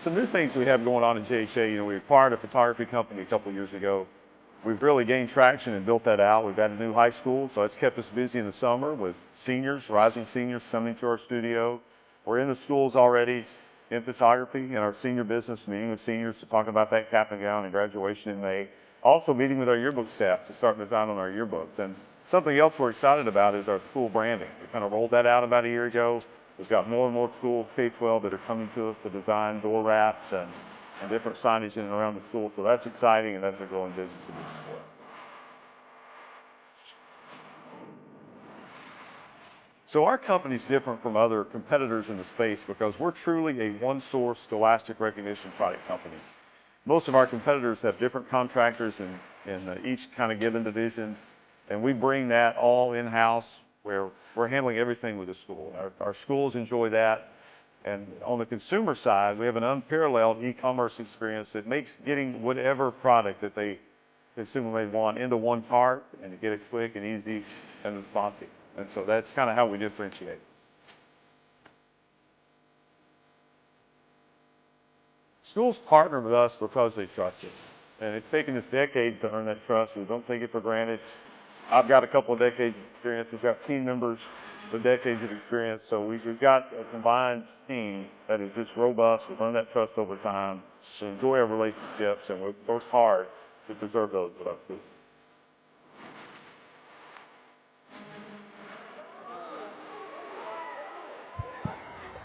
some new things we have going on in JHA. You know, we acquired a photography company a couple years ago. We've really gained traction and built that out. We've got a new high school, so it's kept us busy in the summer with seniors, rising seniors coming to our studio. We're in the schools already in photography in our senior business, meeting with seniors to talk about that cap and gown and graduation in May. Also meeting with our yearbook staff to start design on our yearbooks. And something else we're excited about is our school branding. We kind of rolled that out about a year ago. We've got more and more schools, K-12, that are coming to us to design door wraps and different signage in and around the school. So that's exciting, and that's a growing business for this as well. So our company's different from other competitors in the space because we're truly a one-source scholastic recognition product company. Most of our competitors have different contractors in each kind of given division, and we bring that all in-house where we're handling everything with the school. Our schools enjoy that. And on the consumer side, we have an unparalleled e-commerce experience that makes getting whatever product that the consumer may want into one cart and to get it quick and easy and responsive. And so that's kind of how we differentiate. Schools partner with us because they trust us. And it's taken us decades to earn that trust. We don't take it for granted. I've got a couple of decades of experience. We've got team members with decades of experience. So we've got a combined team that is just robust. We've earned that trust over time. We enjoy our relationships, and we work hard to preserve those with our schools.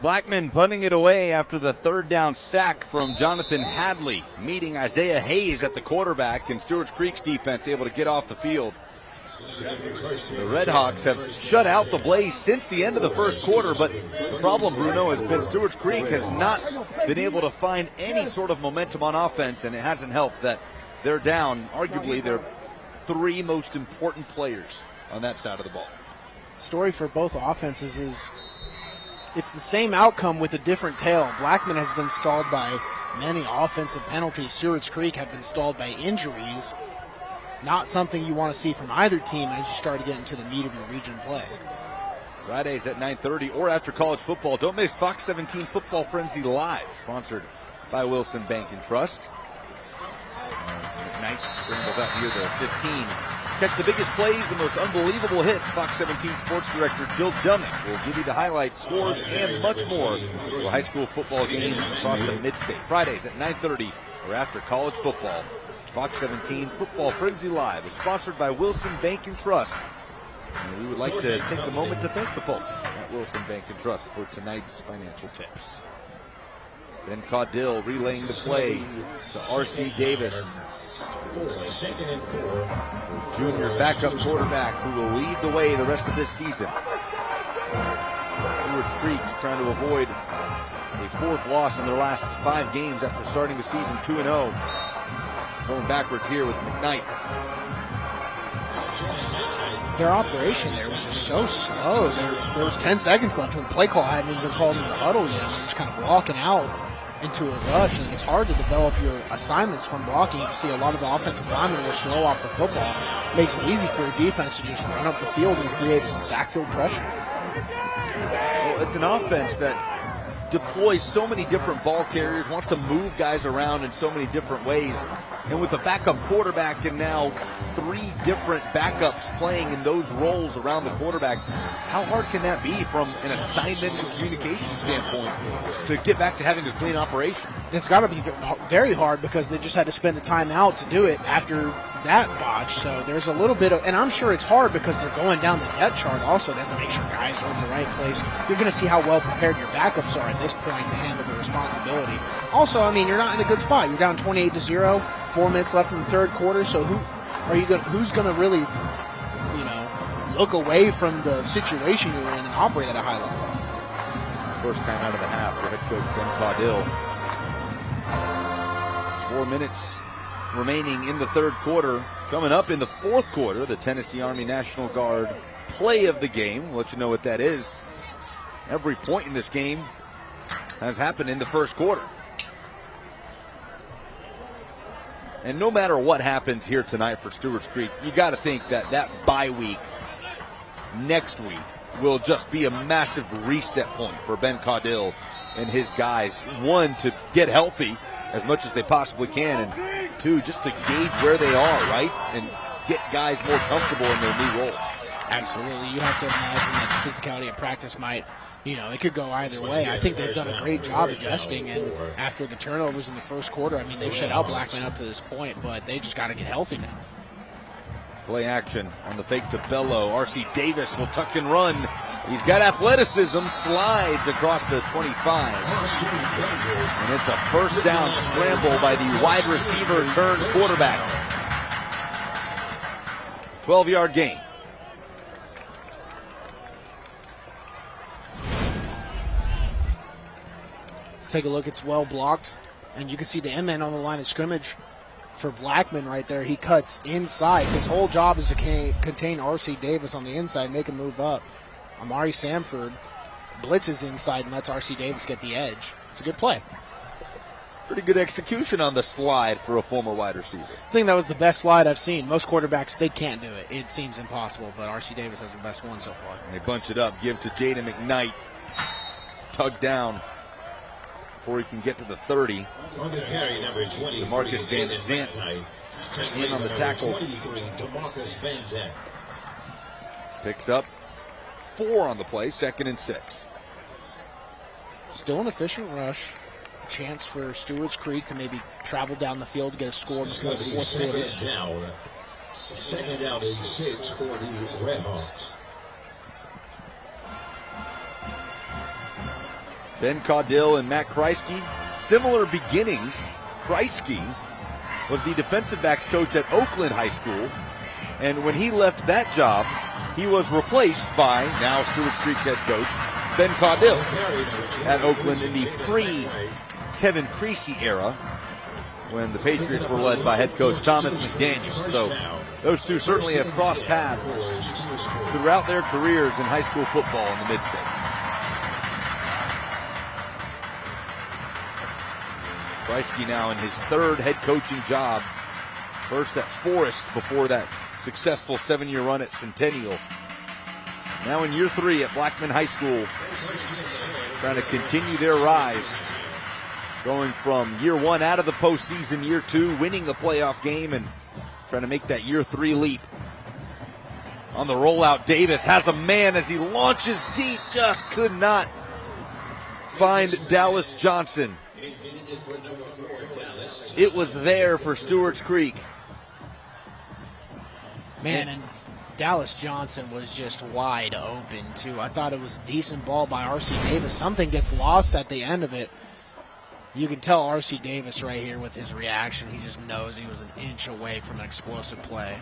Blackman punting it away after the third down sack from Jonathan Hadley, meeting Isaiah Hayes at the quarterback, and Stewarts Creek's defense able to get off the field. The Redhawks have shut out the Blaze since the end of the first quarter, but the problem, Bruno, has been Stewarts Creek has not been able to find any sort of momentum on offense, and it hasn't helped that they're down arguably their three most important players on that side of the ball. Story for both offenses is it's the same outcome with a different tail. Blackman has been stalled by many offensive penalties. Stewarts Creek have been stalled by injuries. Not something you want to see from either team as you start to get into the meat of your region play. Fridays at 9:30 or after college football. Don't miss Fox 17 Football Frenzy Live, sponsored by Wilson Bank and Trust. As McKnight scrambles out near the 15. Catch the biggest plays, the most unbelievable hits. Fox 17 Sports Director Jill Jummick will give you the highlights, scores, and much more for high school football games across the mid-state. Fridays at 9:30 or after college football. Fox 17 Football Frenzy Live is sponsored by Wilson Bank and Trust. And we would like to take a moment to thank the folks at Wilson Bank and Trust for tonight's financial tips. Ben Caudill relaying the play to R.C. Davis, junior backup quarterback who will lead the way the rest of this season. Stewarts Creek trying to avoid a fourth loss in their last 5 games after starting the season 2-0. Going backwards here with McKnight. Their operation there was just so slow. There was 10 seconds left and the play call hadn't even been called in the huddle yet. They're just kind of walking out into a rush, and it's hard to develop your assignments from blocking. You see a lot of the offensive linemen are slow off the football. It makes it easy for a defense to just run up the field and create backfield pressure. Well, it's an offense that deploys so many different ball carriers, wants to move guys around in so many different ways. And with a backup quarterback and now 3 different backups playing in those roles around the quarterback, how hard can that be from an assignment and communication standpoint to get back to having a clean operation? It's got to be very hard because they just had to spend the time out to do it after that botch. So there's a little bit of, and I'm sure it's hard because they're going down the depth chart also. They have to make sure guys are in the right place. You're going to see how well prepared your backups are at this point to handle the responsibility. Also, I mean, you're not in a good spot. You're down 28-0, 4 minutes left in the third quarter. So who's going to really, look away from the situation you're in and operate at a high level? First time out of the half for head coach Ben Caudill. 4 minutes remaining in the third quarter. Coming up in the fourth quarter, the Tennessee Army National Guard play of the game. We'll let you know what that is. Every point in this game has happened in the first quarter. And no matter what happens here tonight for Stewarts Creek, you got to think that bye week next week will just be a massive reset point for Ben Caudill and his guys. One, to get healthy as much as they possibly can, and two, just to gauge where they are, right? And get guys more comfortable in their new roles. Absolutely. You have to imagine that the physicality of practice might, it could go either way. I think they've done a great job adjusting, and after the turnovers in the first quarter, I mean, they've shut out Blackman up to this point, but they just got to get healthy now. Play action on the fake to Bello. R.C. Davis will tuck and run. He's got athleticism, slides across the 25. And it's a first down scramble by the wide receiver turned quarterback. 12-yard gain. Take a look, it's well blocked, and you can see the end-man on the line of scrimmage for Blackman right there. He cuts inside. His whole job is to contain R.C. Davis on the inside, make him move up. Amari Samford blitzes inside and lets R.C. Davis get the edge. It's a good play. Pretty good execution on the slide for a former wide receiver. I think that was the best slide I've seen. Most quarterbacks, they can't do it. It seems impossible, but R.C. Davis has the best one so far. And they bunch it up, give to Jaden McKnight. Tug down before he can get to the 30. Marcus Van Zant in on the tackle. Picks up 4 on the play, 2nd and 6. Still an efficient rush. A chance for Stewarts Creek to maybe travel down the field to get a score before the fourth quarter. Second down and 6 for the Redhawks. Ben Caudill and Matt Kreisky, similar beginnings. Kreisky was the defensive backs coach at Oakland High School, and when he left that job, he was replaced by now Stewarts Creek head coach Ben Caudill at Oakland in the pre-Kevin Creasy era, when the Patriots were led by head coach Thomas McDaniel. So those two certainly have crossed paths throughout their careers in high school football in the Mid-State. Kreisky now in his 3rd head coaching job. First at Forest before that successful 7-year run at Centennial. Now in year 3 at Blackman High School, trying to continue their rise. Going from year 1 out of the postseason, year 2 winning a playoff game, and trying to make that year 3 leap. On the rollout, Davis has a man as he launches deep, just could not find Dallas Johnson. It was there for Stewarts Creek. Man, and Dallas Johnson was just wide open, too. I thought it was a decent ball by R.C. Davis. Something gets lost at the end of it. You can tell R.C. Davis right here with his reaction. He just knows he was an inch away from an explosive play.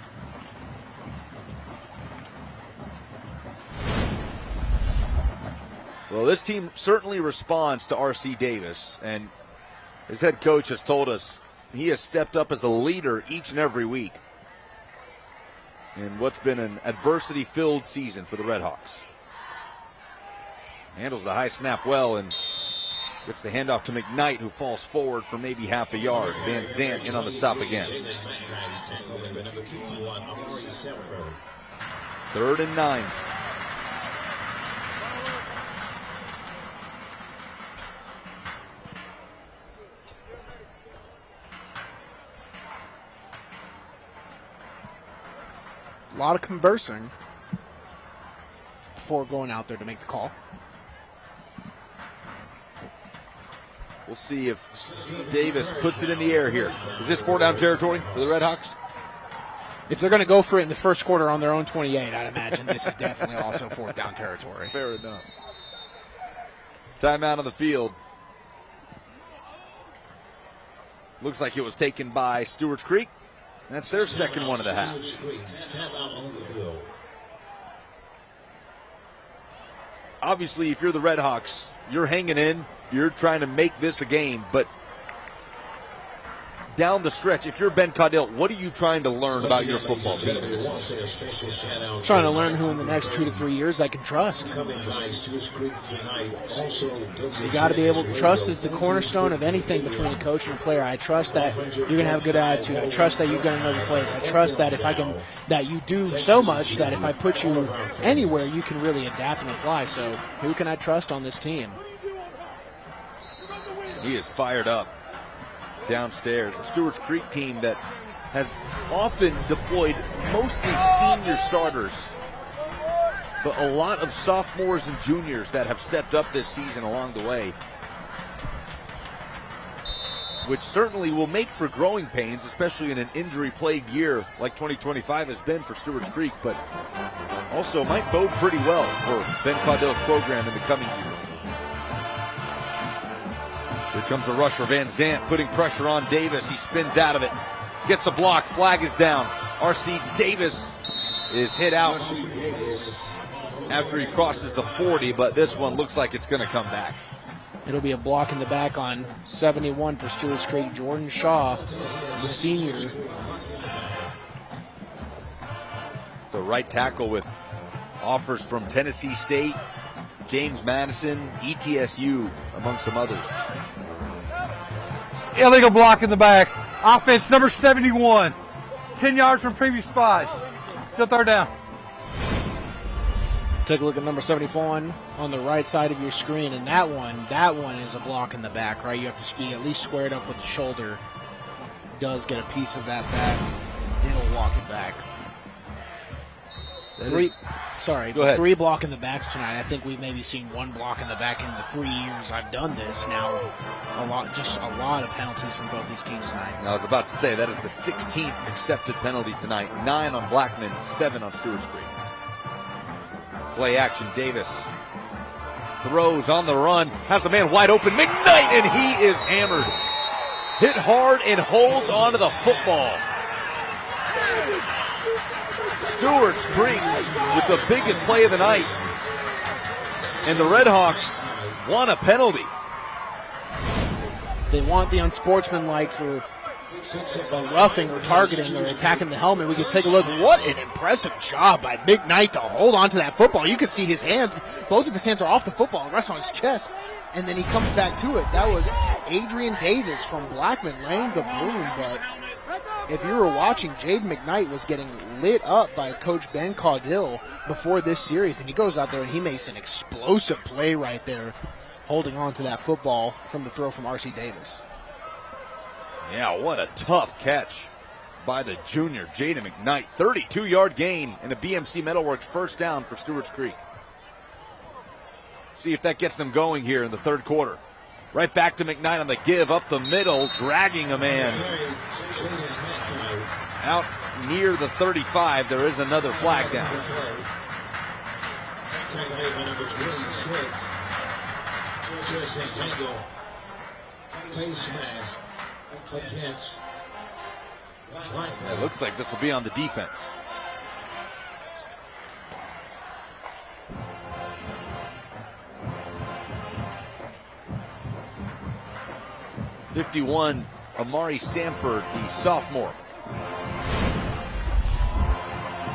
Well, this team certainly responds to R.C. Davis, and his head coach has told us he has stepped up as a leader each and every week in what's been an adversity-filled season for the Redhawks. Handles the high snap well and gets the handoff to McKnight, who falls forward for maybe half a yard. Van Zant in on the stop again. 3rd and 9. A lot of conversing before going out there to make the call. We'll see if Davis puts it in the air here. Is this 4-down territory for the Redhawks? If they're going to go for it in the first quarter on their own 28, I'd imagine this is definitely also 4th-down territory. Fair enough. Timeout on the field. Looks like it was taken by Stewarts Creek. That's their second one of the half. Obviously, if you're the Redhawks, you're hanging in. You're trying to make this a game, but down the stretch, if you're Ben Caudill, what are you trying to learn about your football team? Trying to learn who in the next 2 to 3 years I can trust. You got to be able to trust is the cornerstone of anything between a coach and a player. I trust that you're going to have a good attitude. I trust that you're going to know the plays. I trust that that you do so much that if I put you anywhere, you can really adapt and apply. So who can I trust on this team? He is fired up downstairs. The Stewarts Creek team that has often deployed mostly senior starters, but a lot of sophomores and juniors that have stepped up this season along the way, which certainly will make for growing pains, especially in an injury-plagued year like 2025 has been for Stewarts Creek, but also might bode pretty well for Ben Caudill's program in the coming years. Here comes a rusher, Van Zant, putting pressure on Davis. He spins out of it, gets a block, flag is down. R.C. Davis is hit out after he crosses the 40, but this one looks like it's going to come back. It'll be a block in the back on 71 for Stewarts Creek. Jordan Shaw, the senior. The right tackle with offers from Tennessee State, James Madison, ETSU, among some others. Illegal block in the back. Offense number 71. 10 yards from previous spot. Still third down. Take a look at number 74 on the right side of your screen, and that one is a block in the back, right? You have to be at least squared up with the shoulder. Does get a piece of that back. It'll walk it back. Go ahead. 3 block in the backs tonight. I think we've maybe seen 1 block in the back in the 3 years I've done this. Now, a lot of penalties from both these teams tonight. I was about to say, that is the 16th accepted penalty tonight. 9 on Blackman, 7 on Stewarts Creek. Play action, Davis throws on the run, has a man wide open, McKnight, and he is hammered. Hit hard and holds onto the football. Stewarts Creek with the biggest play of the night. And the Redhawks want a penalty. They want the unsportsmanlike for roughing or targeting or attacking the helmet. We can take a look. What an impressive job by McKnight to hold on to that football. You could see his hands, both of his hands are off the football and rest on his chest, and then he comes back to it. That was Adrian Davis from Blackman laying the boom, but if you were watching, Jade McKnight was getting lit up by Coach Ben Caudill before this series, and he goes out there and he makes an explosive play right there, holding on to that football from the throw from R.C. Davis. Yeah, what a tough catch by the junior, Jaden McKnight. 32-yard gain and a BMC Metalworks first down for Stewarts Creek. See if that gets them going here in the third quarter. Right back to McKnight on the give, up the middle, dragging a man. Out near the 35, there is another flag down. It looks like this will be on the defense. '51, Amari Sanford, the sophomore.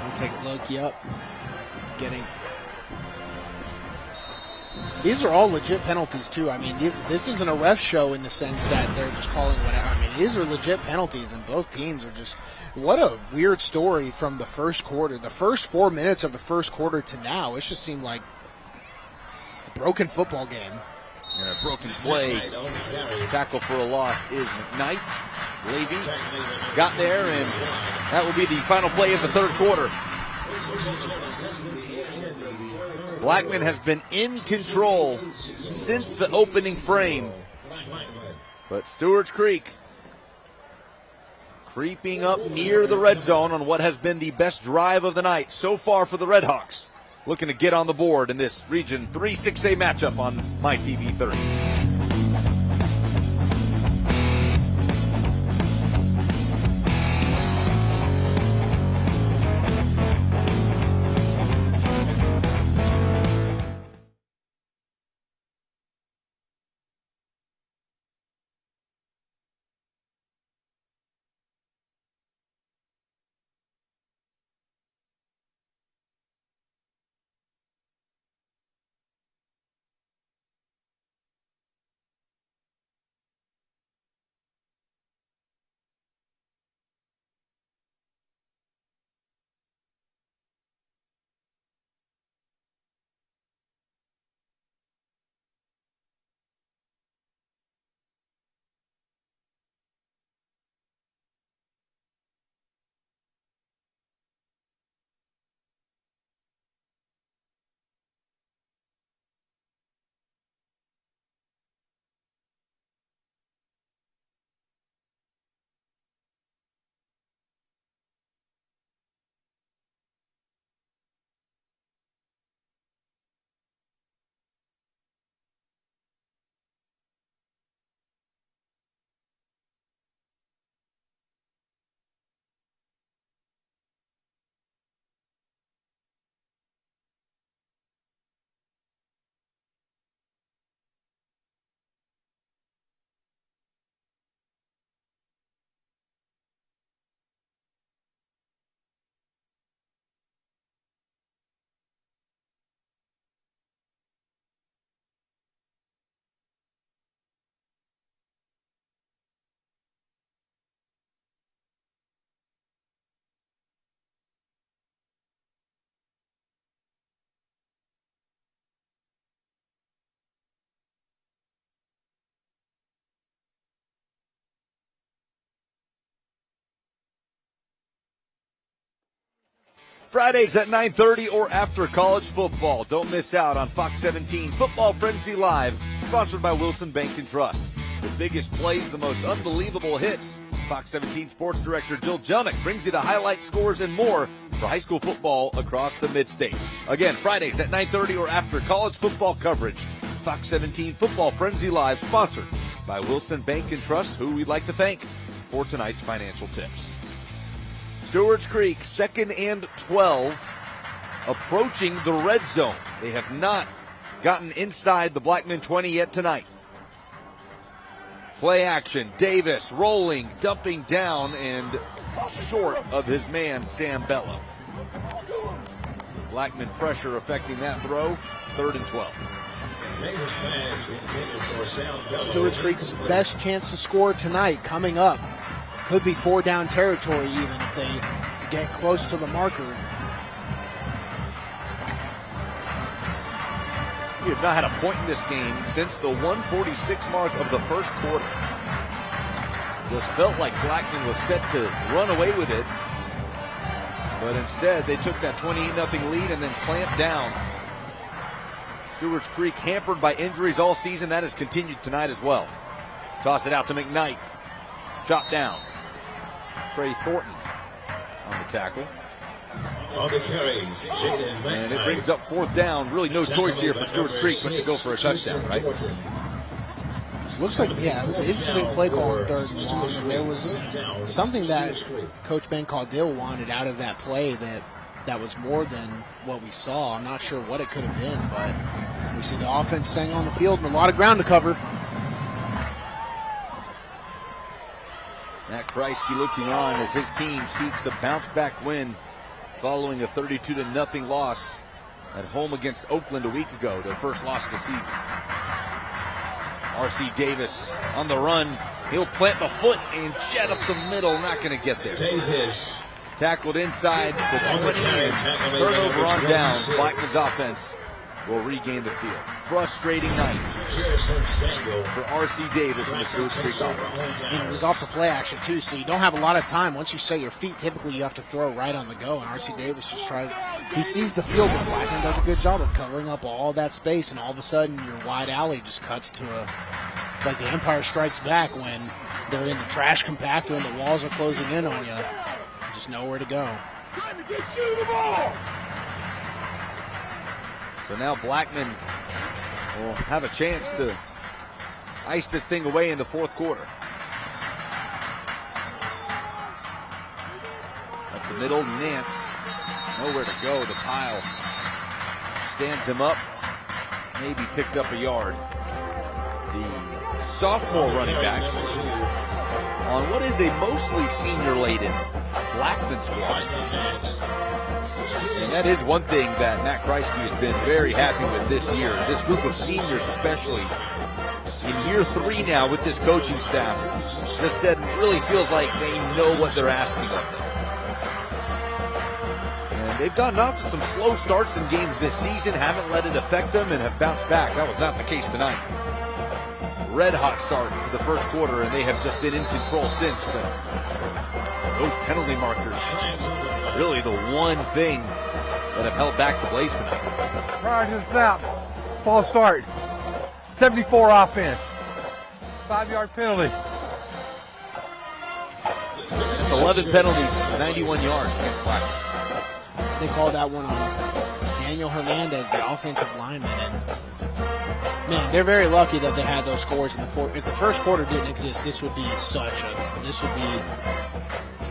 We'll take a look. Yep. These are all legit penalties, too. I mean, this isn't a ref show in the sense that they're just calling whatever. I mean, these are legit penalties, and both teams are just... What a weird story from the first quarter. The first 4 minutes of the first quarter to now, it just seemed like a broken football game. And a broken play. Tackle for a loss is McKnight. Levy got there, and that will be the final play of the third quarter. Blackman has been in control since the opening frame. But Stewarts Creek creeping up near the red zone on what has been the best drive of the night so far for the Redhawks. Looking to get on the board in this Region 3-6A matchup on MyTV 30. Fridays at 9:30 or after college football. Don't miss out on Fox 17 Football Frenzy Live, sponsored by Wilson Bank and Trust. The biggest plays, the most unbelievable hits. Fox 17 Sports Director Jill Jelnick brings you the highlights, scores, and more for high school football across the mid-state. Again, Fridays at 9:30 or after college football coverage. Fox 17 Football Frenzy Live, sponsored by Wilson Bank and Trust, who we'd like to thank for tonight's financial tips. Stewarts Creek, 2nd and 12, approaching the red zone. They have not gotten inside the Blackman 20 yet tonight. Play action, Davis rolling, dumping down, and short of his man, Sam Bello. Blackman pressure affecting that throw, 3rd and 12. Stewarts Creek's best chance to score tonight coming up. Could be 4-down territory even if they get close to the marker. We have not had a point in this game since the 1:46 mark of the first quarter. Just felt like Blackman was set to run away with it, but instead they took that 28-0 lead and then clamped down. Stewarts Creek hampered by injuries all season. That has continued tonight as well. Toss it out to McKnight. Chop down. Trey Thornton on the tackle. On the carries, and it brings up 4th down. Really no choice here for Stewarts Creek but to go for a touchdown, right? Looks like, yeah, it was an interesting play call on 3rd and long. And there was something that Coach Ben Caudill wanted out of that play that was more than what we saw. I'm not sure what it could have been, but we see the offense staying on the field and a lot of ground to cover. Matt Kreisky looking on as his team seeks a bounce-back win following a 32-0 loss at home against Oakland a week ago, their first loss of the season. R.C. Davis on the run. He'll plant the foot and jet up the middle. Not going to get there. Davis. Tackled inside the 20 and turnover on down. Blackman's offense will regain the field. Frustrating night for R.C. Davis and the Stewarts Creek offense. And it was off the play action, too, so you don't have a lot of time. Once you set your feet, typically you have to throw right on the go, and R.C. Davis just tries. He sees the field, but Blackman does a good job of covering up all that space, and all of a sudden your wide alley just cuts to like the Empire Strikes Back when they're in the trash compactor and the walls are closing in on you. Just nowhere to go. Trying to get you the ball. So now Blackman will have a chance to ice this thing away in the 4th quarter. Up the middle, Nance. Nowhere to go. The pile stands him up. Maybe picked up a yard. The sophomore running backs on what is a mostly senior-laden Blackman squad. And that is one thing that Matt Kreisky has been very happy with this year. This group of seniors especially. In year 3 now with this coaching staff, just said it really feels like they know what they're asking of them. And they've gotten off to some slow starts in games this season, haven't let it affect them, and have bounced back. That was not the case tonight. Red hot start to the first quarter, and they have just been in control since. But those penalty markers, really the one thing that have held back the Blaze tonight. Prior to the snap, false start, 74 offense, 5-yard penalty. 11 penalties, 91 yards against Blackman. They called that one on Daniel Hernandez, the offensive lineman, and man, they're very lucky that they had those scores in the 4th. If the first quarter didn't exist, this would be a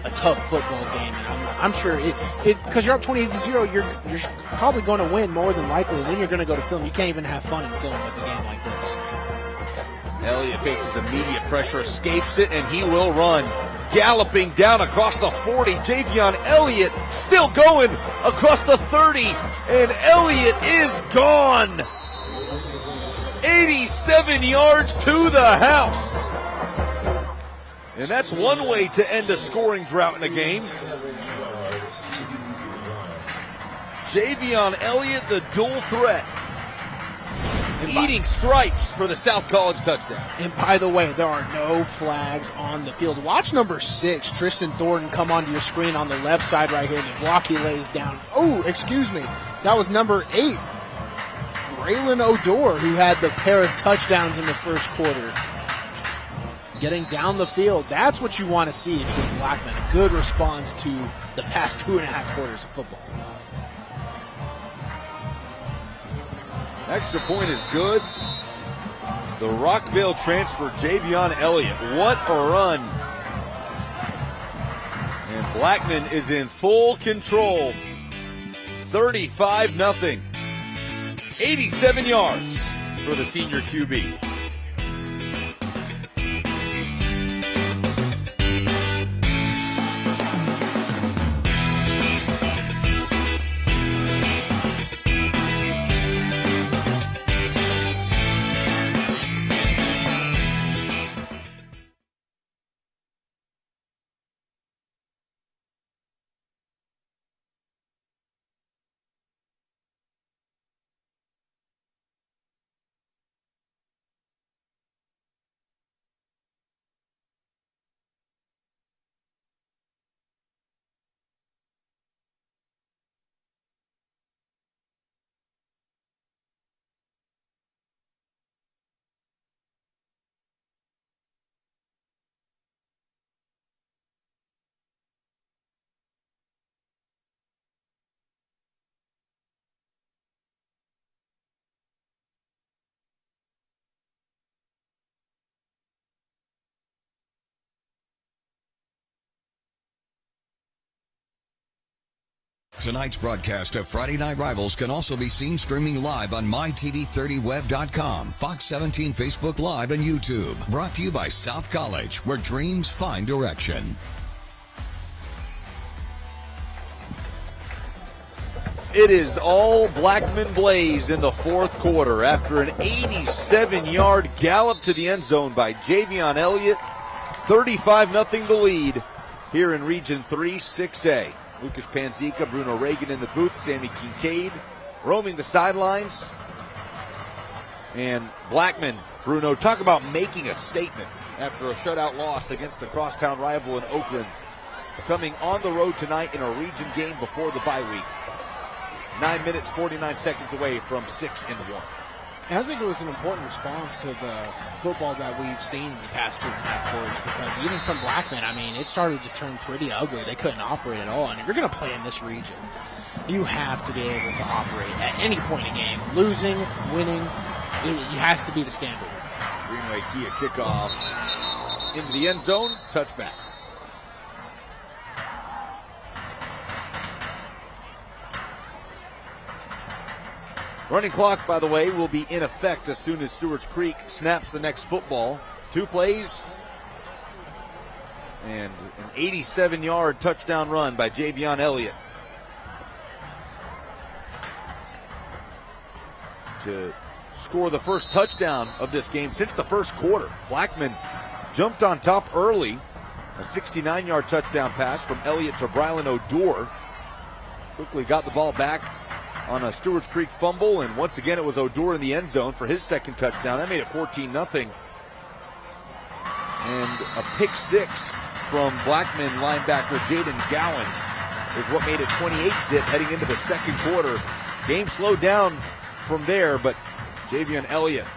tough football game, and I'm sure because you're up 28-0, you're probably going to win more than likely. Then you're going to go to film. You can't even have fun in film with a game like this. Elliott faces immediate pressure, escapes it, and he will run. Galloping down across the 40, Javion Elliott still going across the 30, and Elliott is gone. 87 yards to the house. And that's one way to end a scoring drought in a game. Javion Elliott, the dual threat. eating stripes for the South College touchdown. And by the way, there are no flags on the field. Watch number 6, Tristan Thornton, come onto your screen on the left side right here. The block he lays down. Oh, excuse me. That was number 8, Braylon Odor, who had the pair of touchdowns in the first quarter. Getting down the field, that's what you want to see if you're Blackman. A good response to the past 2.5 quarters of football. Extra point is good. The Rockville transfer, Javion Elliott. What a run. And Blackman is in full control. 35-0. 87 yards for the senior QB. Tonight's broadcast of Friday Night Rivals can also be seen streaming live on mytv30web.com, Fox 17 Facebook Live, and YouTube. Brought to you by South College, where dreams find direction. It is all Blackman Blaze in the fourth quarter after an 87-yard gallop to the end zone by Javion Elliott. 35-0 the lead here in Region 3 6A. Lucas Panzica, Bruno Reagan in the booth, Sammy Kincaid roaming the sidelines. And Blackman, Bruno, talk about making a statement after a shutout loss against a crosstown rival in Oakland. Coming on the road tonight in a region game before the bye week. 9 minutes, 49 seconds away from 6-1. And I think it was an important response to the football that we've seen in the past 2.5 quarters, because even from Blackman, I mean, it started to turn pretty ugly. They couldn't operate at all. And if you're going to play in this region, you have to be able to operate at any point in the game. Losing, winning, it has to be the standard. Greenway Kia kickoff into the end zone, touchback. Running clock, by the way, will be in effect as soon as Stewarts Creek snaps the next football. 2 plays and an 87-yard touchdown run by Javion Elliott to score the first touchdown of this game since the first quarter. Blackman jumped on top early. A 69-yard touchdown pass from Elliott to Braylon Odor. Quickly got the ball back on a Stewarts Creek fumble, and once again it was Odor in the end zone for his second touchdown. That made it 14-0. And a pick 6 from Blackman linebacker Jaden Gowan is what made it 28-zip heading into the second quarter. Game slowed down from there, but Javion Elliott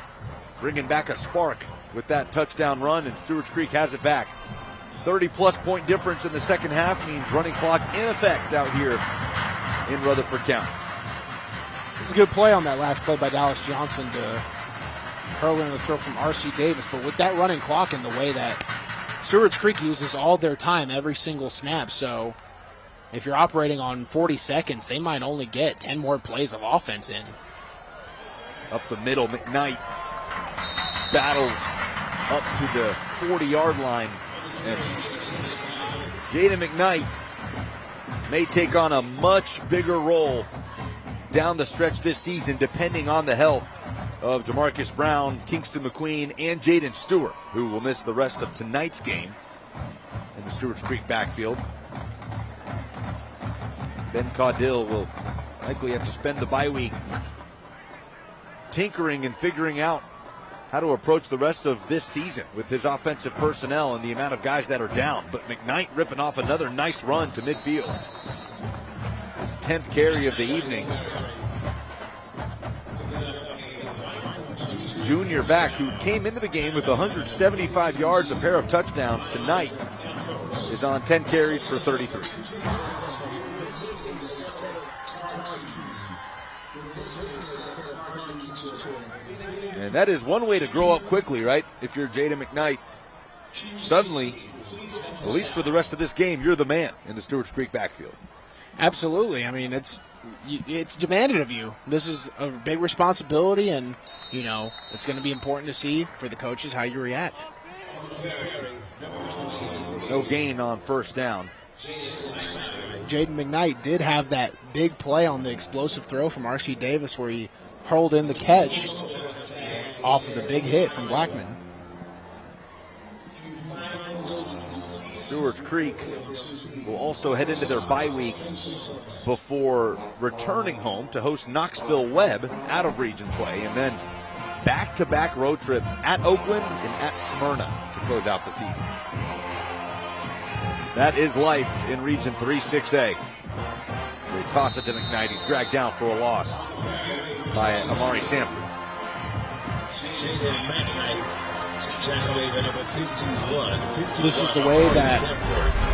bringing back a spark with that touchdown run, and Stewarts Creek has it back. 30-plus point difference in the second half means running clock in effect out here in Rutherford County. It was a good play on that last play by Dallas Johnson to hurl in the throw from R.C. Davis. But with that running clock and the way that Stewarts Creek uses all their time every single snap, so if you're operating on 40 seconds, they might only get 10 more plays of offense in. Up the middle, McKnight battles up to the 40-yard line. And Jaden McKnight may take on a much bigger role down the stretch this season, depending on the health of Jamarcus Brown, Kingston McQueen, and Jaden Stewart, who will miss the rest of tonight's game in the Stewarts Creek backfield. Ben Caudill will likely have to spend the bye week tinkering and figuring out how to approach the rest of this season with his offensive personnel and the amount of guys that are down. But McKnight ripping off another nice run to midfield. His 10th carry of the evening. Junior back who came into the game with 175 yards, a pair of touchdowns tonight, is on 10 carries for 33. And that is one way to grow up quickly, right? If you're Jaden McKnight, suddenly, at least for the rest of this game, you're the man in the Stewarts Creek backfield. Absolutely. I mean, it's demanded of you. This is a big responsibility, and, you know, it's going to be important to see for the coaches how you react. No gain on first down. Jaden McKnight did have that big play on the explosive throw from R.C. Davis where he hurled in the catch off of the big hit from Blackman. Stewarts Creek will also head into their bye week before returning home to host Knoxville Webb out of region play, and then back-to-back road trips at Oakland and at Smyrna to close out the season. That is life in Region 3-6A. They toss it to McKnight. He's dragged down for a loss by Amari Sanford. This is the way that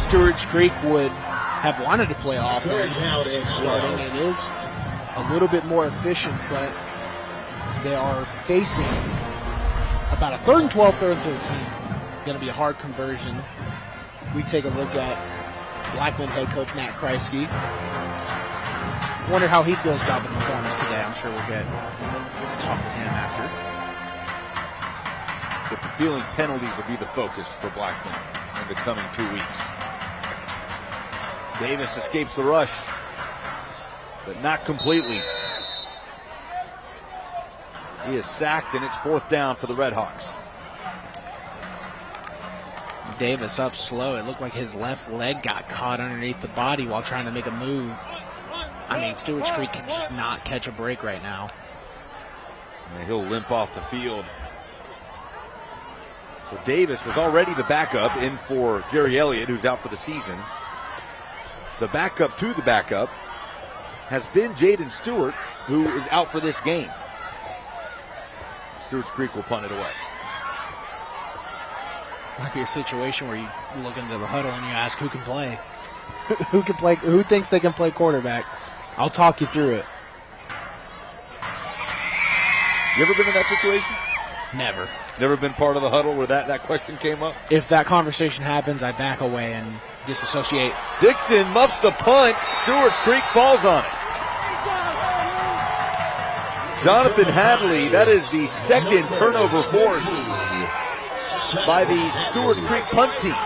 Stewarts Creek would have wanted to play offense starting. It is a little bit more efficient, but they are facing about a 3rd and 12, 3rd and 13. Going to be a hard conversion. We take a look at Blackman head coach Matt Kreisky. Wonder how he feels about the performance today. I'm sure we'll get to talk with him after. Get the feeling penalties will be the focus for Blackman in the coming 2 weeks. Davis escapes the rush, but not completely. He is sacked, and it's 4th down for the Redhawks. Davis up slow. It looked like his left leg got caught underneath the body while trying to make a move. I mean, Stewarts Creek can just not catch a break right now. And he'll limp off the field. So Davis was already the backup in for Jerry Elliott, who's out for the season. The backup to the backup has been Jaden Stewart, who is out for this game. Stewarts Creek will punt it away. Might be a situation where you look into the huddle and you ask who can play. Who can play? Who thinks they can play quarterback? I'll talk you through it. You ever been in that situation? Never. Never been part of the huddle where that question came up? If that conversation happens, I back away and disassociate. Dixon muffs the punt. Stewarts Creek falls on it. Jonathan Hadley, that is the 2nd turnover force by the Stewarts Creek punt team.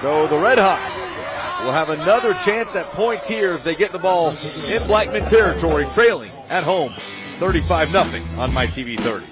So the Redhawks will have another chance at points here as they get the ball in Blackman territory, trailing at home 35-0 on MyTV 30.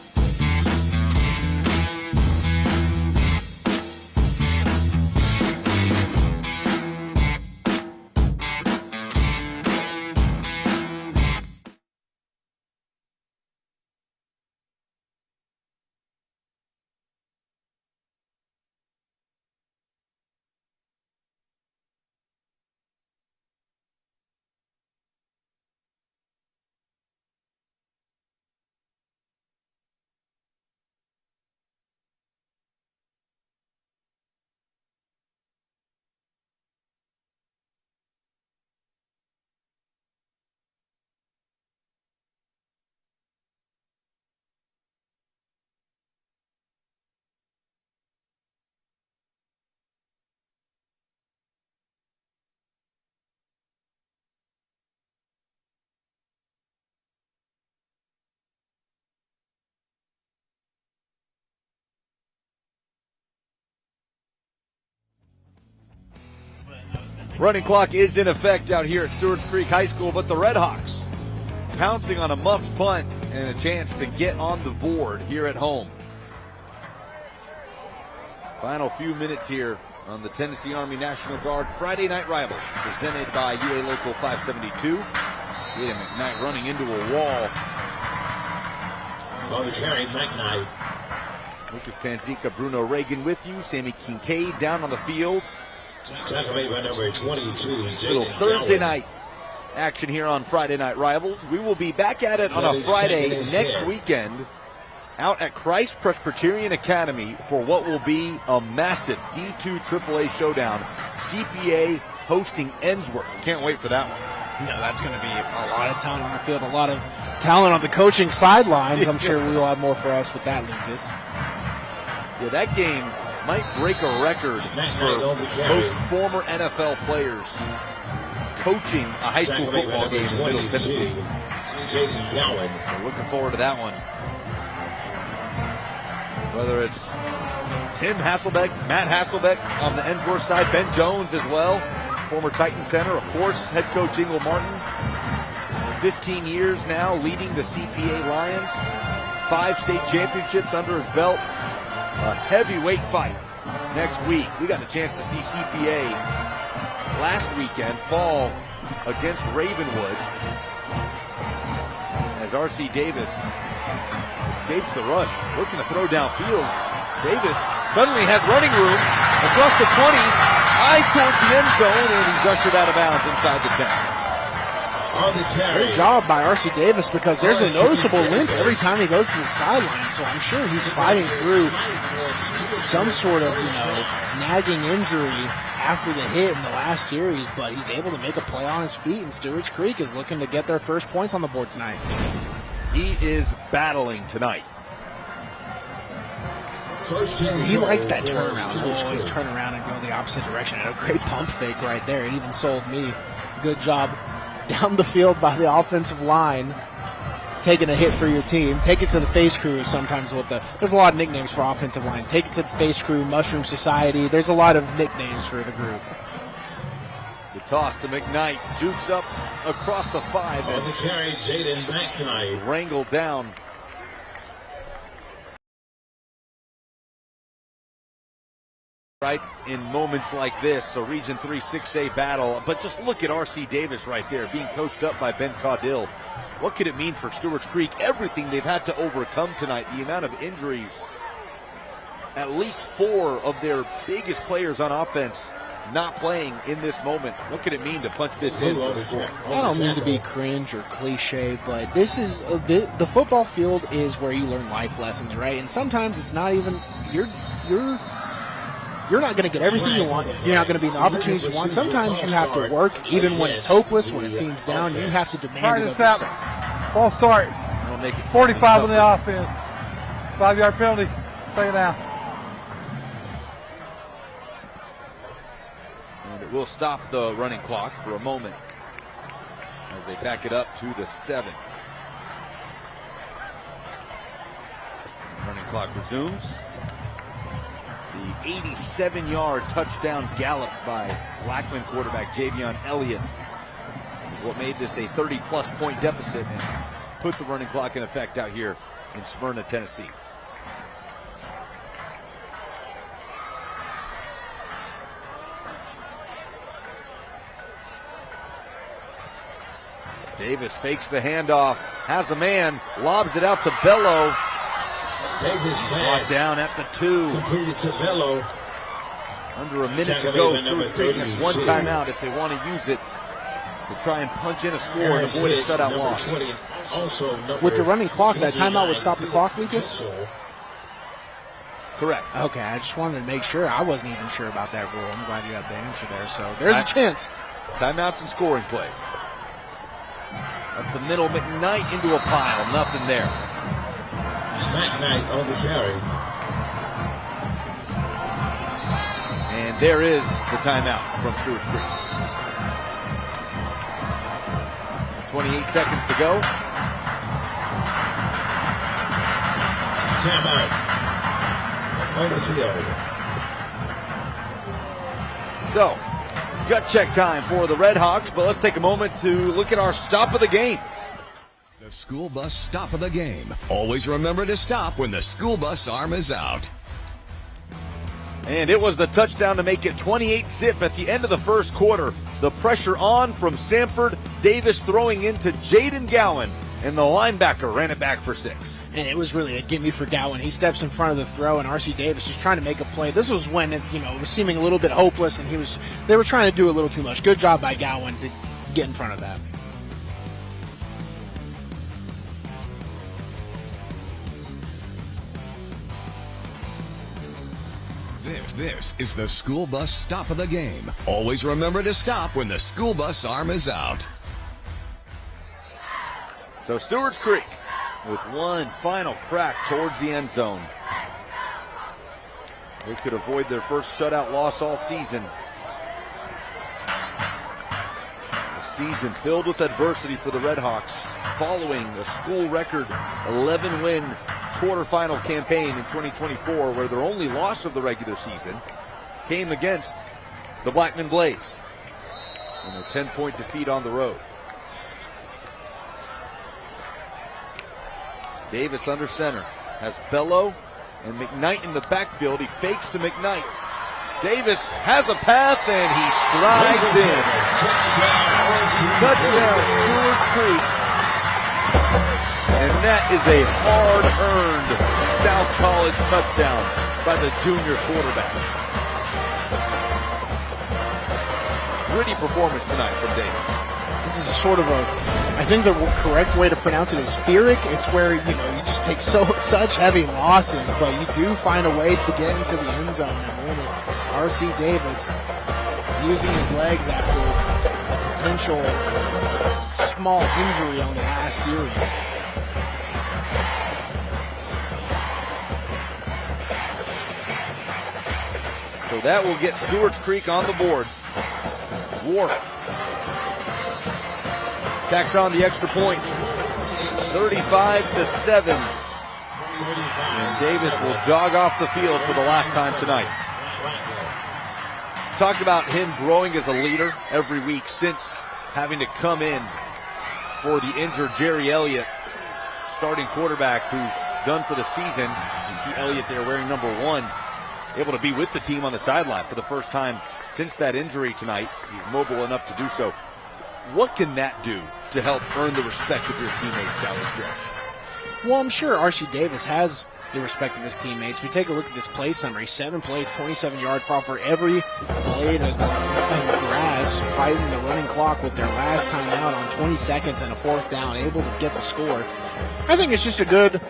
Running clock is in effect out here at Stewarts Creek High School, but the Redhawks pouncing on a muffed punt and a chance to get on the board here at home. Final few minutes here on the Tennessee Army National Guard Friday Night Rivals, presented by UA Local 572. Jaden McKnight running into a wall On the carry, McKnight. Lucas Panzica, Bruno Reagan with you. Sammy Kincaid down on the field. Tackle made by number 22. Little Thursday night action here on Friday Night Rivals. We will be back at it on a Friday next weekend out at Christ Presbyterian Academy for what will be a massive D2 AAA showdown. CPA hosting Ensworth. Can't wait for that one. No, that's going to be a lot of talent on the field, a lot of talent on the coaching sidelines. I'm sure we will have more for us with that, Lucas. Yeah, that game might break a record for most former NFL players coaching a high school football game in Middle Tennessee. So looking forward to that one. Whether it's Tim Hasselbeck, Matt Hasselbeck on the Ensworth side, Ben Jones as well, former Titan center, of course, head coach Ingle Martin. 15 years now leading the CPA Lions. 5 state championships under his belt. A heavyweight fight next week. We got a chance to see CPA last weekend fall against Ravenwood as R.C. Davis escapes the rush, looking to throw downfield. Davis suddenly has running room across the 20, eyes towards the end zone, and he's ushered out of bounds inside the 10. Great job by R.C. Davis, because there's a noticeable limp every time he goes to the sideline, so I'm sure he's fighting through some sort of, nagging injury after the hit in the last series, but he's able to make a play on his feet, and Stewarts Creek is looking to get their first points on the board tonight. He is battling tonight. He likes that turnaround. He'll always turn around and go the opposite direction. And a great pump fake right there. It even sold me. Good job down the field by the offensive line, taking a hit for your team. Take it to the face crew is sometimes what there's a lot of nicknames for offensive line. Take it to the face crew, Mushroom Society. There's a lot of nicknames for the group. The toss to McKnight, jukes up across the 5. On the carry, Jaden McKnight. Wrangled down. Right in moments like this, a Region 3 6A battle. But just look at R.C. Davis right there, being coached up by Ben Caudill. What could it mean for Stewarts Creek? Everything they've had to overcome tonight, the amount of injuries. At least 4 of their biggest players on offense not playing in this moment. What could it mean to punch this in for the score? I don't mean to be cringe or cliche, but this is the football field is where you learn life lessons, right? And sometimes it's not even you're not going to get everything you want. You're not going to be in the opportunities you want. Sometimes you have to work, even when it's hopeless, when it seems down. You have to demand it of yourself. False start. 45 on the offense. 5-yard penalty. Second down. And it will stop the running clock for a moment as they back it up to the 7. Running clock resumes. The 87-yard touchdown gallop by Blackman quarterback Javion Elliott is what made this a 30-plus point deficit and put the running clock in effect out here in Smyrna, Tennessee. Davis fakes the handoff, has a man, lobs it out to Bello. Davis brought down at the 2. Completed to Bello. Under a minute to go. Stewarts Creek has one timeout if they want to use it to try and punch in a score and avoid a shutout loss. With the running clock, that timeout would stop the clock, Lucas? Correct. Okay, I just wanted to make sure. I wasn't even sure about that rule. I'm glad you had the answer there. So there's a chance. Timeouts and scoring plays. Up the middle, McKnight into a pile. Nothing there. McKnight on the carry. And there is the timeout from Stewarts Creek. 28 seconds to go. Timeout on the field. So, gut check time for the Red Hawks, but let's take a moment to look at our stop of the game. The school bus stop of the game. Always remember to stop when the school bus arm is out. And it was the touchdown to make it 28-zip at the end of the first quarter. The pressure on from Samford. Davis throwing into Jaden Gowan, and the linebacker ran it back for 6. and it was really a gimme for Gowan. He steps in front of the throw, and R.C. Davis is trying to make a play. This was when it was seeming a little bit hopeless, and they were trying to do a little too much. Good job by Gowan to get in front of that. This is the school bus stop of the game. Always remember to stop when the school bus arm is out. So Stewarts Creek with one final crack towards the end zone. They could avoid their first shutout loss all season. A season filled with adversity for the Redhawks following a school record 11-win quarterfinal campaign in 2024, where their only loss of the regular season came against the Blackman Blaze in a 10-point defeat on the road. Davis under center, has Bello and McKnight in the backfield. He fakes to McKnight. Davis has a path and he strides in. Touchdown, Stewarts Creek. And that is a hard-earned South College touchdown by the junior quarterback. Gritty performance tonight from Davis. This is sort of I think the correct way to pronounce it is Pyrrhic. It's where, you just take such heavy losses, but you do find a way to get into the end zone and win it. R.C. Davis using his legs after a potential small injury on the last series. So that will get Stewarts Creek on the board. Wharf tacks on the extra point. 35-7. And Davis will jog off the field for the last time tonight. Talked about him growing as a leader every week since having to come in for the injured Jerry Elliott, starting quarterback who's done for the season. You see Elliott there wearing number 1, able to be with the team on the sideline for the first time since that injury tonight. He's mobile enough to do so. What can that do to help earn the respect of your teammates down the stretch? Well, I'm sure R.C. Davis has the respect of his teammates. We take a look at this play summary. 7 plays, 27-yard fall for every blade of grass, fighting the running clock with their last time out on 20 seconds and a 4th down, able to get the score. I think it's just a good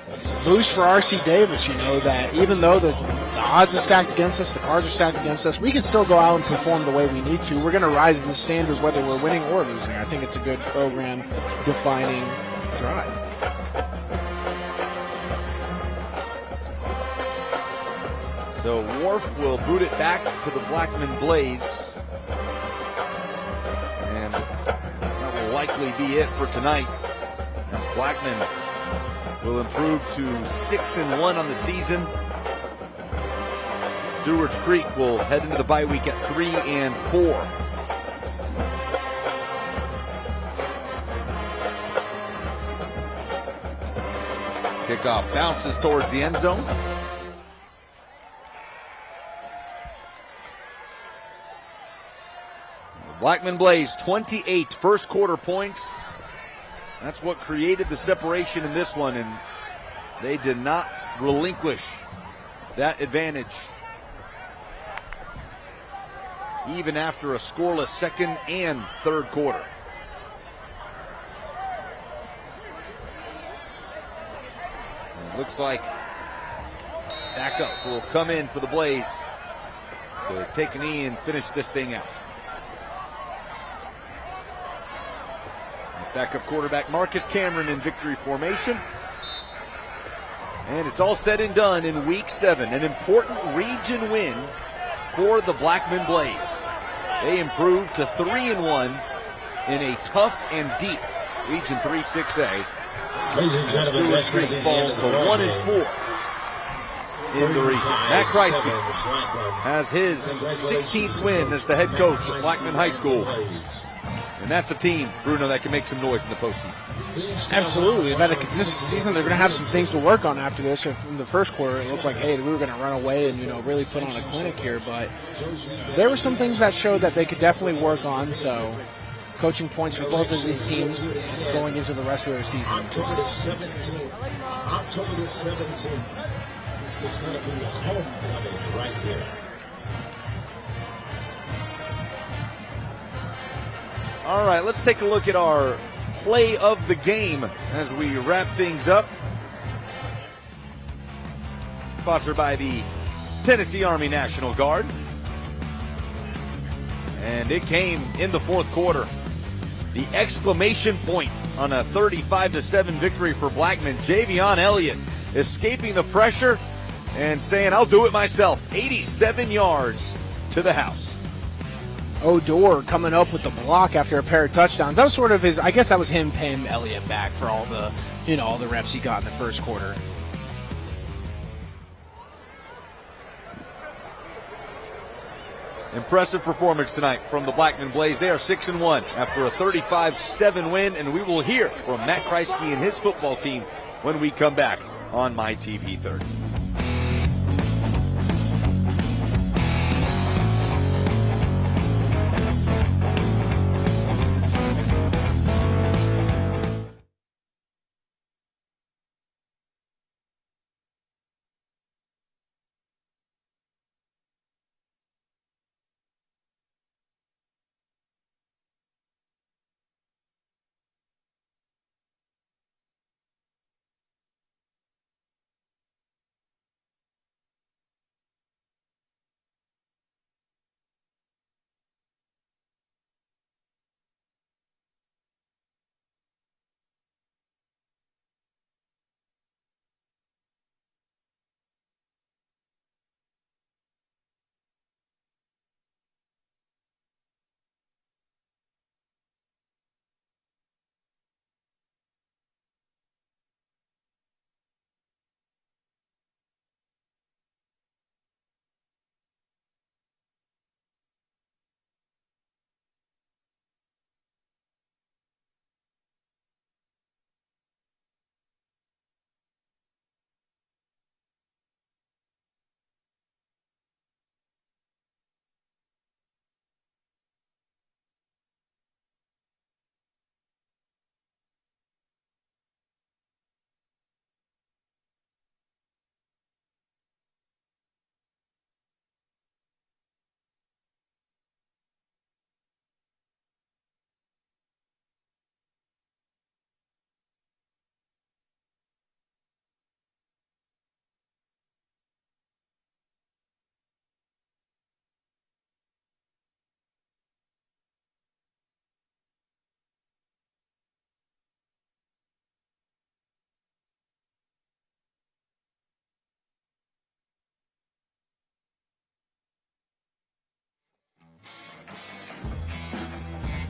boost for R.C. Davis, that even though the odds are stacked against us, the cards are stacked against us, we can still go out and perform the way we need to. We're going to rise to the standard whether we're winning or losing. I think it's a good program-defining drive. So Wharf will boot it back to the Blackman Blaze. And that will likely be it for tonight. As Blackman will improve to 6-1 on the season. Stewarts Creek will head into the bye week at 3-4. Kickoff bounces towards the end zone. Blackman Blaze, 28 first quarter points. That's what created the separation in this one, and they did not relinquish that advantage even after a scoreless second and third quarter. And it looks like backups will come in for the Blaze to take a knee and finish this thing out. Backup quarterback Marcus Cameron in victory formation. And it's all said and done in week 7. An important region win for the Blackman Blaze. They improved to 3-1 in a tough and deep Region 3 6A. Stewarts Creek falls to 1-4 in the region. Matt Kreisky has his 16th win as the head coach at Blackman High School. And that's a team, Bruno, that can make some noise in the postseason. Absolutely. They've had a consistent season. They're going to have some things to work on after this. In the first quarter, it looked like, hey, we were going to run away and, really put on a clinic here. But there were some things that showed that they could definitely work on. So coaching points for both of these teams going into the rest of their season. October the 17th. October the 17th. This is going to be a homecoming right here. All right, let's take a look at our play of the game as we wrap things up. Sponsored by the Tennessee Army National Guard. And it came in the fourth quarter. The exclamation point on a 35-7 victory for Blackman. Javion Elliott escaping the pressure and saying, I'll do it myself. 87 yards to the house. Odor coming up with the block after a pair of touchdowns. That was sort of his, I guess that was him paying Elliott back for all the, all the reps he got in the first quarter. Impressive performance tonight from the Blackman Blaze. They are 6-1 after a 35-7 win, and we will hear from Matt Kreisky and his football team when we come back on MyTV 30.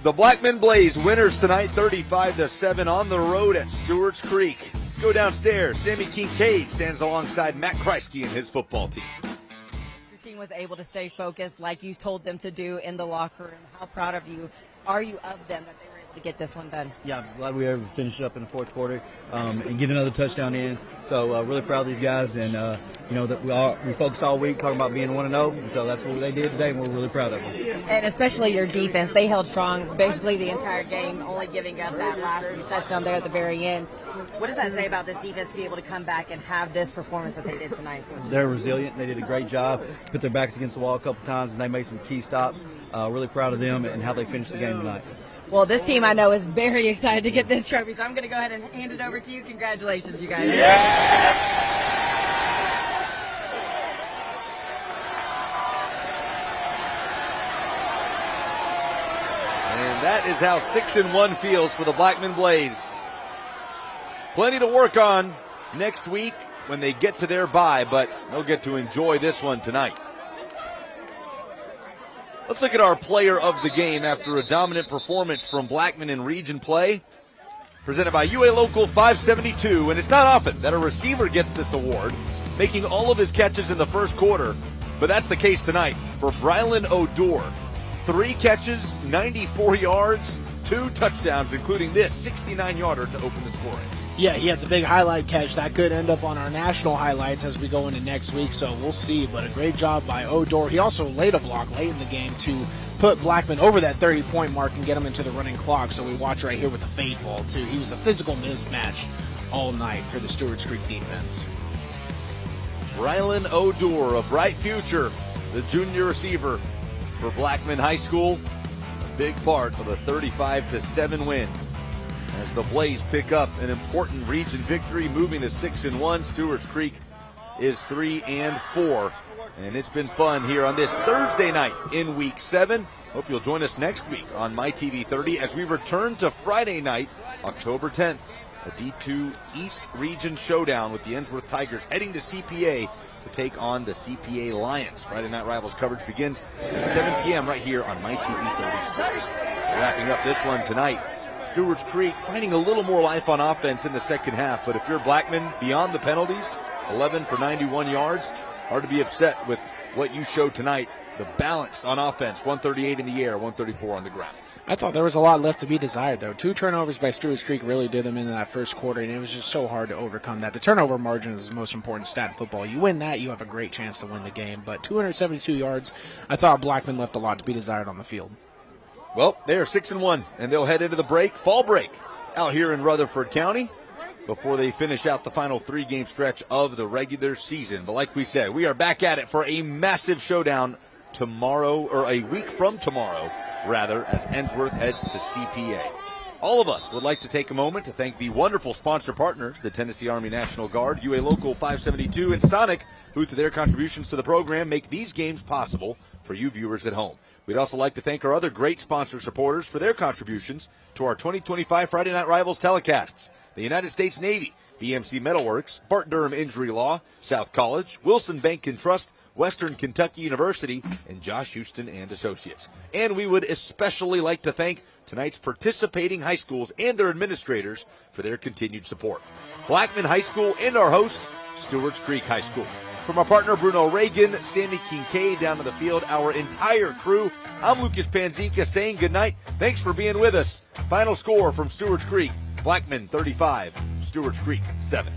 The Blackman Blaze winners tonight, 35-7 on the road at Stewarts Creek. Let's go downstairs. Sammy Kincaid stands alongside Matt Kreisky and his football team. Your team was able to stay focused like you told them to do in the locker room. How proud of you are you of them that they were able to get this one done? Yeah, I'm glad we were able to finish up in the fourth quarter and get another touchdown in. So really proud of these guys, and that we focused all week talking about being 1-0, and so that's what they did today, and we're really proud of them. And especially your defense, they held strong basically the entire game, only giving up that last touchdown there at the very end. What does that say about this defense to be able to come back and have this performance that they did tonight? They're resilient. They did a great job. Put their backs against the wall a couple times, and they made some key stops. Really proud of them and how they finished the game tonight. Well, this team I know is very excited to get this trophy, so I'm going to go ahead and hand it over to you. Congratulations, you guys. Yeah! And that is how 6-1 feels for the Blackman Blaze. Plenty to work on next week when they get to their bye, but they'll get to enjoy this one tonight. Let's look at our player of the game after a dominant performance from Blackman in region play. Presented by UA Local 572, and it's not often that a receiver gets this award, making all of his catches in the first quarter, but that's the case tonight for Brylan Odor. 3 catches, 94 yards, 2 touchdowns, including this 69-yarder to open the scoring. Yeah, he had the big highlight catch. That could end up on our national highlights as we go into next week, so we'll see. But a great job by Odor. He also laid a block late in the game to put Blackman over that 30-point mark and get him into the running clock. So we watch right here with the fade ball, too. He was a physical mismatch all night for the Stewarts Creek defense. Rylan O'Dour, a bright future, the junior receiver for Blackman High School. A big part of a 35-7 win. As the Blaze pick up an important region victory, moving to 6-1. Stewarts Creek is 3-4. And it's been fun here on this Thursday night in Week 7. Hope you'll join us next week on MyTV30 as we return to Friday night, October 10th. A D2 East Region showdown with the Ensworth Tigers heading to CPA to take on the CPA Lions. Friday Night Rivals coverage begins at 7 p.m. right here on MyTV30 Sports. Wrapping up this one tonight, Stewarts Creek finding a little more life on offense in the second half, but if you're Blackman, beyond the penalties, 11 for 91 yards, hard to be upset with what you showed tonight. The balance on offense, 138 in the air, 134 on the ground. I thought there was a lot left to be desired, though. 2 turnovers by Stewarts Creek really did them in that first quarter, and it was just so hard to overcome that. The turnover margin is the most important stat in football. You win that, you have a great chance to win the game. But 272 yards, I thought Blackman left a lot to be desired on the field. Well, they are 6-1, and they'll head into the fall break, out here in Rutherford County before they finish out the final 3-game stretch of the regular season. But like we said, we are back at it for a massive showdown tomorrow, or a week from tomorrow, rather, as Ensworth heads to CPA. All of us would like to take a moment to thank the wonderful sponsor partners, the Tennessee Army National Guard, UA Local 572, and Sonic, who through their contributions to the program make these games possible for you viewers at home. We'd also like to thank our other great sponsor supporters for their contributions to our 2025 Friday Night Rivals telecasts: the United States Navy, BMC Metalworks, Bart Durham Injury Law, South College, Wilson Bank and Trust, Western Kentucky University, and Josh Houston and Associates. And we would especially like to thank tonight's participating high schools and their administrators for their continued support. Blackman High School and our host, Stewarts Creek High School. From our partner Bruno Reagan, Sammy Kincaid down to the field, our entire crew, I'm Lucas Panzica saying goodnight. Thanks for being with us. Final score from Stewarts Creek: Blackman 35, Stewarts Creek 7.